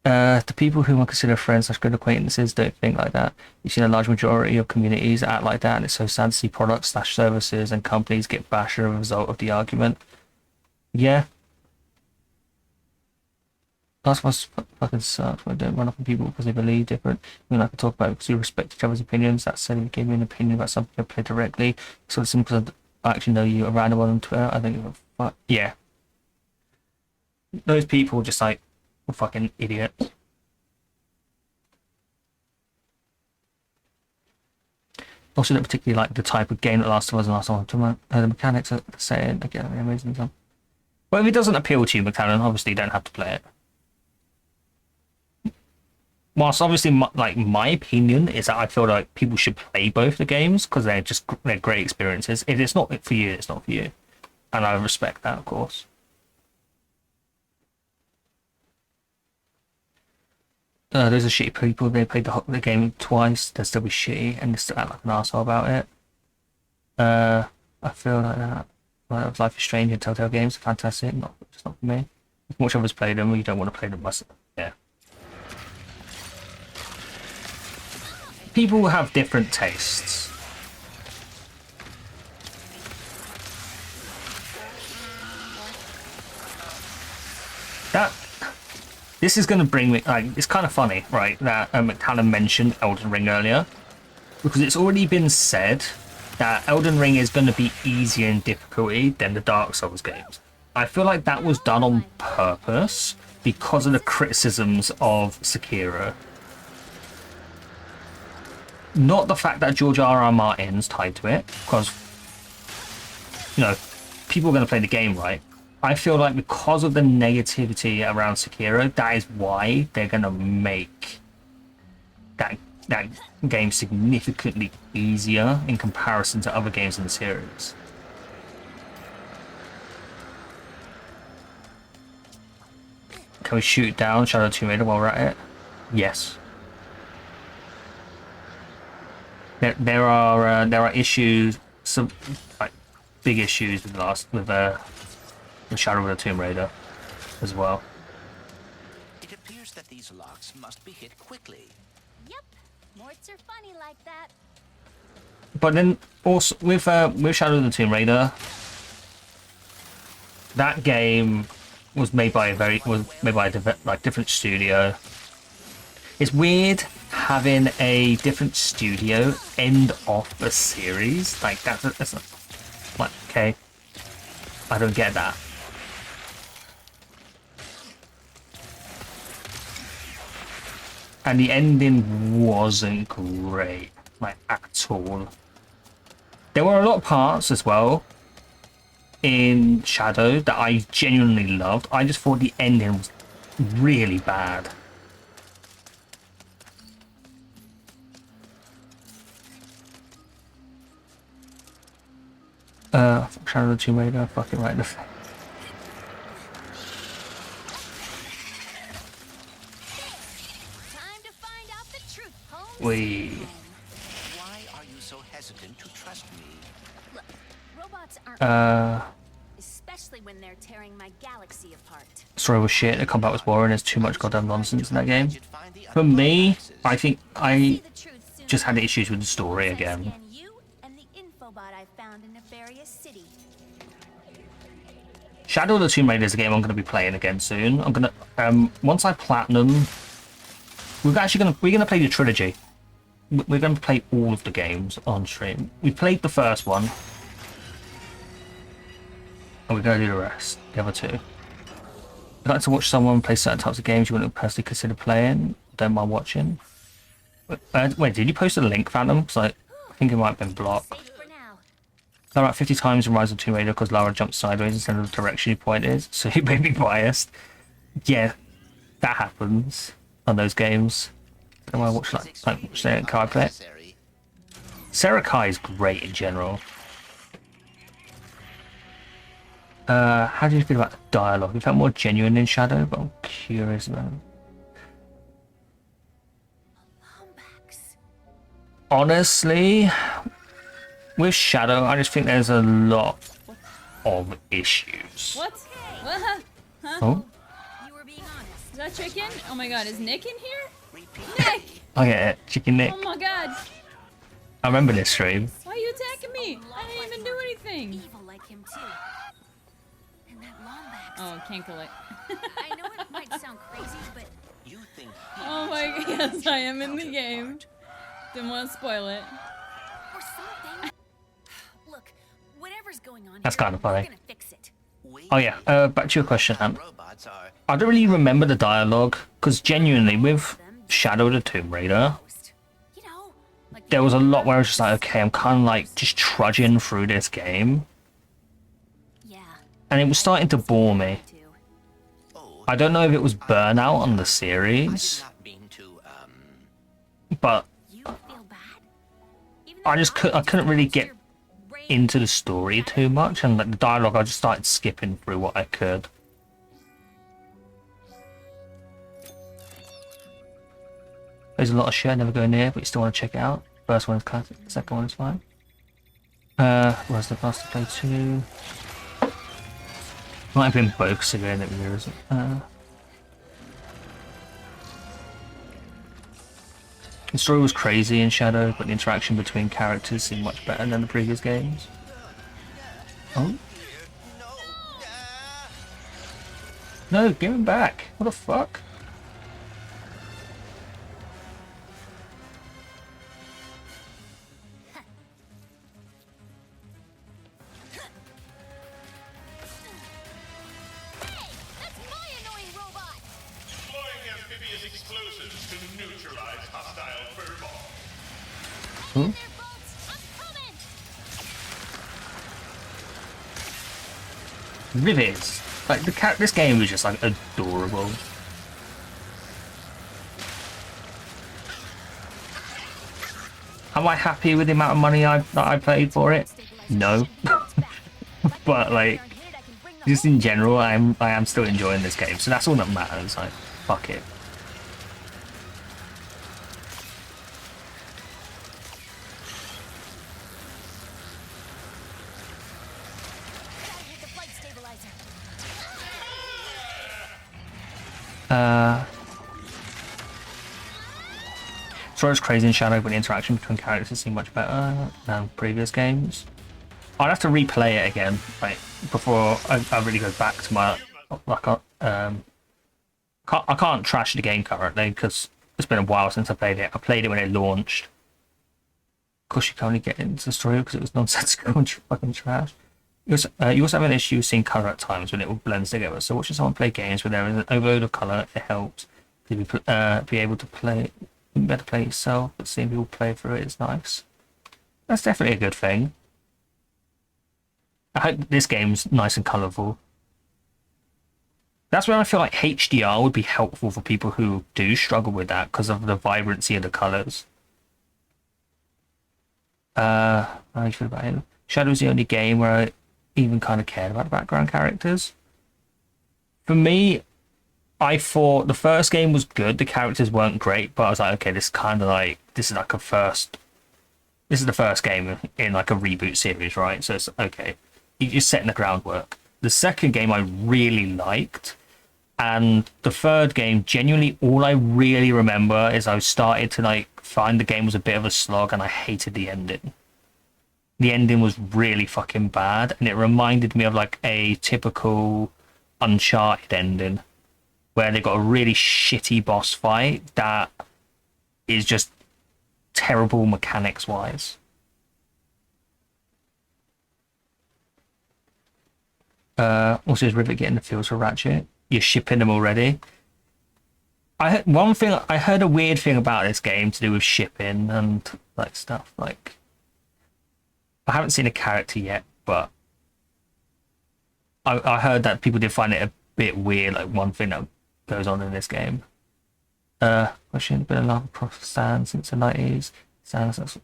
The people whom I consider friends / good acquaintances don't think like that. You've seen a large majority of communities act like that, and it's so sad to see products / services and companies get bashed as a result of the argument. Yeah. Last of Us fucking sucks. I don't run up on people because they believe different. I mean, I can talk about it because we respect each other's opinions. That said, if you gave me an opinion about something I play directly, so it's simple because I actually know you around one on Twitter. I think, fuck yeah. Those people just like fucking idiots. Also, don't particularly like the type of game that Last of Us and Last of Us. The mechanics are the same. Again, amazing. Well, if it doesn't appeal to you, McLaren, obviously you don't have to play it. Whilst obviously, my opinion is that I feel like people should play both the games because they're great experiences. If it's not for you, it's not for you, and I respect that, of course. Those are shitty people. They played the game twice. They'll still be shitty and they still act like an asshole about it. I feel like that. Life is Strange and Telltale games are fantastic. Just not for me. If much of us play them, you don't want to play them myself. Yeah. People have different tastes. This is going to bring me, like, it's kind of funny, right, that McCallum mentioned Elden Ring earlier, because it's already been said that Elden Ring is going to be easier in difficulty than the Dark Souls games. I feel like that was done on purpose because of the criticisms of Sekiro. Not the fact that George R.R. Martin's tied to it, because, you know, people are going to play the game, right? I feel like because of the negativity around Sekiro, that is why they're going to make that game significantly easier in comparison to other games in the series. Can we shoot down Shadow of the Tomb Raider while we're at it? Yes. There are issues, some like big issues with the Shadow of the Tomb Raider as well. It appears that these locks must be hit quickly. Yep, morts are funny like that. But then also with Shadow of the Tomb Raider, that game was made by a different studio. It's weird having a different studio end off a series like that. That's like, okay, I don't get that. And the ending wasn't great, like, at all. There were a lot of parts as well in Shadow that I genuinely loved. I just thought the ending was really bad. Shadow of the Tomb Raider, fucking right in the face. Why are you so hesitant to trust me? Look, robots aren't especially when they're tearing my galaxy apart. Story was shit, the combat was boring, there's too much goddamn nonsense in that game. For me, I think I just had issues with the story again. Shadow of the Tomb Raider is a game I'm going to be playing again soon. I'm going to, once I platinum, we're going to play the trilogy. We're going to play all of the games on stream. We played the first one. And we're going to do the rest, the other two. you like to watch someone play certain types of games you wouldn't personally consider playing? Don't mind watching. Wait, did you post a link, Phantom? Because I think it might have been blocked. Safe for now. About 50 times in Rise of Tomb Raider because Lara jumped sideways instead of the direction you pointed, so you may be biased. Yeah, that happens on those games. Don't I watch like Sarah Kai play it? Sarah Kai is great in general. How do you feel about the dialogue? You felt more genuine in Shadow, but I'm curious about it. Honestly, with Shadow, I just think there's a lot of issues. What? What? Huh? Oh? You were being honest. Is that chicken? Oh my god, is Nick in here? Nick! Oh yeah, Chicken Nick. Oh my god. I remember this stream. Why are you attacking me? I didn't even do anything. Evil like him too. And that Lombax. Oh, can't collect. I know it might sound crazy, but You think Oh my god, yes, I am in the game. Didn't want to spoil it. or something. Look, whatever's going on That's here, kind of funny. we're gonna fix it. Oh yeah, back to your question, Han. robots are I don't really remember the dialogue, because genuinely, with Shadow the Tomb Raider, You know, like there was a lot where I was just like, okay, I'm kind of like just trudging through this game, yeah. and it was starting to bore me. Too. oh, I don't know if it was burnout on the I did series, not mean to but You feel bad? Even I though just I couldn't really get your brain- into the story too much, and like the dialogue, I just started skipping through what I could. There's a lot of shit I never go near, but you still want to check it out. First one is classic, second one is fine. Where's the last to play 2? Might have been both, considering that there isn't. The story was crazy in Shadow, but the interaction between characters seemed much better than the previous games. Oh? No, give him back! What the fuck? Hey, that's my annoying robot. Deploying amphibious explosives to neutralize hostile furball. Hmm? There, folks. I'm coming. Rivets! Like, this game was just, like, adorable. Am I happy with the amount of money that I paid for it? No. But, like, just in general, I am still enjoying this game, so that's all that matters. Like, fuck it. Gotta hit the flight stabilizer. Story was crazy in Shadow, but the interaction between characters seemed much better than previous games. I'd have to replay it again, like, before I really go back to my like I can't trash the game currently because it's been a while since I played it. I played it when it launched. Of course, you can only get into the story because it was nonsensical and fucking trash. You also have an issue with seeing colour at times when it all blends together. So watching someone play games where there is an overload of colour, it helps to be able to play. Better play yourself, but seeing people play through it is nice. That's definitely a good thing. I hope this game's nice and colourful. That's where I feel like HDR would be helpful for people who do struggle with that because of the vibrancy of the colours. How do you feel about it? Shadow's the only game where I even kind of cared about the background characters. For me, I thought the first game was good, the characters weren't great, but I was like, okay, this is the first game in like a reboot series, right? So it's okay. You're just setting the groundwork. The second game I really liked, and the third game, genuinely all I really remember is I started to like find the game was a bit of a slog and I hated the ending. The ending was really fucking bad, and it reminded me of like a typical Uncharted ending, where they got a really shitty boss fight that is just terrible mechanics wise. Also, is Rivet getting the feels for Ratchet? You're shipping them already. I heard a weird thing about this game to do with shipping and like stuff. Like, I haven't seen a character yet, but I heard that people did find it a bit weird. Like one thing that goes on in this game. Question: been a love across Stan since the 90s. So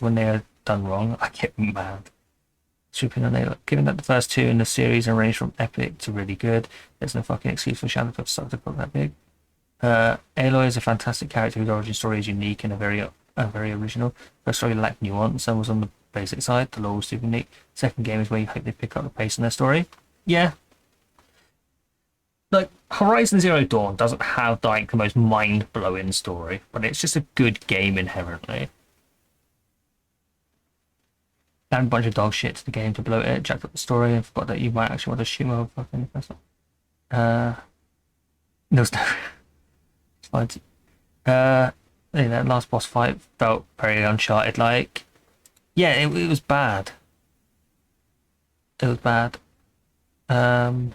when they are done wrong, I get mad. Shipping and they given that the first two in the series are ranged from epic to really good. There's no fucking excuse for Shadow to suck to put that big. Aloy is a fantastic character whose origin story is unique and very original. First story lacked nuance and was on the basic side. The lore was super unique. Second game is where you hope they pick up the pace in their story. Yeah. Like, Horizon Zero Dawn doesn't have like the most mind-blowing story, but it's just a good game inherently. Add a bunch of dog shit to the game to bloat it, jacked up the story, and forgot that you might actually want to shoot a fucking person. There's no... that last boss fight felt very Uncharted like. Yeah, it was bad. It was bad. The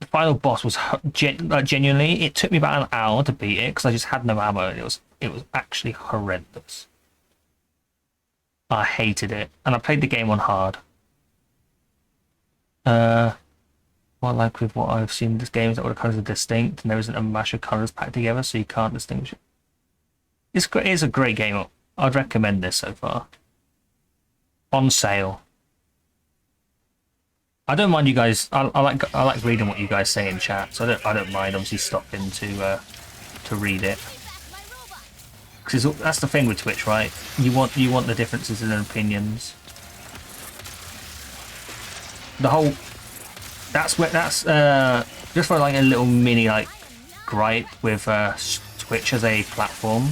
final boss was genuinely, it took me about an hour to beat it because I just had no ammo, and it was actually horrendous. I hated it, and I played the game on hard. What I like with what I've seen in this game is that all the colours are distinct and there isn't a mash of colours packed together, so you can't distinguish it. It's great. It's a great game. I'd recommend this so far. On sale. I don't mind you guys. I like reading what you guys say in chat, so I don't mind obviously stopping to read it. Because that's the thing with Twitch, right? You want the differences in opinions. The whole. That's just for like a little mini like gripe with Twitch as a platform.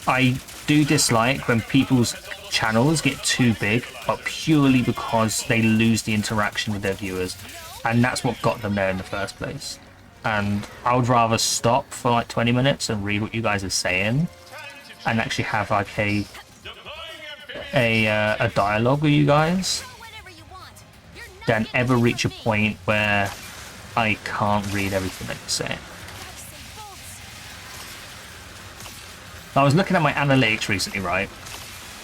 I do dislike when people's channels get too big, but purely because they lose the interaction with their viewers, and that's what got them there in the first place. And I would rather stop for like 20 minutes and read what you guys are saying, and actually have like a dialogue with you guys, than ever reach a point where I can't read everything that you say. I was looking at my analytics recently, right?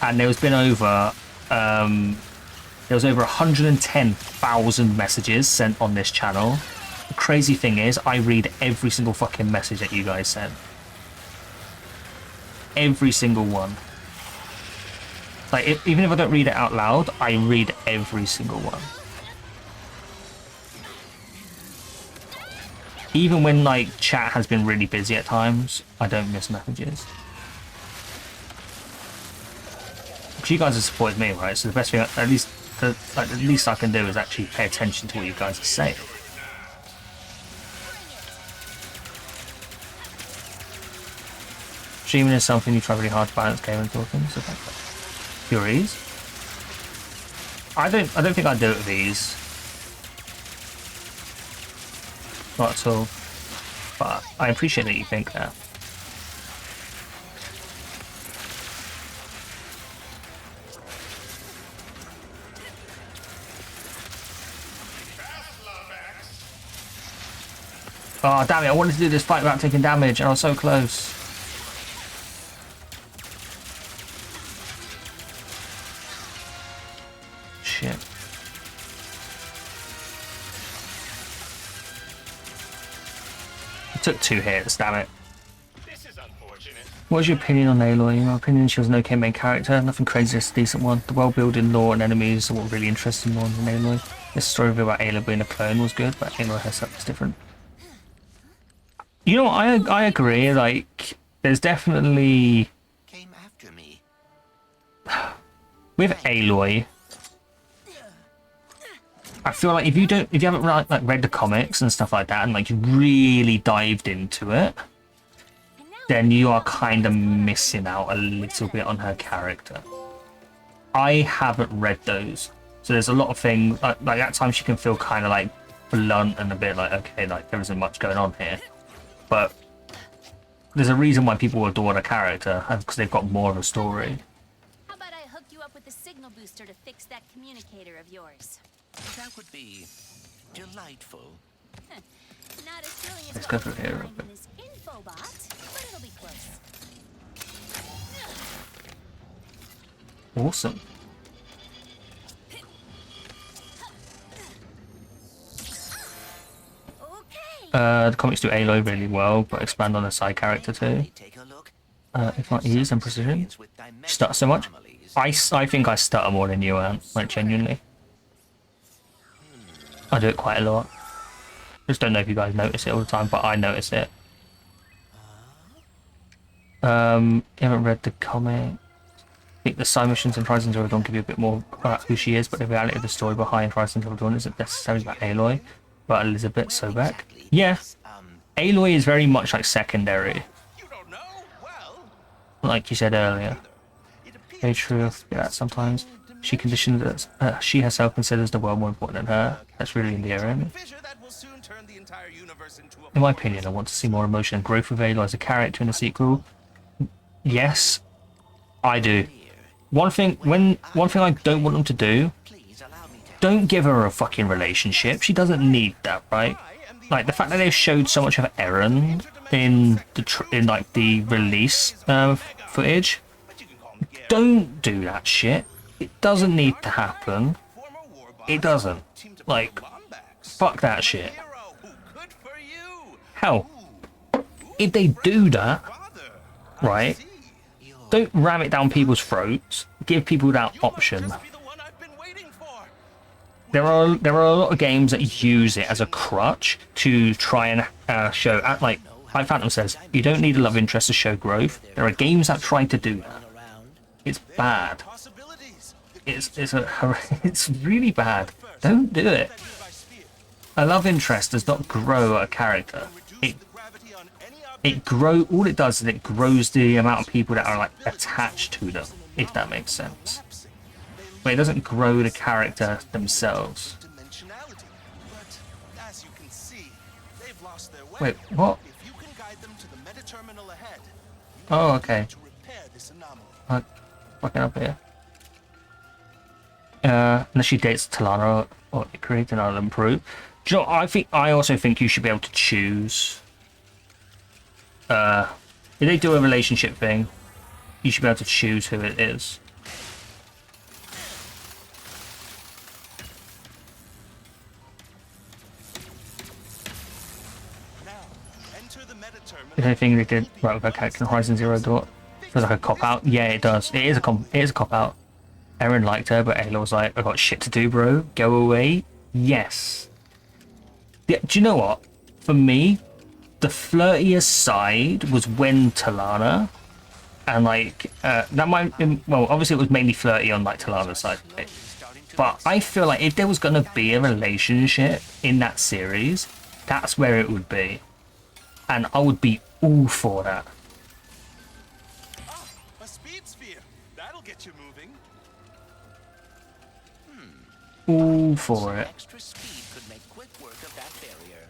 And there was over 110,000 messages sent on this channel. The crazy thing is, I read every single fucking message that you guys sent. Every single one. Like, even if I don't read it out loud, I read every single one. Even when like chat has been really busy at times, I don't miss messages. Because you guys have supported me, right? So the best thing, at least I can do is actually pay attention to what you guys are saying. Streaming is something you try really hard to balance game and talking. So Furies. I don't think I do it with these. Not at all. But I appreciate that you think that. Oh damn it, I wanted to do this fight without taking damage and I was so close. Shit. I took 2 hits, damn it. This is unfortunate. What is your opinion on Aloy? In my opinion, she was an okay main character, nothing crazy, just a decent one. The world-building, lore and enemies are what really interested me more than Aloy. This story about Aloy being a clone was good, but Aloy herself is different. You know, I agree, like, there's definitely... Came after me. With Aloy, I feel like if you haven't like read the comics and stuff like that, and like you really dived into it, then you are kind of missing out a little bit on her character. I haven't read those, so there's a lot of things like at times she can feel kind of like blunt and a bit like, okay, like there isn't much going on here, but there's a reason why people adore the character, because they've got more of a story. How about I hook you up with the signal booster her to fix that communicator of yours. That would be delightful. Not as thrilling as Let's what go we through can here. find in this infobot, but it'll be close. Awesome. Okay. The comics do Aloy really well, but expand on a side character too. Take a look. If not ease and precision. With dimensional Stutter so much. anomalies. I think I stutter more than you, Ant. Like, genuinely. I do it quite a lot. Just don't know if you guys notice it all the time, but I notice it. You haven't read the comic. I think the side missions in Horizon Zero Dawn give you a bit more about who she is, but the reality of the story behind Horizon Zero Dawn isn't necessarily about Aloy, but Elizabeth Sobek. Yeah, Aloy is very much like secondary, You don't know? Well, like you said earlier. Very true. Yeah, sometimes she conditions she herself considers the world more important than her. That's really endearing. fissure that will soon turn the entire universe into a In my opinion, I want to see more emotion and growth with Aloy as a character in the sequel. Yes, I do. One thing I don't want them to do, Please allow me to. don't give her a fucking relationship. She doesn't need that, right? Like the fact that they've showed so much of Eren in the release footage. Don't do that shit. It doesn't need to happen. It doesn't. Like, fuck that shit. Hell, if they do that, right? Don't ram it down people's throats. Give people that option. There are a lot of games that use it as a crutch to try and show. Like Phantom says, you don't need a love interest to show growth. There are games that try to do that. It's bad. It's really bad. Don't do it. A love interest does not grow a character. All it does is it grows the amount of people that are like attached to them, if that makes sense. But it doesn't grow the character themselves. Wait, what? Oh, okay. Fucking up here. Unless she dates Talana or Ikari, then I'll improve. Do you know, I also think you should be able to choose. If they do a relationship thing, you should be able to choose who it is. If anything they did right with her character in Horizon Zero Dawn feels like a cop out. Yeah, it does. It is a cop out. Eren liked her, but Ayla was like, "I got shit to do, bro. Go away." Yes. Yeah, do you know what? For me, the flirtiest side was when Talana, and like that might. Well, obviously it was mainly flirty on like Talana's side, right? But I feel like if there was gonna be a relationship in that series, that's where it would be, and I would be all for that. a speed sphere. That'll get you moving. All for it. Extra speed could make quick work of that barrier.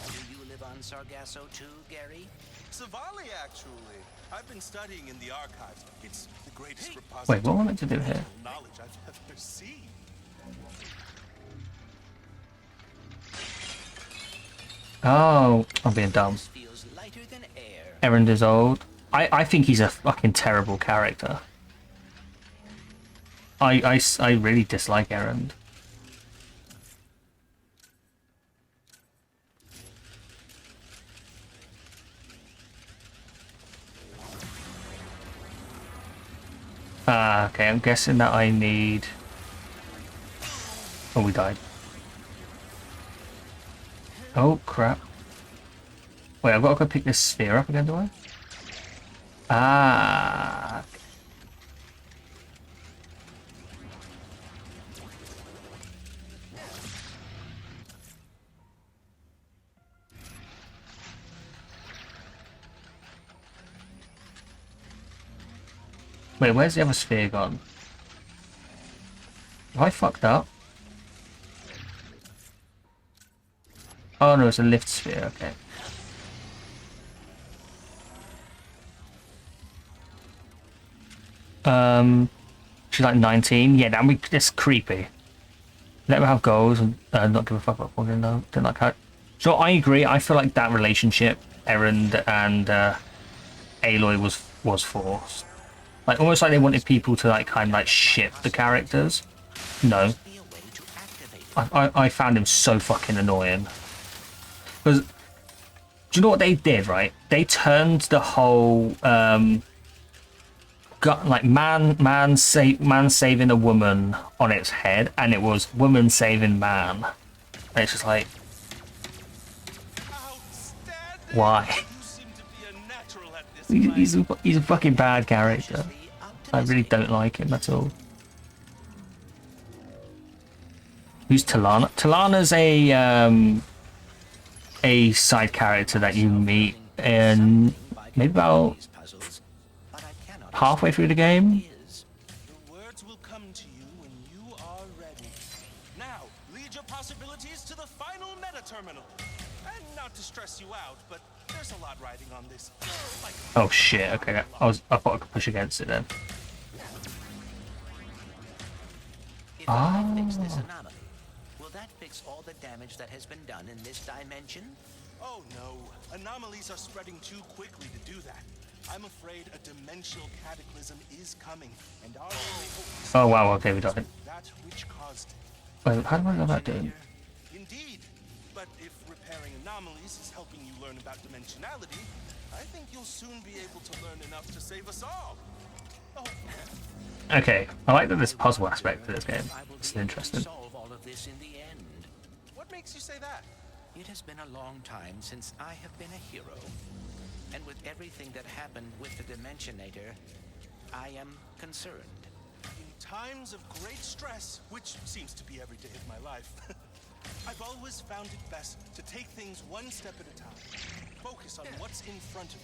Do you live on Sargasso too, Gary? Savali, actually. I've been studying in the archives. It's the greatest repository Wait, what am I meant to do here? of knowledge I've ever seen. Oh, I'm being dumb. Feels lighter than air. Eren is old. I think he's a fucking terrible character. I really dislike Eren. Okay, I'm guessing that I need... Oh, we died. Oh, crap. Wait, I've got to go pick this sphere up again, do I? Ah. Wait, where's the other sphere gone? Have I fucked up? Oh no, it's a lift sphere, okay. she's like 19. Yeah, that'd be just creepy. Let her have goals and not give a fuck about fucking no. Didn't like her. So I agree. I feel like that relationship, Erend and Aloy was forced. Like almost like they wanted people to like kind of like ship the characters. No, I found him so fucking annoying. Because do you know what they did? Right, they turned the whole like man saving a woman on its head, and it was woman saving man. And it's just like, why? He's a fucking bad character. I really don't like him at all. Who's Talana? Talana's a side character that you meet in maybe about halfway through the game. The words will come to you when you are ready. Now, lead your possibilities to the final meta terminal. And not to stress you out, but there's a lot riding on this. Like, oh shit! Okay, I thought I could push against it then. I fix this anomaly, will that fix all the damage that has been done in this dimension? oh no, anomalies are spreading too quickly to do that. I'm afraid a dimensional cataclysm is coming, and our only hope is Oh wow, okay, we got it. that which caused it. Wait, how do I go about doing? Indeed, but if repairing anomalies is helping you learn about dimensionality, I think you'll soon be able to learn enough to save us all. Oh, Okay, I like that there's a puzzle aspect to this game. It's interesting. Solve all of this in the end. what makes you say that? It has been a long time since I have been a hero. And with everything that happened with the Dimensionator, I am concerned. In times of great stress, which seems to be every day of my life, I've always found it best to take things one step at a time. Focus on what's in front of you.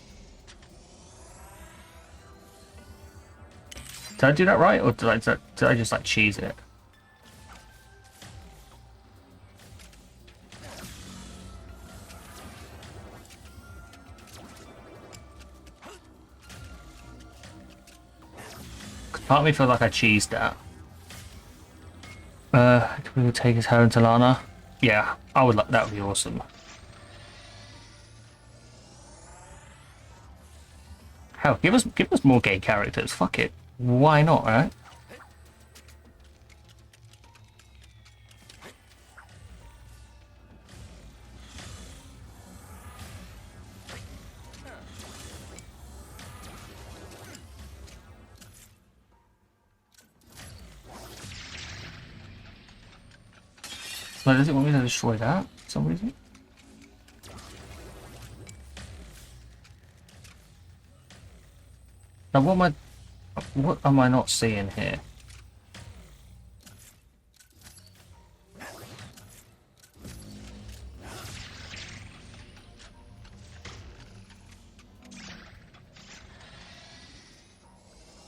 Did I do that right, or did I just like cheese it? Part of me feels like I cheesed that. Can we take his home to Lana? Yeah, I would like that. Would be awesome. Hell, give us more gay characters. Fuck it. Why not, right? So does it want me to destroy that for some reason? Now what am I not seeing here?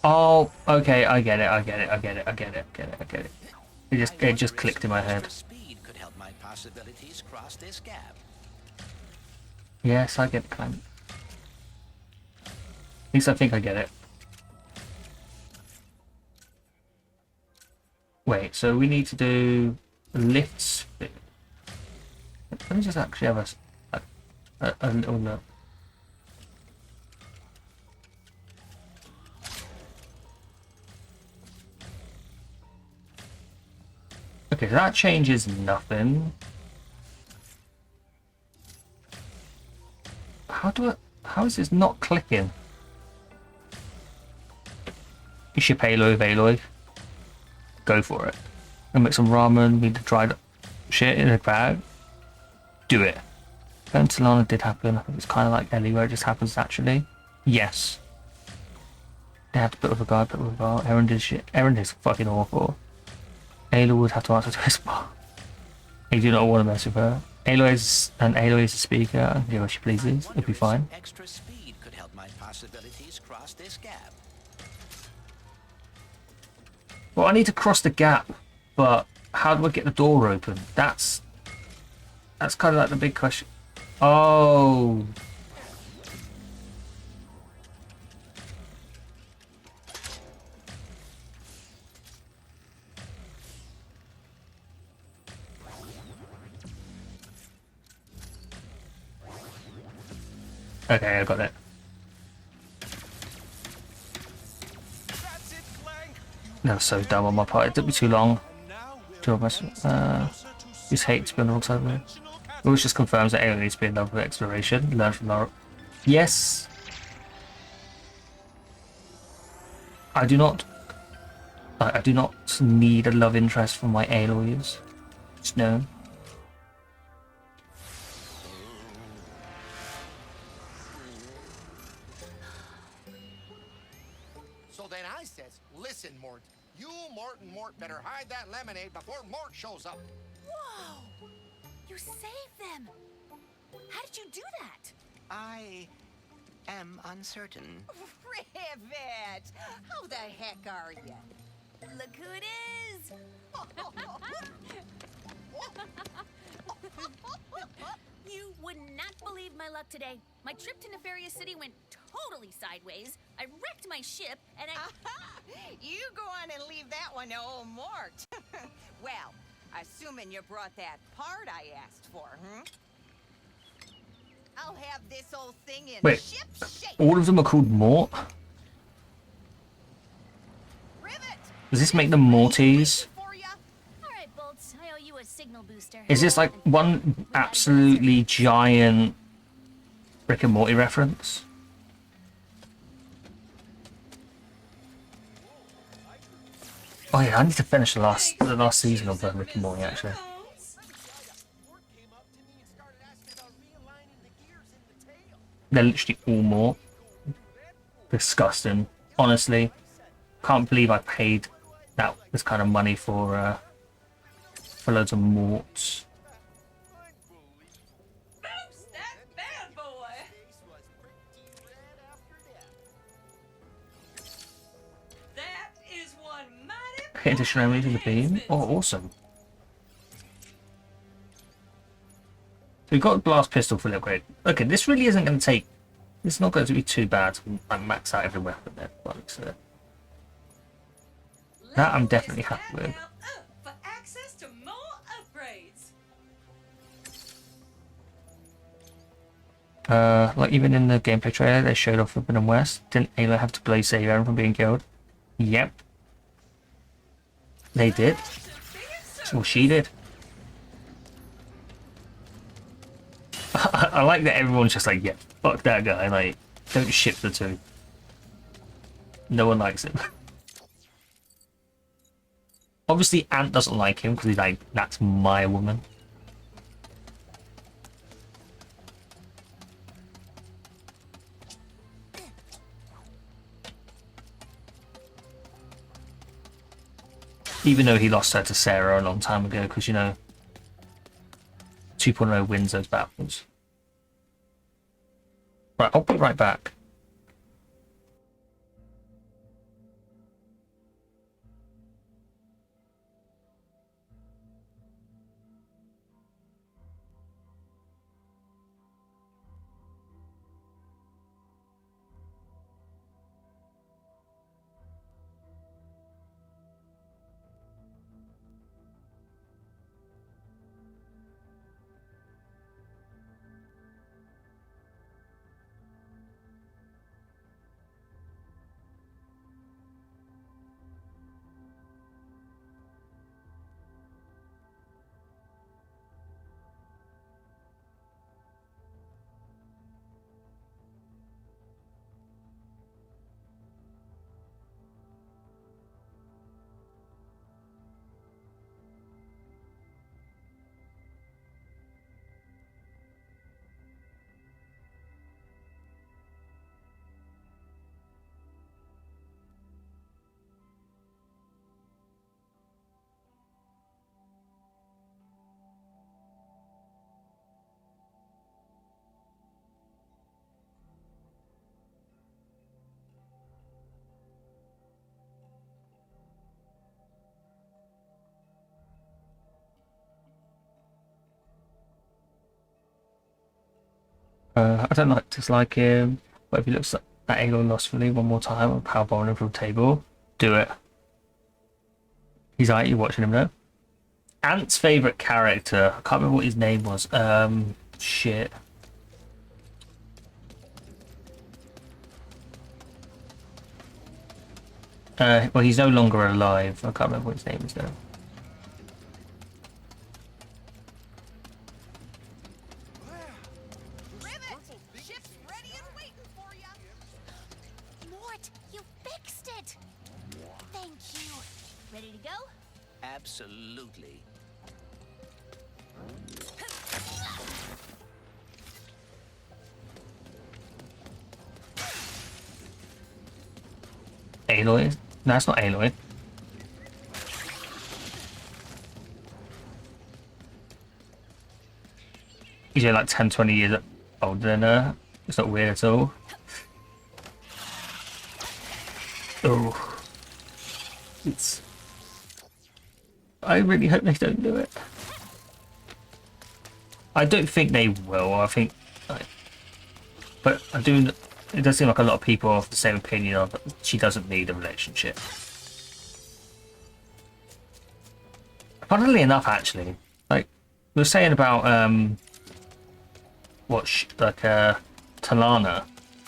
Oh, okay, I get it. It just clicked in my head. Speed could help my possibilities cross this gap. Yes, I get it, Clem. At least I think I get it. Wait, so we need to do lifts. Let me just actually have a little look. Okay, so that changes nothing. How is this not clicking? You ship Aloy of Aloy. Go for it. And make some ramen, need the dried shit in a bag. Do it. Going to Lana did happen. I think it's kind of like Ellie where it just happens naturally. Yes. They have to put with a guy, put with a bar. Erend is shit. Erend is fucking awful. Aloy would have to answer to his bar. You do not want to mess with her. Aloy is a speaker, and do what she pleases. It'll be fine. Extra speed could help my possibilities cross this gap. Well, I need to cross the gap, but how do I get the door open? That's kind of like the big question. Oh. Okay, I got it. Ratchet Clank, That was so dumb on my part. It took me too long. Just hate to be on the wrong side of it. Which just confirms that Aloy needs to be in love with exploration. Learn from Laura. Yes. I do not need a love interest for my Aloys. Just no. So then I says, listen, Mort, you, Mort, and Mort better hide that lemonade before Mort shows up. Whoa! You saved them! How did you do that? I am uncertain. Rivet! How the heck are you? Look who it is! You would not believe my luck today. My trip to Nefarious City went totally sideways. I wrecked my ship, and You go on and leave that one to old Mort. Well, assuming you brought that part I asked for, I'll have this old thing in Wait, ship shape. all of them are called Mort? Rivet! Does this make them Morties? For ya. All right, Bolts, I owe you a signal booster. Is this like one absolutely giant Rick and Morty reference? Oh yeah, I need to finish the last season of Rick and Morty actually. They're literally all Mort. Disgusting. Honestly, can't believe I paid this kind of money for loads of Morts. Boost that bad boy! That is one mighty Hit additional enemy to the beam. Oh, awesome. So we've got a blast pistol for the upgrade. Okay, this really isn't going to take... It's not going to be too bad to like, max out every weapon there. Like, so. That I'm definitely happy with. for access to more upgrades. Like even in the gameplay trailer, they showed off Forbidden West. Didn't Aloy have to play save Aaron from being killed? Yep. They did. Well, she did. I like that everyone's just like, yeah, fuck that guy. Like, don't ship the two. No one likes him. Obviously, Ant doesn't like him because he's like, that's my woman. Even though he lost her to Sarah a long time ago, because, you know, 2.0 wins those battles. Right, I'll be right back. I don't like dislike him, but if he looks at Aegon lustfully one more time and powerbombing him from the table, do it. He's alright, you're watching him now. Ant's favourite character, I can't remember what his name was. Shit. Well, he's no longer alive. I can't remember what his name is though. Ship's ready and waiting for you. Mort, you fixed it. Thank you. Ready to go? Absolutely. Aloy? No, it's not Aloy. He's only like 10, 20 years older than her. It's not weird at all. Oh. It's... I really hope they don't do it. I don't think they will. I think... But I do... It does seem like a lot of people have the same opinion of she doesn't need a relationship. Funnily enough, actually, like we were saying about Talana,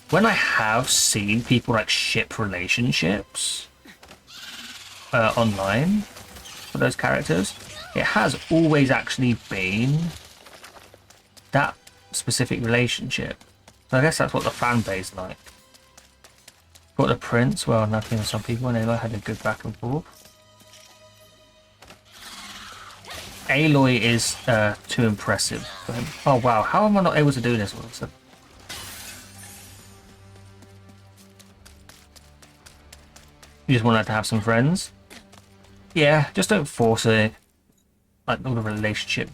when I have seen people like ship relationships online for those characters, it has always actually been that specific relationship. I guess that's what the fan base like. Got the Prince, well, nothing with some people, and they had a good back and forth. Aloy is too impressive for him. Oh wow, how am I not able to do this one? You just want her to have some friends? Yeah, just don't force it. Like all the relationship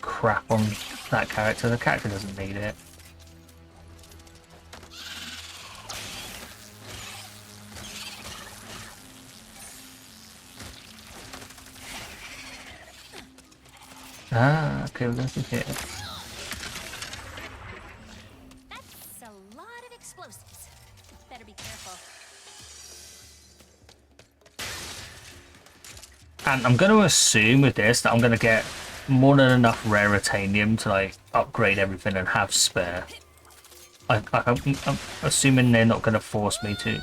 crap on that character. The character doesn't need it. Ah, okay, we're going through here. That's a lot of explosives. Better be careful. And I'm going to assume with this that I'm going to get more than enough rare Ratanium to like upgrade everything and have spare. I'm assuming they're not going to force me to,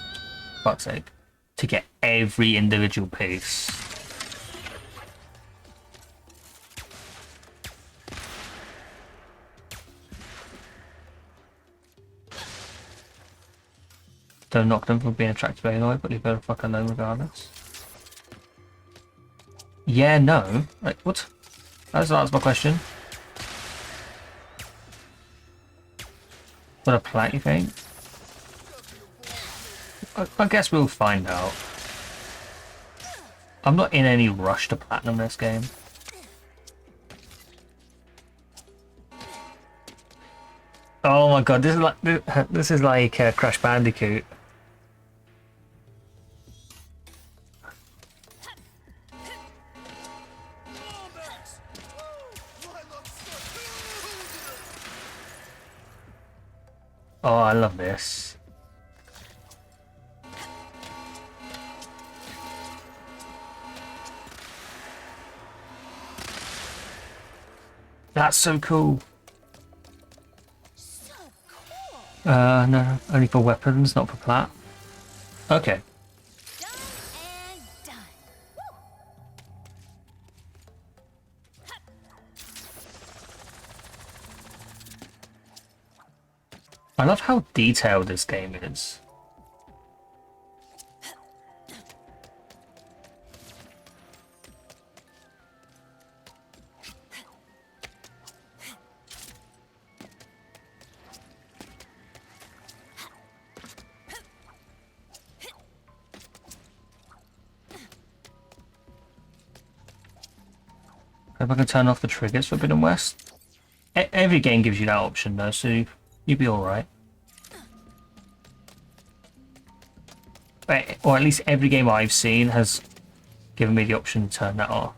fuck's sake, to get every individual piece. Don't knock them for being attracted to Aloy, but leave her fuck alone regardless. Yeah, no. Like, what? That's my question. What a plat, you think? I guess we'll find out. I'm not in any rush to platinum this game. Oh my god, this is like Crash Bandicoot. Oh, I love this. That's so cool. So cool. No, only for weapons, not for plat. Okay. Done and done. Woo. I love how detailed this game is. If I can turn off the triggers for Forbidden West. Every game gives you that option though, so you'd be alright. Or at least every game I've seen has given me the option to turn that off.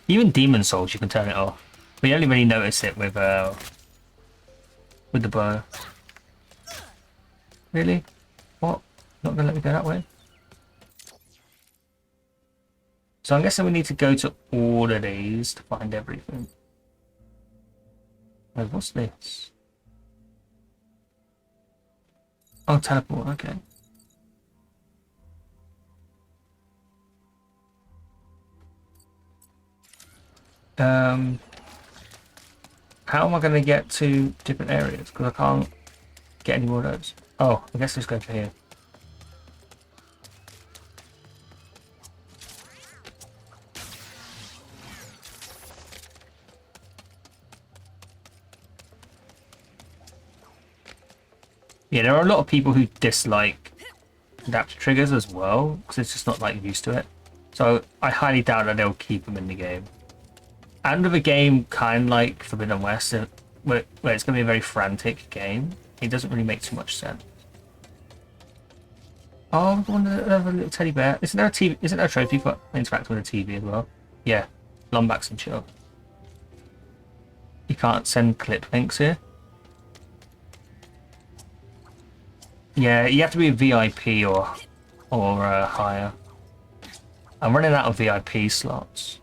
Even Demon Souls you can turn it off. But you only really notice it with the bow. Really? What? Not gonna let me go that way? So I'm guessing we need to go to all of these to find everything. Wait, what's this? Oh, teleport, okay. How am I going to get to different areas? Because I can't get any more of those. Oh, I guess let's go for here. Yeah, there are a lot of people who dislike adaptive triggers as well, because it's just not like used to it. So I highly doubt that they'll keep them in the game. And with a game kind of like Forbidden West, where it's going to be a very frantic game, it doesn't really make too much sense. Oh, we want another little teddy bear. Isn't there a TV? Isn't there a trophy for interacting with a TV as well? Yeah, Lombax and chill. You can't send clip links here. Yeah, you have to be a VIP or higher. I'm running out of VIP slots.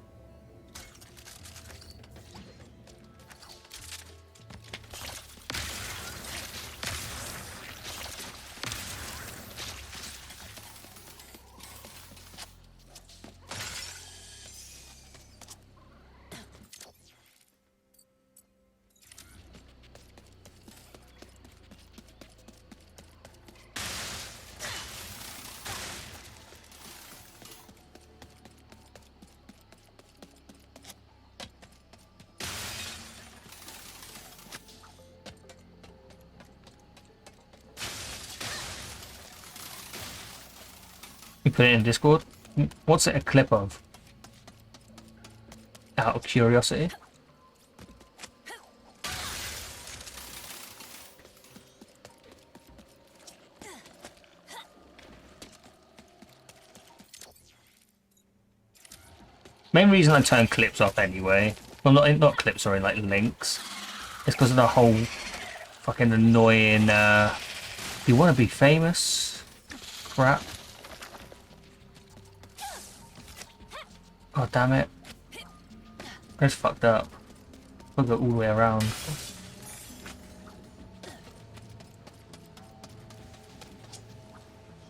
You put it in Discord. What's it a clip of? Out of curiosity. Main reason I turn clips off anyway. Well, not clips, sorry, like links. It's because of the whole fucking annoying. You want to be famous? Crap. God damn it. That's fucked up. We'll go all the way around.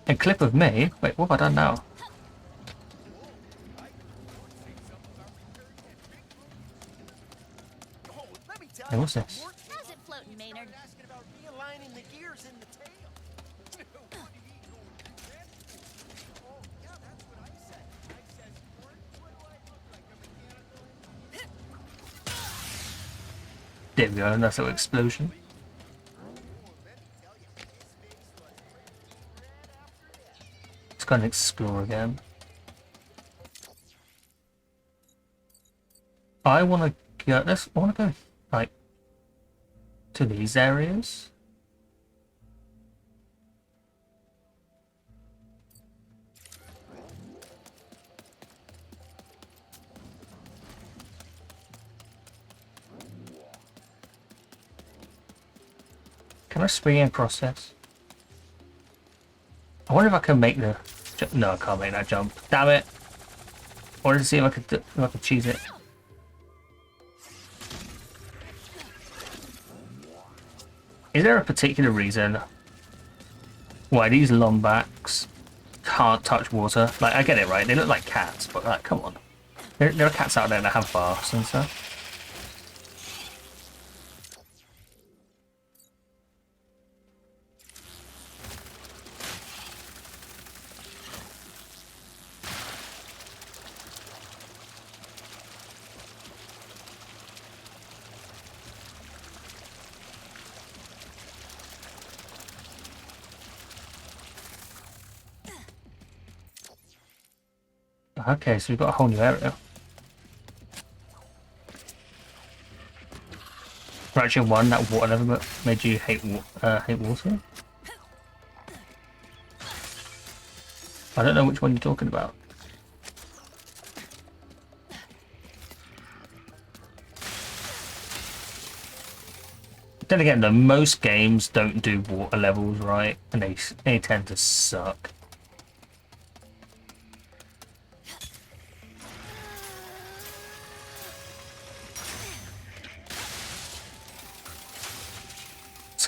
A clip of me? Wait, what have I done now? Hey, what's this? How's it floating, Maynard? There we go, nice little explosion. Let's go and explore again. I want to go. I want to go like to these areas. Can I spring across this? I wonder if I can make the. No, I can't make that jump. Damn it! I wanted to see if I could cheese it. Is there a particular reason why these Lombax can't touch water? Like, I get it, right? They look like cats, but like, come on. There are cats out there that have baths and stuff. Okay, so we've got a whole new area. Ratchet 1, that water level made you hate water? I don't know which one you're talking about. Then again, though, most games don't do water levels right, and they tend to suck.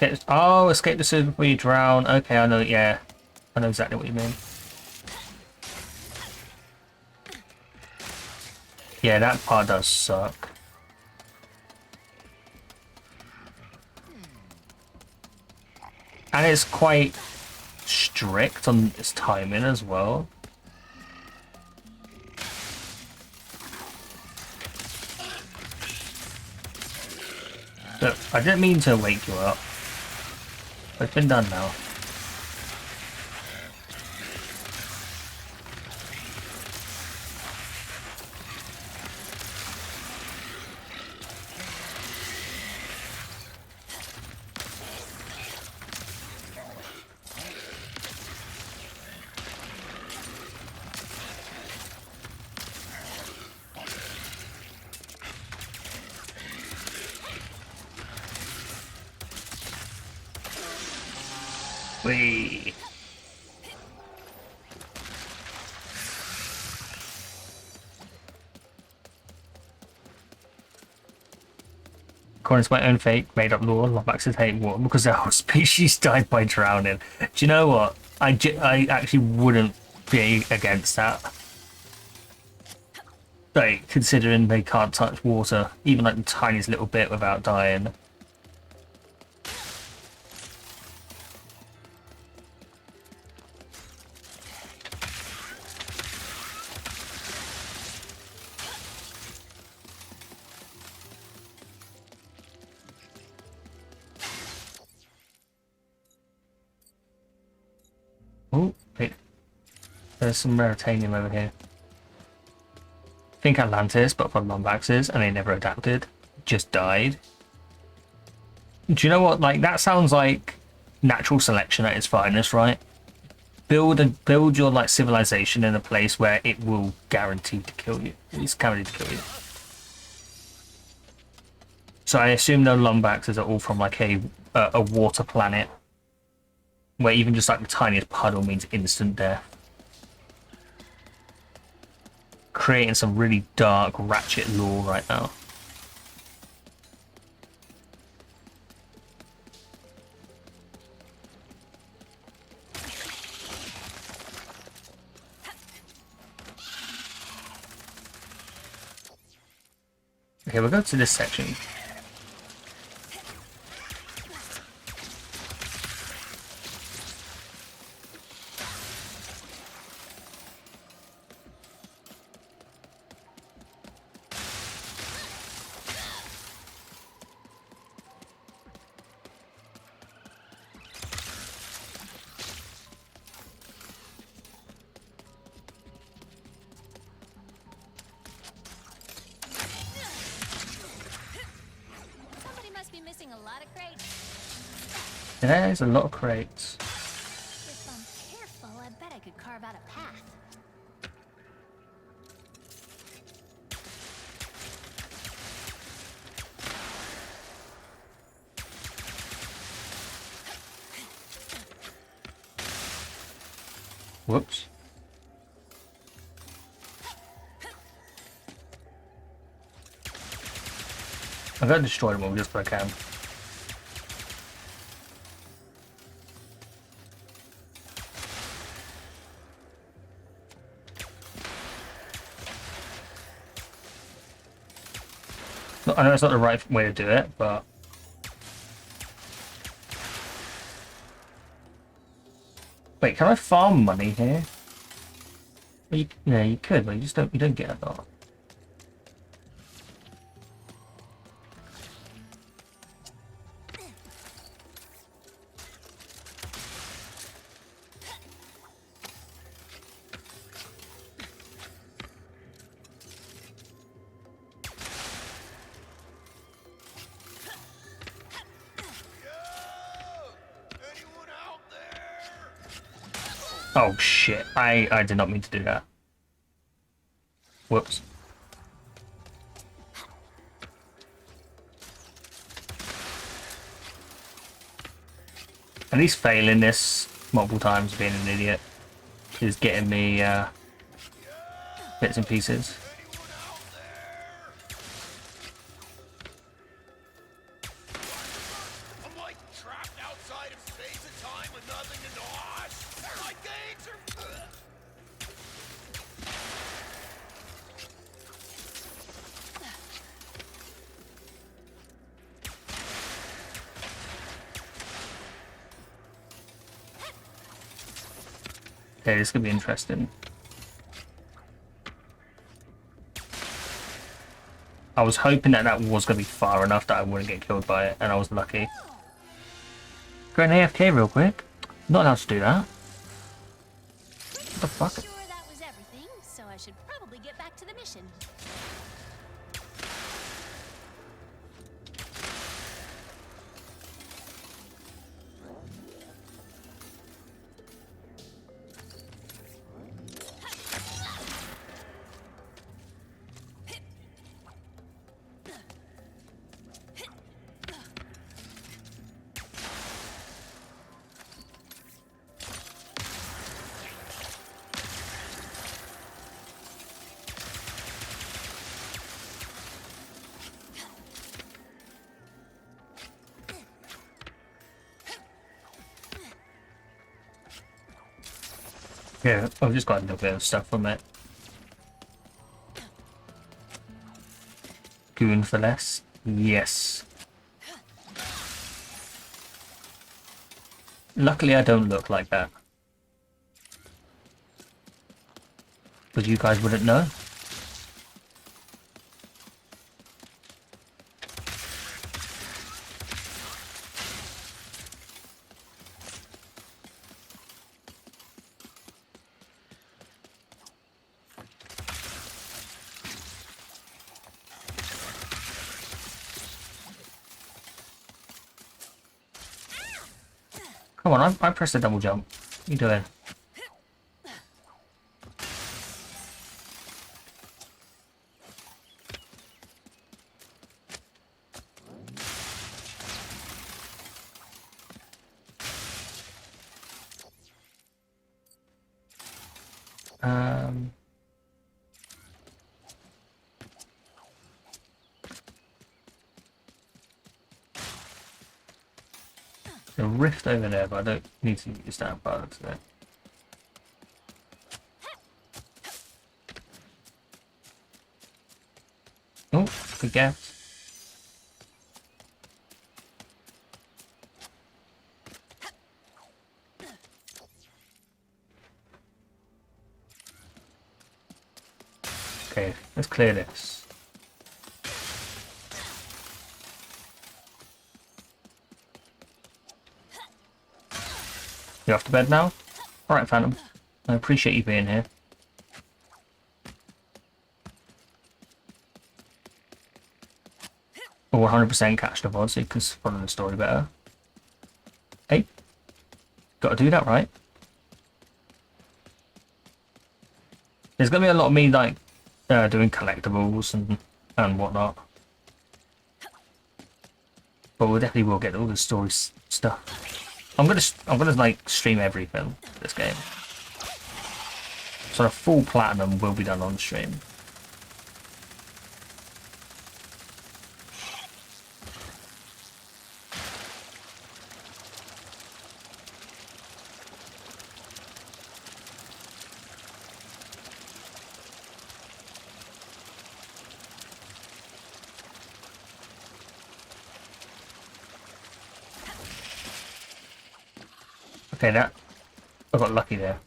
escape. Oh, escape the sewer before you drown. Okay, I know. Yeah, I know exactly what you mean. Yeah, that part does suck. And it's quite strict on its timing as well. Look, I didn't mean to wake you up. But it's been done now. Whee! According to my own fate, made up lore, Lombaxes hate water because their whole species died by drowning. Do you know what? I actually wouldn't be against that. Like, considering they can't touch water, even like the tiniest little bit without dying. Oh, wait. There's some Raritanium over here. Think Atlantis, but for Lombaxes, and they never adapted. Just died. Do you know what? Like, that sounds like natural selection at its finest, right? Build your like civilization in a place where it will guarantee to kill you. It's guaranteed to kill you. So I assume no Lombaxes are all from like a water planet, where even just like the tiniest puddle means instant death. Creating some really dark Ratchet lore right now. Okay, we'll go to this section. There's a lot of crates. If I'm careful, I bet I could carve out a path. Whoops. I'm going to destroy them all just if I can. I know it's not the right way to do it, but... Wait, can I farm money here? Well, yeah, you could, but you don't get a lot. Oh shit, I did not mean to do that. Whoops. At least failing this multiple times, being an idiot, is getting me bits and pieces. I'm like trapped Okay, this could be interesting. I was hoping that that was going to be far enough that I wouldn't get killed by it, and I was lucky. Go an AFK real quick. Not allowed to do that. What the fuck? Sure, that was everything, so I should probably get back to the mission. Yeah, I've just got a little bit of stuff from it. Goon for less? Yes. Luckily I don't look like that. But you guys wouldn't know. Come on, I pressed a double jump. What are you doing? A rift over there, but I don't need to use that part of it. Oh, good guess. Okay, let's clear this. You off to bed now? Alright, Phantom. I appreciate you being here. Or 100% catch the VOD so you can follow the story better. Hey, gotta do that, right? There's gonna be a lot of me like doing collectibles and whatnot. But we definitely will get all the story stuff. I'm gonna like stream everything this game. So a full platinum will be done on stream. Okay, that I got lucky there.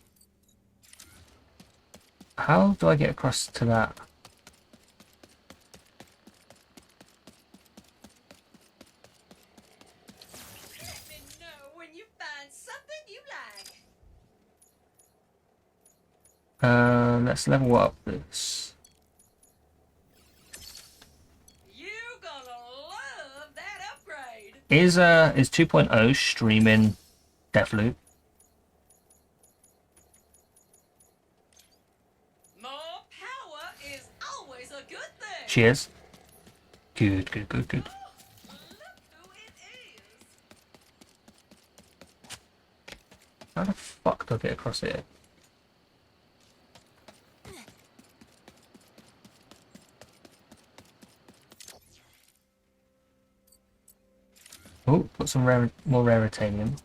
How do I get across to that? Let me know when you find something you like. Let's level up this. You gonna love that upgrade. Is 2.0 streaming Deathloop? More power is always a good thing. She is. Good, good, good, good. Look who it is. How the fuck do I get across here? Oh, got some more raritanium.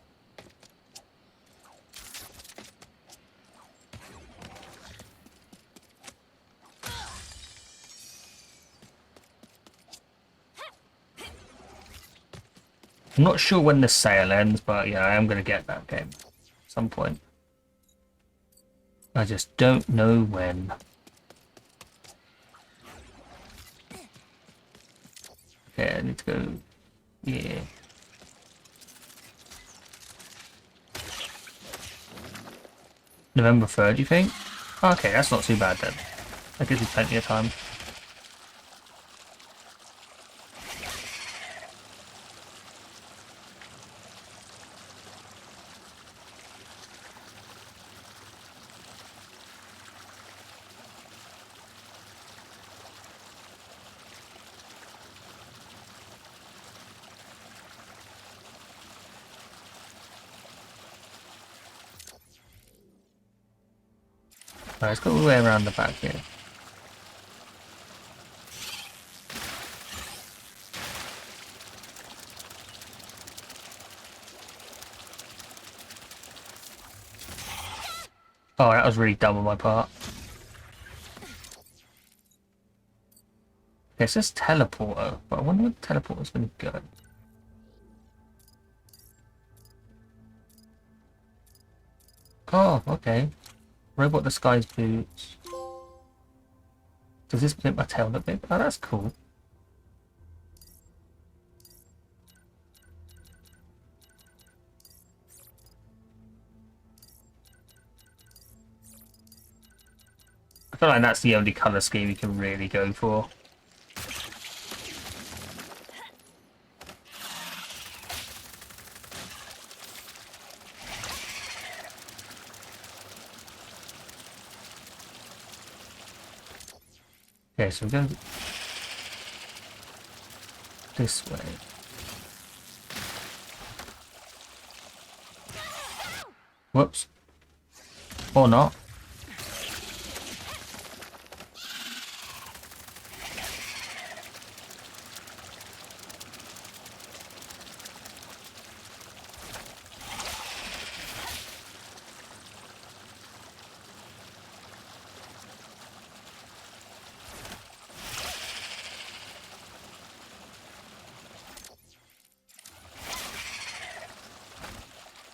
I'm not sure when the sale ends, but yeah, I am going to get that game at some point. I just don't know when. Okay, I need to go. Yeah. November 3rd, you think? Okay, that's not too bad then. That gives you plenty of time. Alright, let's go all the way around the back here. Oh, that was really dumb on my part. Okay, it says teleporter, but I wonder where the teleporter's gonna go. Oh, okay. Robot disguise boots. Does this make my tail look big? Oh, that's cool. I feel like that's the only colour scheme you can really go for. Okay, so we go this way. Whoops. Or not.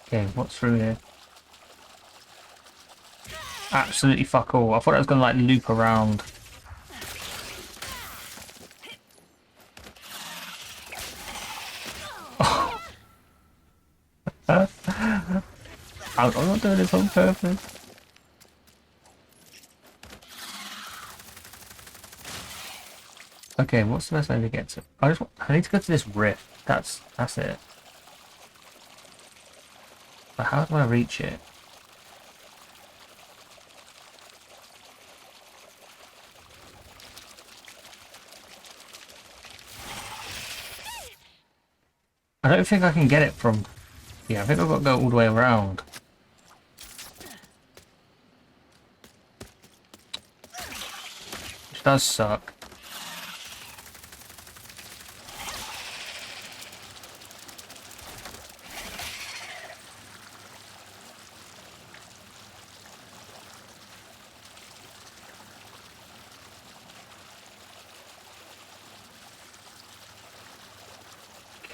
Okay, what's through here? Absolutely fuck all. I thought I was gonna like loop around. I'm not doing this on purpose. Okay, what's the best way to get to? I need to go to this rift. That's it. But how do I reach it? I don't think I can get it from... Yeah, I think I've got to go all the way around. Which does suck.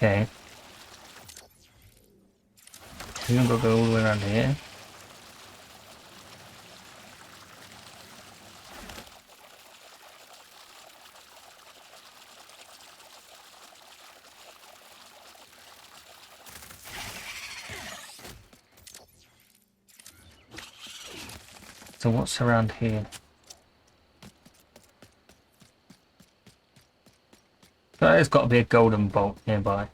Okay. We've got to go all the way around here. So what's around here? There's got to be a golden bolt nearby.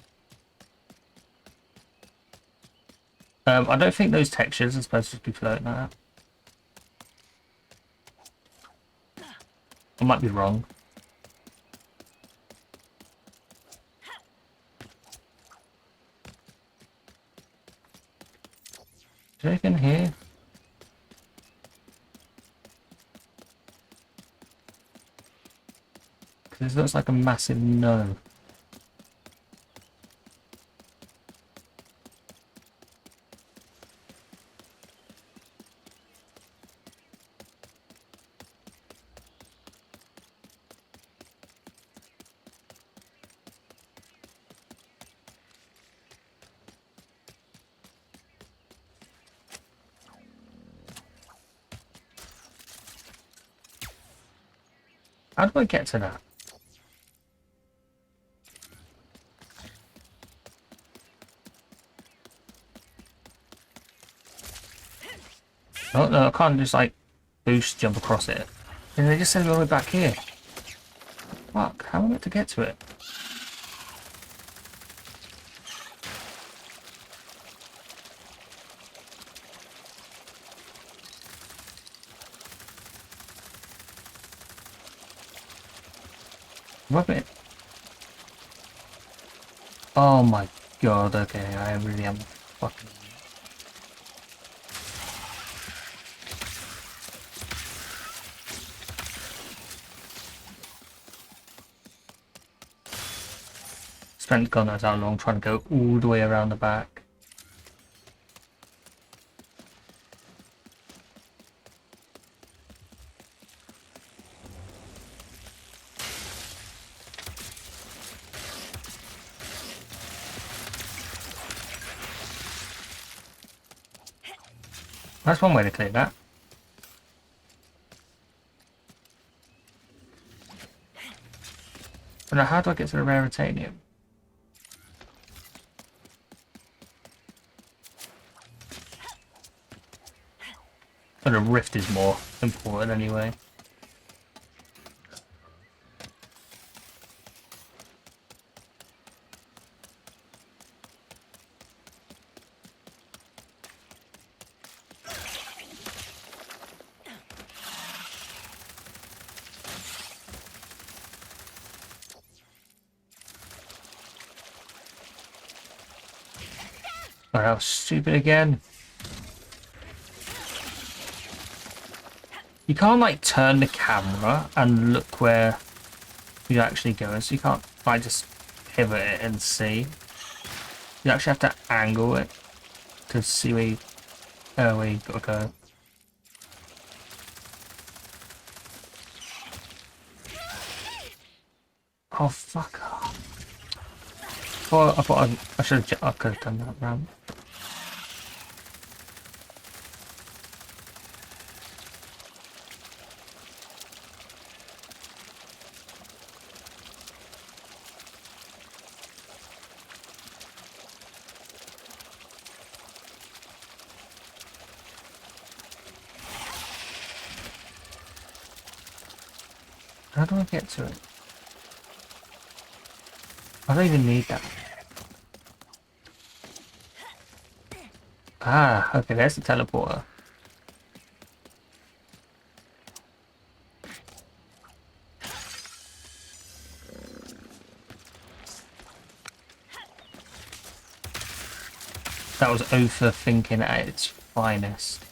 I don't think those textures are supposed to be floating like that. I might be wrong. Is there anything here? Because this looks like a massive no. How do I get to that? Oh no, I can't just like boost jump across it. And they just send me all the way back here. Fuck, how am I meant to get to it? Rub it. Oh my god, okay, I really am fucking. Spent God knows how long trying to go all the way around the back. That's one way to clear that. But now how do I get to the raritanium? But the rift is more important anyway. Oh, that was stupid again. You can't like turn the camera and look where you're actually going, so you can't like just pivot it and see. You actually have to angle it to see where you gotta go. Oh fuck off. I thought I should have. I could have done that ramp. How do I get to it? I don't even need that. Ah, okay, there's the teleporter. That was overthinking at its finest.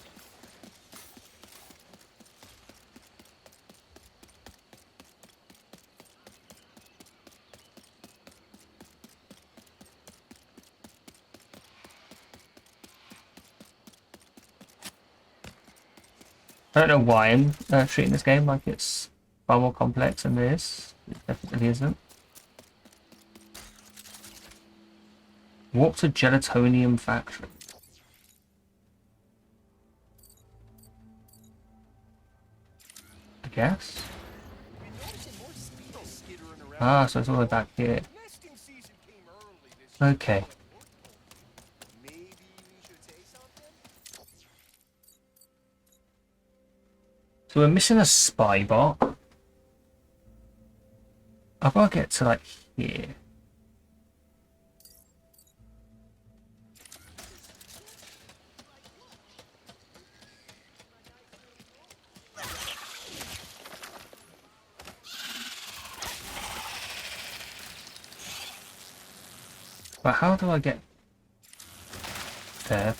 I don't know why I'm treating this game like it's far more complex than this. It definitely isn't. Warp to Gelatonium Factory. I guess. Ah, so it's all the way back here. Okay. So we're missing a spy bot. I've got to get to like here. But how do I get there?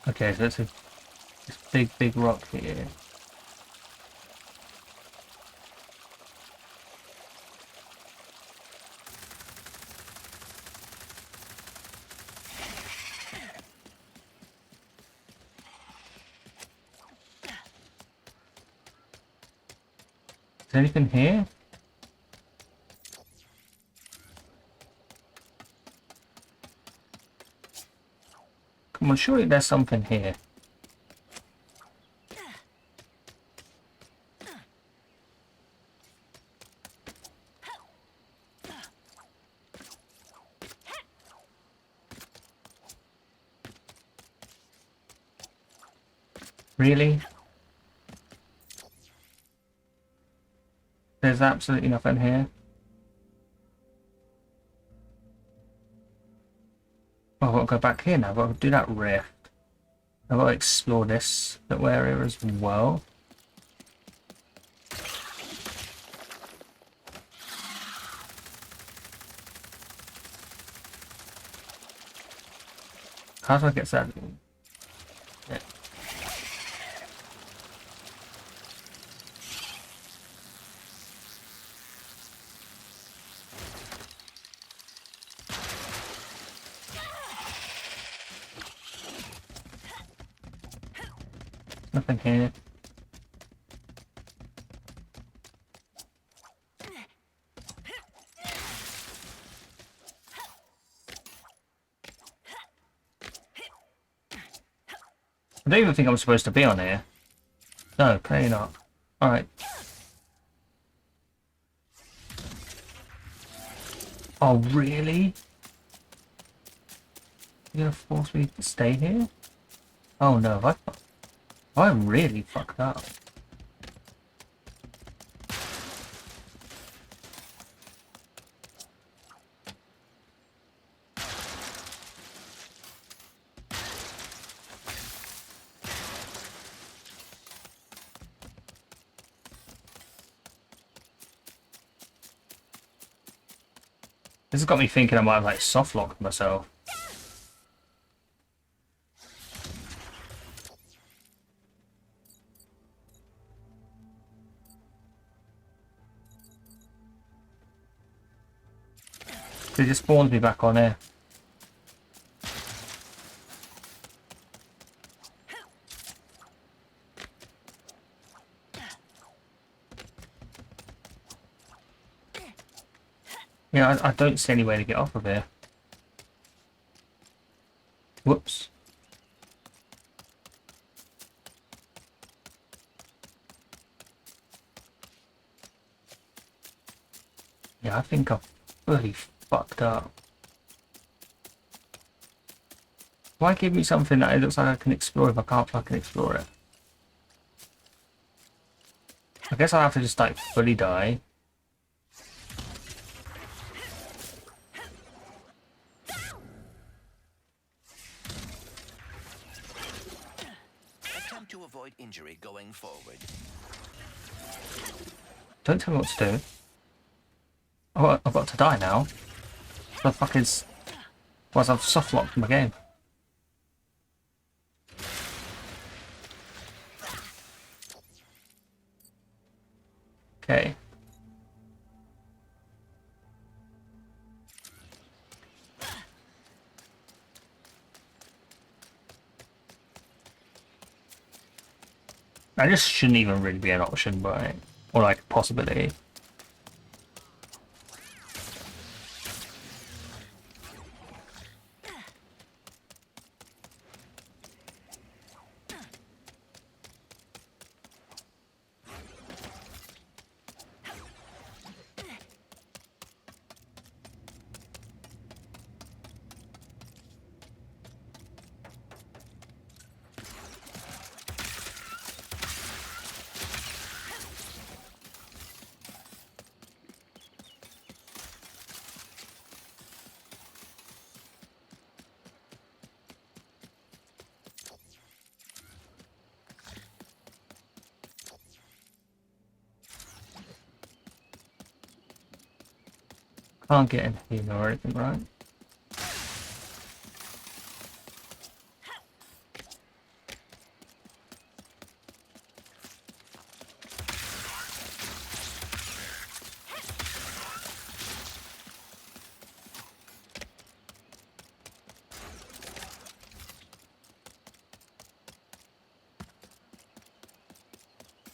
Okay, so it's this big rock here. Is there anything here? Come on, surely there's something here. Really? There's absolutely nothing here. Oh, I've got to go back here now. I've got to do that rift. I've got to explore this little area as well. How do I get to that? Yeah. Nothing here. I don't even think I'm supposed to be on here. No, clearly not. Alright. Oh, really? You're gonna force me to stay here? Oh no, have I really fucked up. This has got me thinking I might have like soft locked myself. It just spawns me back on here. Yeah, I don't see any way to get off of here. Whoops. Yeah, I think I've really fucked up. Why give me something that it looks like I can explore if I can't fucking explore it? I guess I'll have to just like fully die. Attempt to avoid injury going forward. Don't tell me what to do. I've got to die now. What the fuck is... Whilst I've soft locked my game. Okay. That just shouldn't even really be an option, right? Or like a possibility. Can't get in here or anything, right?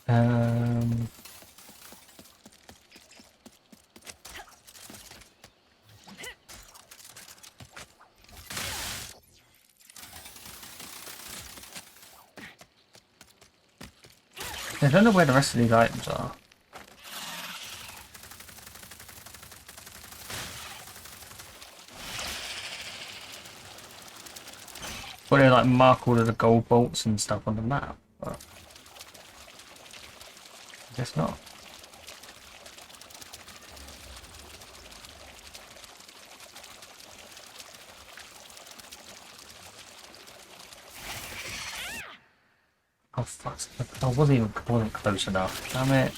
Um... I don't know where the rest of these items are. But they like mark all of the gold bolts and stuff on the map. But I guess not. Oh fuck! I wasn't close enough. Damn it!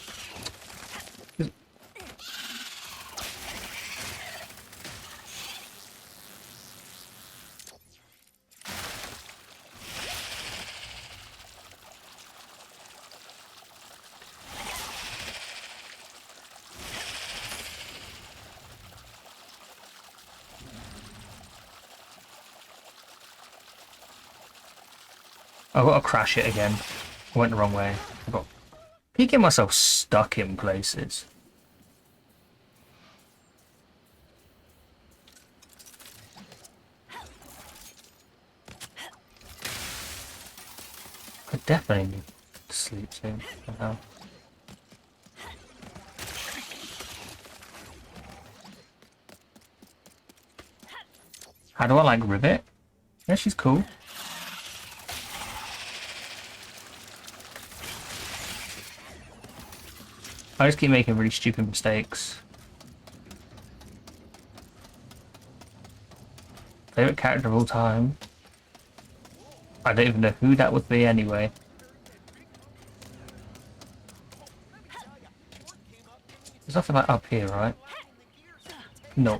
I've got to crash it again. I went the wrong way. I keep getting myself stuck in places. I definitely need to sleep soon. Somehow. How do I like Rivet? Yeah, she's cool. I just keep making really stupid mistakes. Favorite character of all time? I don't even know who that would be anyway. There's nothing like up here, right? No.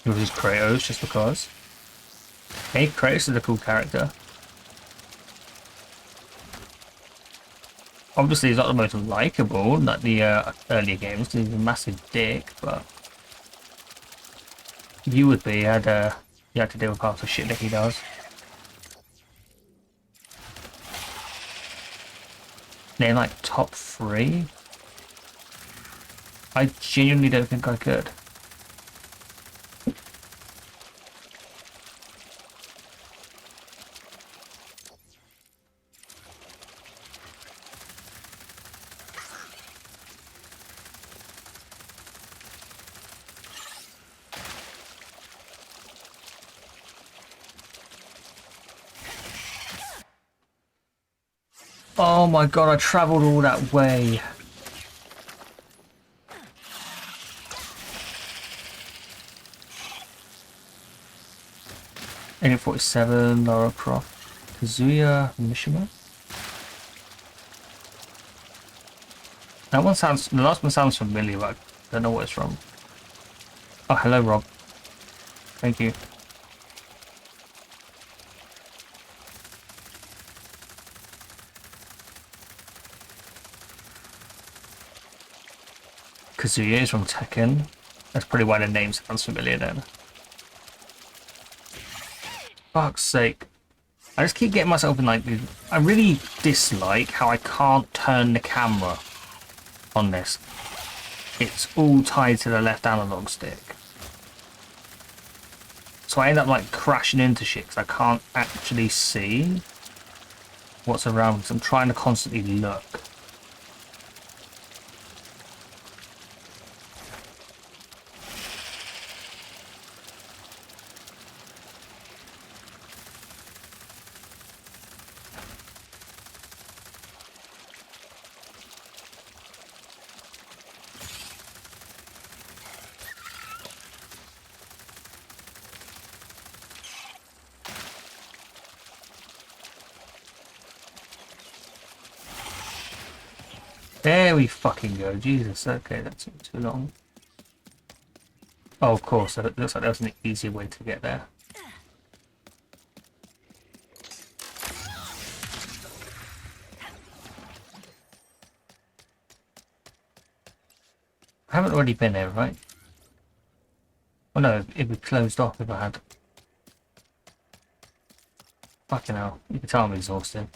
Yours is Kratos, just because. Hey, Kratos is a cool character. Obviously, he's not the most likable, like the earlier games, because he's a massive dick, but you would be, you had to deal with half the shit that he does. Name like top 3? I genuinely don't think I could. Oh my god, I travelled all that way. Agent 47, Lara Croft, Kazuya Mishima. That one sounds, the last one sounds familiar, but I don't know what it's from. Oh, hello, Rob. Thank you. Kazuya is from Tekken. That's probably why the name sounds familiar then. Fuck's sake. I just keep getting myself in like... I really dislike how I can't turn the camera on this. It's all tied to the left analog stick. So I end up like crashing into shit because I can't actually see what's around because I'm trying to constantly look. There we fucking go. Jesus, okay, that took too long. Oh, of course, it looks like there was an easier way to get there. I haven't already been here, right? Oh no, it'd be closed off if I had. Fucking hell, you can tell I'm exhausted.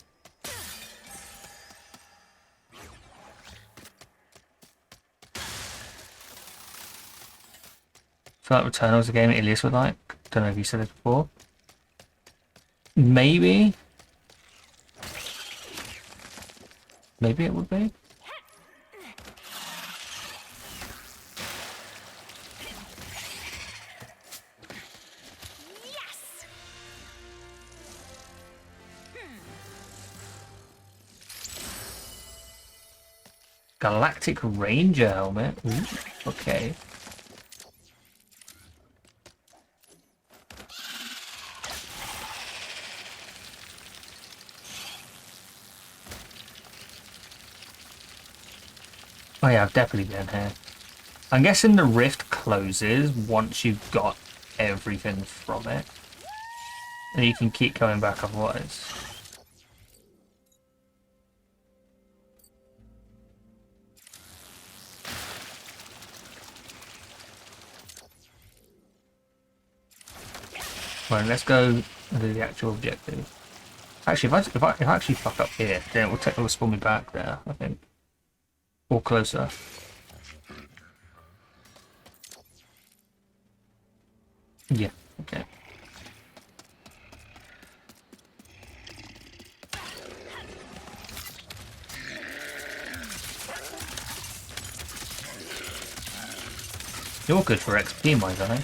Feel like Returnal was a game Ilias would like. Don't know if you said it before. Maybe. Maybe it would be. Yes! Galactic Ranger helmet. Ooh, okay. Oh yeah, I've definitely been here. I'm guessing the rift closes once you've got everything from it. And you can keep coming back otherwise. Right, let's go and do the actual objective. Actually, if I actually fuck up here, then it will spawn me back there, I think. Or closer. Yeah, okay. You're good for XP, my guy.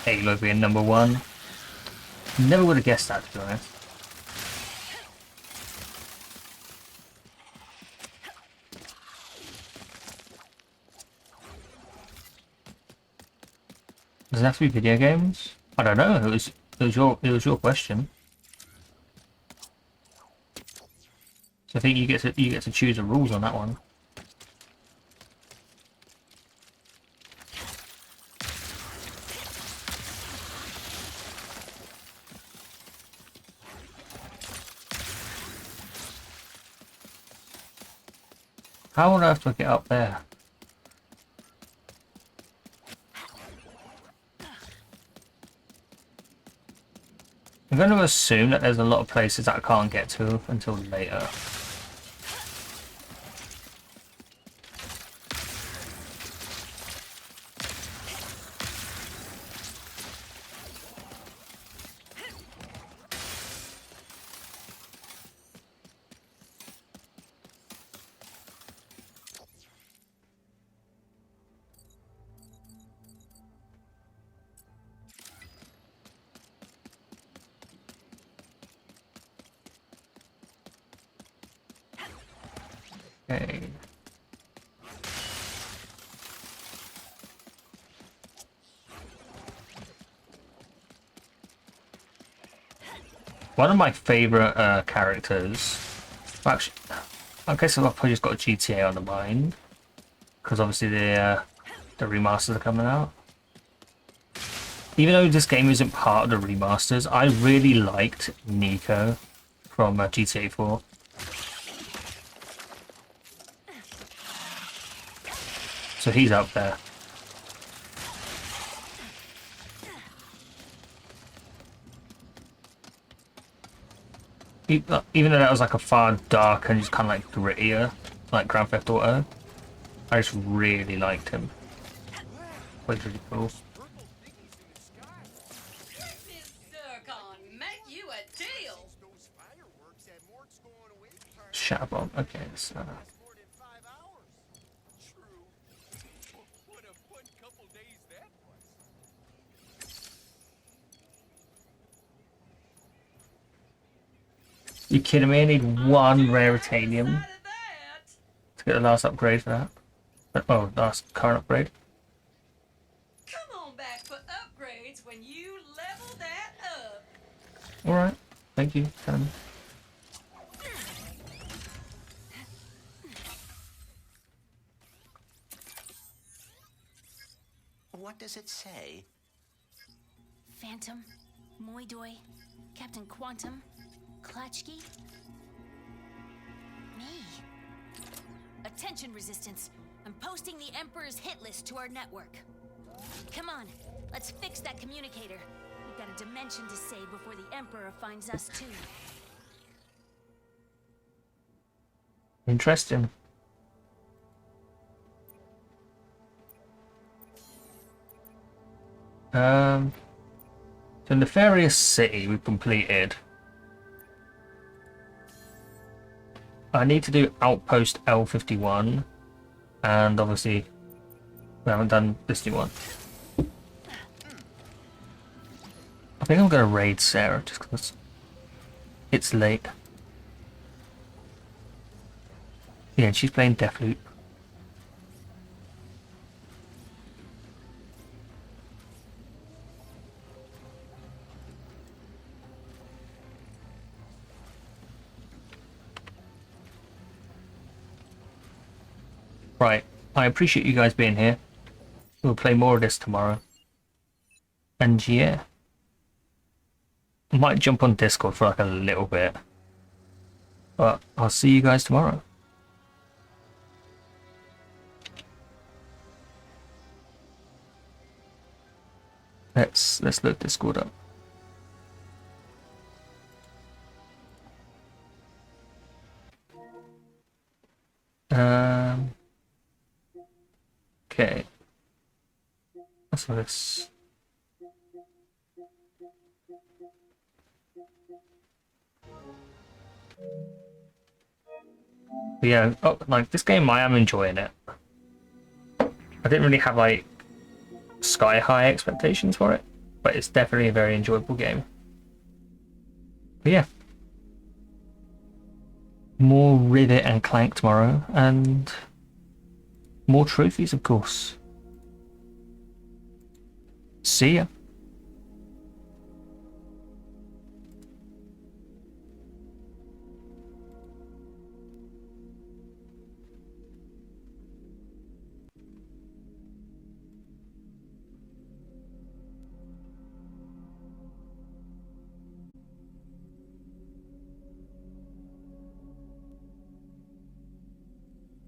Halo being number one. Never would have guessed that, to be honest. Does it have to be video games? I don't know. It was your question. So I think you get to choose the rules on that one. How on earth do I get up there? I'm going to assume that there's a lot of places that I can't get to until later. Okay. One of my favorite characters. Well, actually, I guess I've probably just got GTA on the mind because obviously the remasters are coming out. Even though this game isn't part of the remasters, I really liked Nico from GTA 4. So he's up there. Even though that was like a far darker and just kind of like grittier, like Grand Theft Auto, I just really liked him. Was really cool. Miss Zircon, make you a deal. Shatter bomb. Okay, so you kidding me? I need one rare titanium to get the last upgrade for that. Oh, last current upgrade. Come on back for upgrades when you level that up. Alright, thank you, telling me. What does it say? Phantom, Moidoi, Captain Quantum, Klatchkey. Me. Attention, Resistance. I'm posting the Emperor's hit list to our network. Come on, let's fix that communicator. We've got a dimension to save before the Emperor finds us too. Interesting. So Nefarious City we've completed. I need to do Outpost L51, and obviously we haven't done this new one. I think I'm going to raid Sarah just because it's late. Yeah, and she's playing Deathloop. Right, I appreciate you guys being here. We'll play more of this tomorrow. And yeah, I might jump on Discord for like a little bit. But I'll see you guys tomorrow. Let's look Discord up. Okay. That's what this. But yeah, oh, like this game, I am enjoying it. I didn't really have like sky high expectations for it, but it's definitely a very enjoyable game. But yeah, more Rivet and Clank tomorrow, and more trophies, of course. See ya.